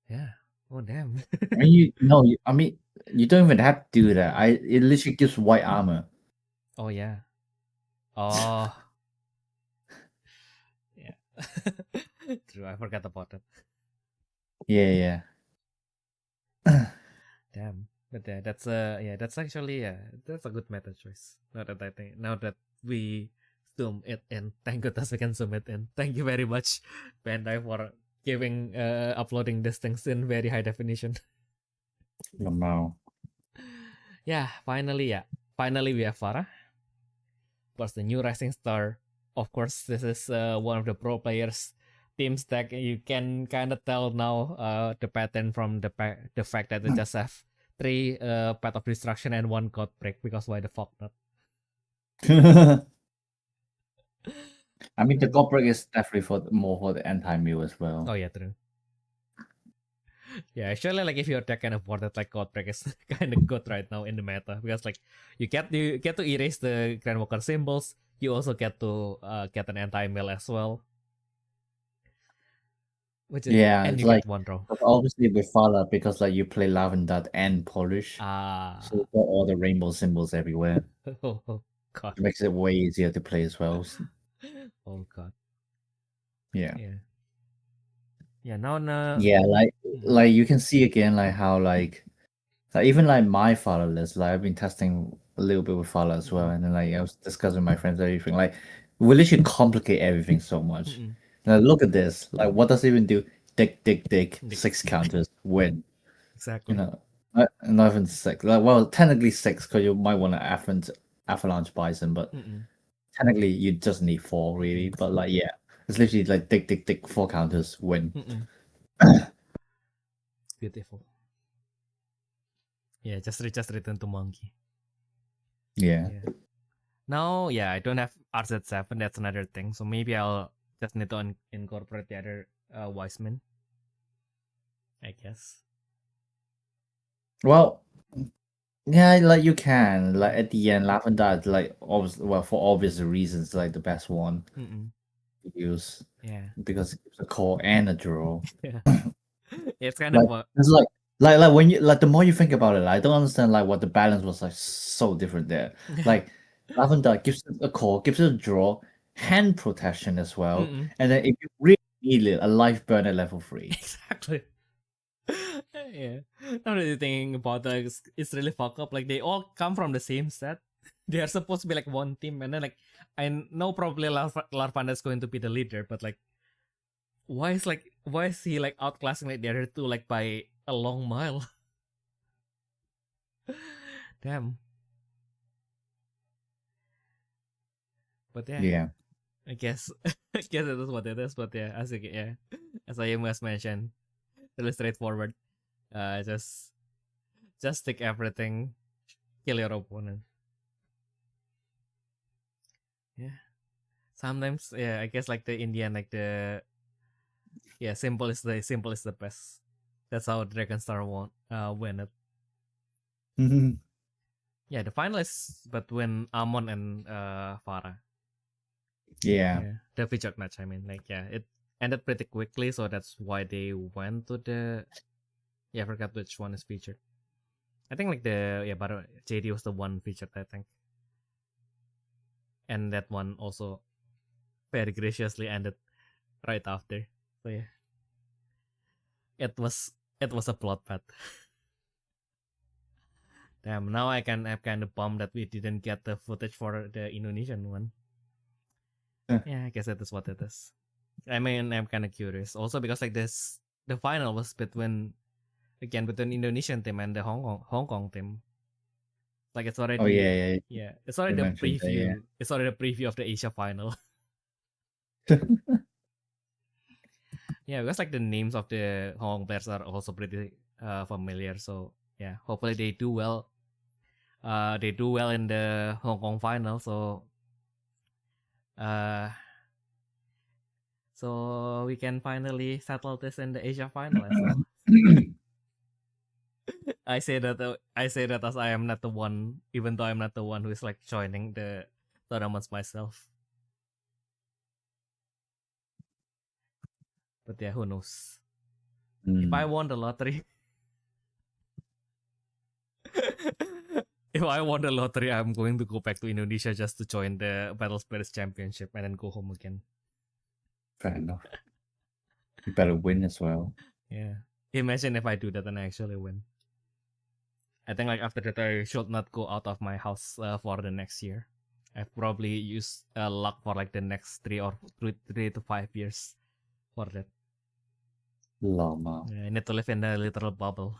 Yeah. Oh damn. You don't even have to do that. It literally gives white armor. Oh yeah. Oh. Yeah. True. I forgot about that. Yeah. Damn. But yeah, that's actually that's a good meta choice. Now that we zoom it in. Thank goodness we can zoom it in. Thank you very much, Bandai, for uploading these things in very high definition. No. Yeah, finally we have Farah. Of course, the new Rising Star. Of course, this is one of the pro players' team stack. You can kind of tell now the pattern from the fact that they just have 3 Path of Destruction and 1 God Break, because why the fuck not? I mean, the God Break is definitely more for the anti-meal as well. Oh yeah, true. Yeah, actually, like if your deck can afford it, like God Break is kind of good right now in the meta, because like you get to erase the Grand Walker symbols. You also get to get an anti-mill as well. And it's you like, get 1 draw. obviously with Fala, because like you play Lavender and Polish, so you got all the rainbow symbols everywhere. Oh god. It makes it way easier to play as well. Oh god. Yeah. Now Yeah, like you can see again, like how like even like my Fala list, like I've been testing a little bit with Fala as well, and then like I was discussing with my friends everything. Like we literally complicate everything so much. Now look at this. Like what does it even do? Dig, 6 counters, win. Exactly. You know, not even 6. Like, well, technically 6 because you might want to avalanche Bison, but technically you just need 4 really. But like yeah, it's literally like dig 4 counters, win. Beautiful. Yeah, just return to monkey. Yeah. Now, I don't have RZ7. That's another thing. So maybe I'll just need to incorporate the other Wiseman, I guess. Well, yeah, like you can like at the end, Lavender like for obvious reasons like the best one to use. Yeah. Because it's a call and a draw. Yeah. It's kind like, of it's like when you like the more you think about it, I don't understand like what the balance was like so different there. Like Lavender gives it a call, gives it a draw, hand protection as well, and then if you really need it, a life burn at level 3. Exactly. Yeah. Now that you think about it, it's really fucked up. Like they all come from the same set. They are supposed to be like one team, and then like I know probably Larvanda is going to be the leader, but like why is he like outclassing like the other two like by a long mile? Damn. But Yeah. I guess it is what it is. But yeah, as Ayumu has mentioned, really straightforward. Just take everything, kill your opponent. Yeah. Sometimes, I guess like the Indian, like the simple is the best. That's how Dragon Star win it. Yeah, the final is between Amon and Farah. Yeah. The featured match. I mean, like it ended pretty quickly, so that's why they went to the. I forgot which one is featured. I think like but JD was the one featured, I think. And that one also very graciously ended right after. So yeah. It was a plot path. Damn, now I'm kind of bummed that we didn't get the footage for the Indonesian one. Yeah, I guess that is what it is. I mean, I'm kind of curious. Also because like the final was between Indonesian team and the Hong Kong team. Like it's already it's already the preview. It's already the preview of the Asia final. Yeah, because like the names of the Hong Kong players are also pretty familiar. So yeah, hopefully they do well. They do well in the Hong Kong final. So so we can finally settle this in the Asia final as well. I say that as I am not the one, even though I'm not the one who is like joining the tournaments myself. But yeah, who knows? If I won the lottery, I'm going to go back to Indonesia just to join the Battle Spirits Championship and then go home again. Fair enough. You better win as well. Yeah. Imagine if I do that and I actually win. I think like after that I should not go out of my house for the next year. I've probably used luck for like the next 3 to 5 years for that. Llama. Yeah, I need to live in a little bubble.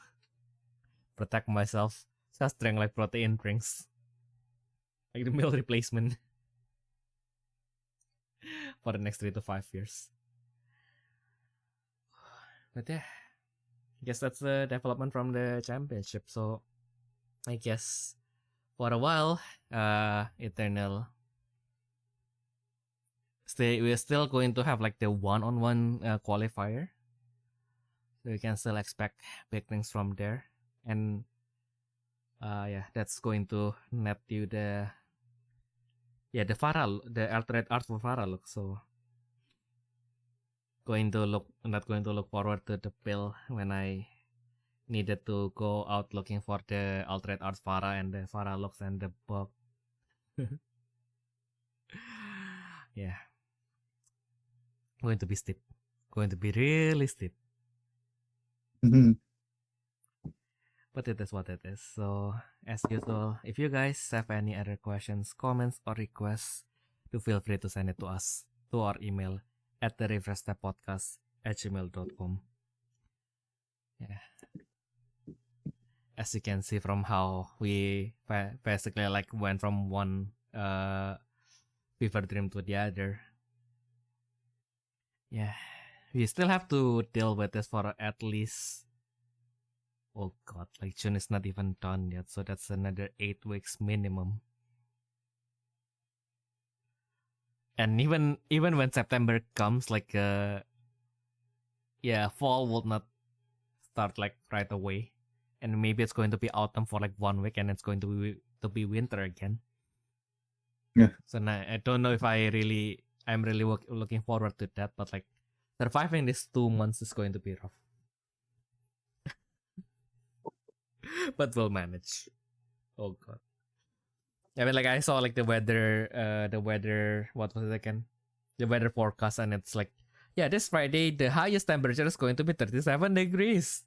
Protect myself. Just drink like protein drinks. Like the meal replacement. For the next 3 to 5 years. But yeah. I guess that's the development from the championship. So I guess for a while, Eternal we're still going to have like the one-on-one qualifier. So you can still expect big things from there. And yeah, that's going to net you the alternate art for Farah look. So not going to look forward to the pill when I needed to go out looking for the alternate art Farah and the Farah looks and the bug. Yeah. Going to be steep. Going to be really steep. But it is what it is. So, as usual, if you guys have any other questions, comments, or requests, do feel free to send it to us to our email at therefreshsteppodcast@gmail.com. Yeah. As you can see from how we basically like went from one fever dream to the other. Yeah. We still have to deal with this for at least, oh god, like June is not even done yet, so that's another 8 weeks minimum. And even when September comes, like fall will not start like right away, and maybe it's going to be autumn for like 1 week, and it's going to be winter again. Yeah. So now I don't know if I'm really looking forward to that, but like surviving these 2 months is going to be rough. But we'll manage. Oh god. I mean, like I saw like the weather, what was it again? The weather forecast, and it's like, yeah, this Friday the highest temperature is going to be 37 degrees.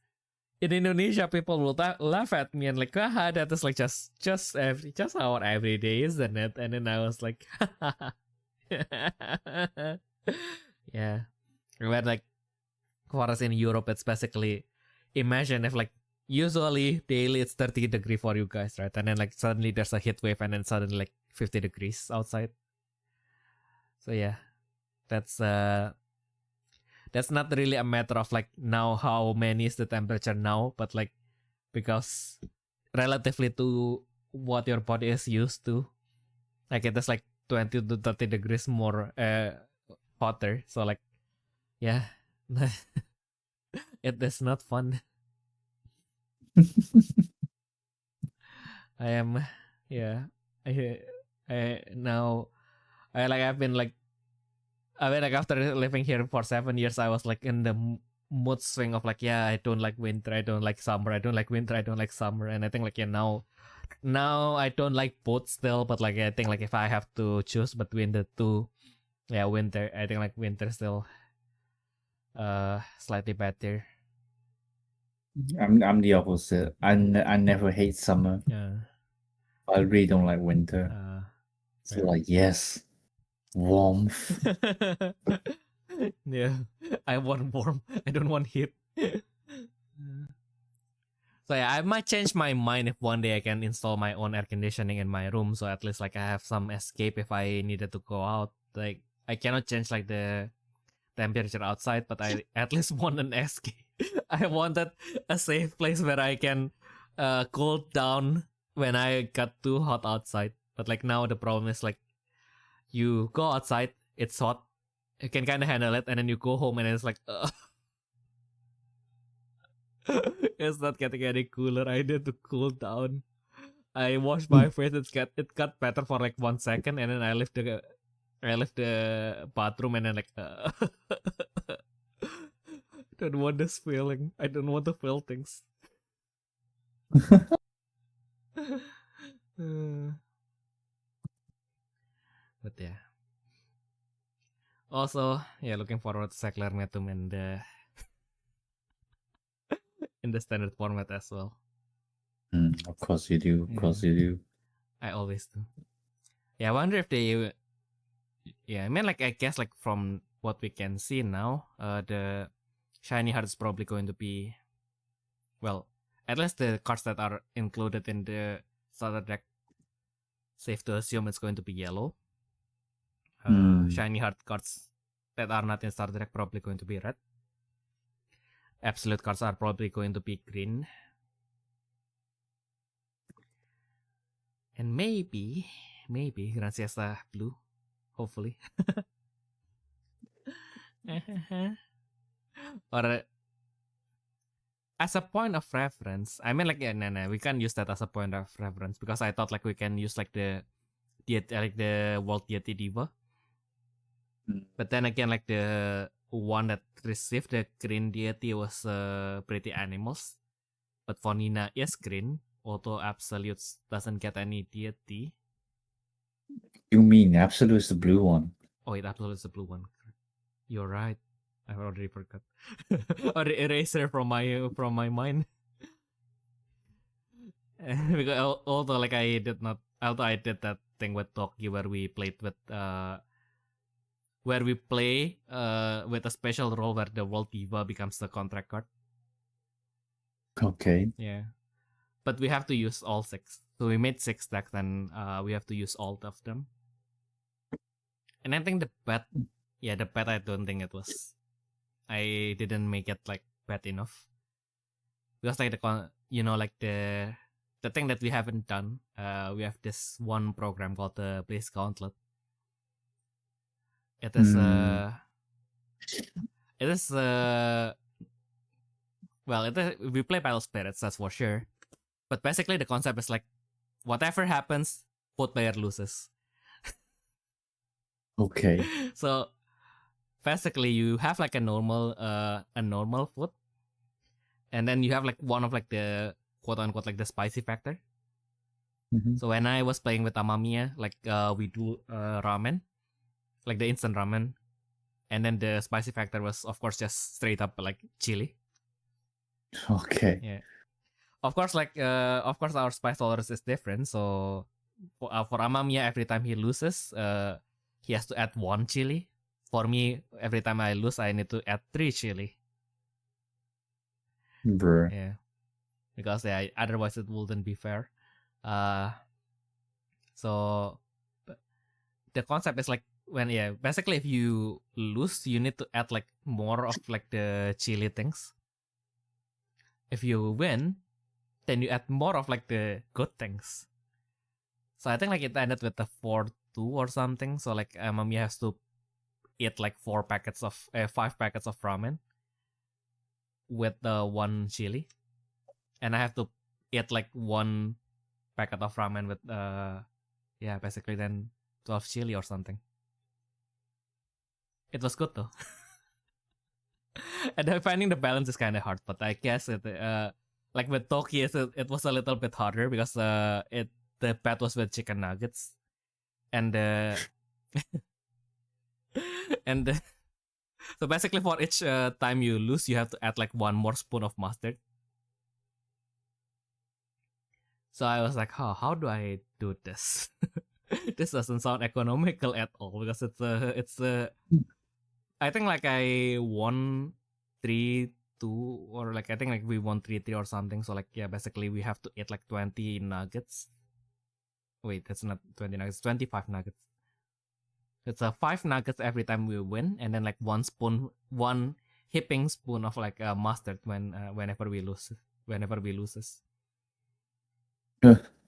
In Indonesia, people will laugh at me and like, haha, that is like just our every day, isn't it? And then I was like, yeah. Where like for us in Europe, it's basically, imagine if like usually daily it's 30 degree for you guys, right? And then like suddenly there's a heat wave and then suddenly like 50 degrees outside. So yeah, that's not really a matter of like now how many is the temperature now, but like because relatively to what your body is used to, like it is like 20 to 30 degrees more hotter. So like, yeah, it is not fun. I am, yeah. I've been like, I mean, like after living here for 7 years, I was like in the mood swing of like, yeah, I don't like winter, I don't like summer, I don't like winter, I don't like summer, and I think like, yeah, now I don't like both still, but like I think like if I have to choose between the two, yeah, winter. I think like winter still, slightly better. I'm the opposite. I never hate summer. Yeah. I really don't like winter. So like, yes, warmth. Yeah, I want warm. I don't want heat. So yeah, I might change my mind if one day I can install my own air conditioning in my room, so at least like I have some escape if I needed to go out. Like I cannot change like the temperature outside, but I at least want an escape. I wanted a safe place where I can cool down when I got too hot outside. But like now the problem is like you go outside, it's hot, you can kind of handle it, and then you go home and it's like it's not getting any cooler. I need to cool down. I wash my face, it got better for like 1 second, and then I left the bathroom and then like don't want this feeling. I don't want to feel things. But yeah. Also, yeah, looking forward to Secular Metum in the standard format as well. Of course you do. Of course you do. I always do. Yeah, I wonder if they. Yeah, I mean, like, I guess, like, from what we can see now, the Shiny Heart is probably going to be, well, at least the cards that are included in the starter deck, safe to assume it's going to be yellow. Shiny Heart cards that are not in starter deck probably going to be red. Absolute cards are probably going to be green. And maybe Grand Siesta blue. Hopefully. Or as a point of reference, I mean, like, yeah, we can't use that as a point of reference because I thought, like, we can use, like, the World Deity Diva. But then again, like, the one that received the green deity was Pretty Animals. But for Nina is green, although Absolutes doesn't get any deity. You mean Absolute is the blue one? Oh, it Absolute is the blue one. You're right. I already forgot. Or eraser from my mind. Because although, like, although I did that thing with Toki where we played with where we play with a special role where the World Diva becomes the contract card. Okay. Yeah. But we have to use all 6. So we made 6 decks and we have to use all of them. And I think the bet I don't think it was. I didn't make it, like, bad enough. Because, like, the thing that we haven't done, we have this one program called the Blaze Gauntlet. It is we play Battle Spirits, that's for sure. But basically the concept is, like, whatever happens, both player loses. Okay. So basically you have, like, a normal foot, and then you have, like, one of, like, the quote unquote, like, the spicy factor. So when I was playing with Amamiya, like, we do ramen, like the instant ramen, and then the spicy factor was, of course, just straight up, like, chili. Okay. Yeah. Of course, like, our spice tolerance is different. So for Amamiya, every time he loses, he has to add 1 chili. For me, every time I lose, I need to add 3 chili. Bruh. Yeah. Because, yeah, otherwise it wouldn't be fair. So the concept is, like, basically if you lose, you need to add, like, more of, like, the chili things. If you win, then you add more of, like, the good things. So I think, like, it ended with the 4-2 or something. So, like, Mami has to eat, like, 5 packets of ramen with the 1 chili, and I have to eat, like, 1 packet of ramen with basically then 12 chili or something. It was good though. And then finding the balance is kind of hard, but I guess it like with Toki, it was a little bit harder because the bet was with chicken nuggets, and and so basically for each time you lose, you have to add, like, 1 more spoon of mustard. So I was like, how do I do this? This doesn't sound economical at all because it's I think, like, I won 3-2, or, like, I think, like, we won 3-3 or something. So, like, yeah, basically we have to eat, like, 20 nuggets. Wait, that's not 20 nuggets, 25 nuggets. It's 5 nuggets every time we win, and then, like, 1 heaping spoon of, like, mustard whenever we loses.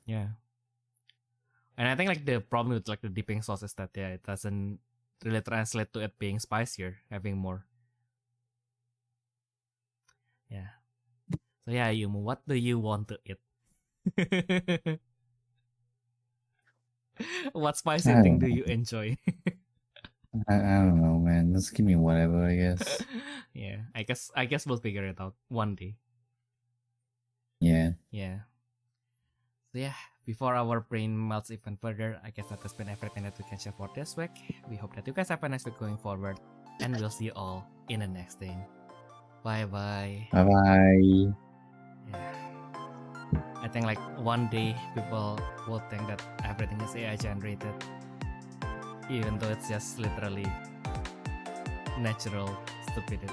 Yeah. And I think, like, the problem with, like, the dipping sauce is that, yeah, it doesn't really translate to it being spicier, having more. Yeah. So yeah, Ayumu, what do you want to eat? What spicy thing do you enjoy? I don't know, man. Just give me whatever, I guess. Yeah, I guess we'll figure it out one day. Yeah. Yeah. So yeah, before our brain melts even further, I guess that has been everything that we can share for this week. We hope that you guys have a nice week going forward, and we'll see you all in the next thing. Bye bye. Bye bye. Yeah. I think like one day people will think that everything is AI generated, even though it's just literally natural stupidity.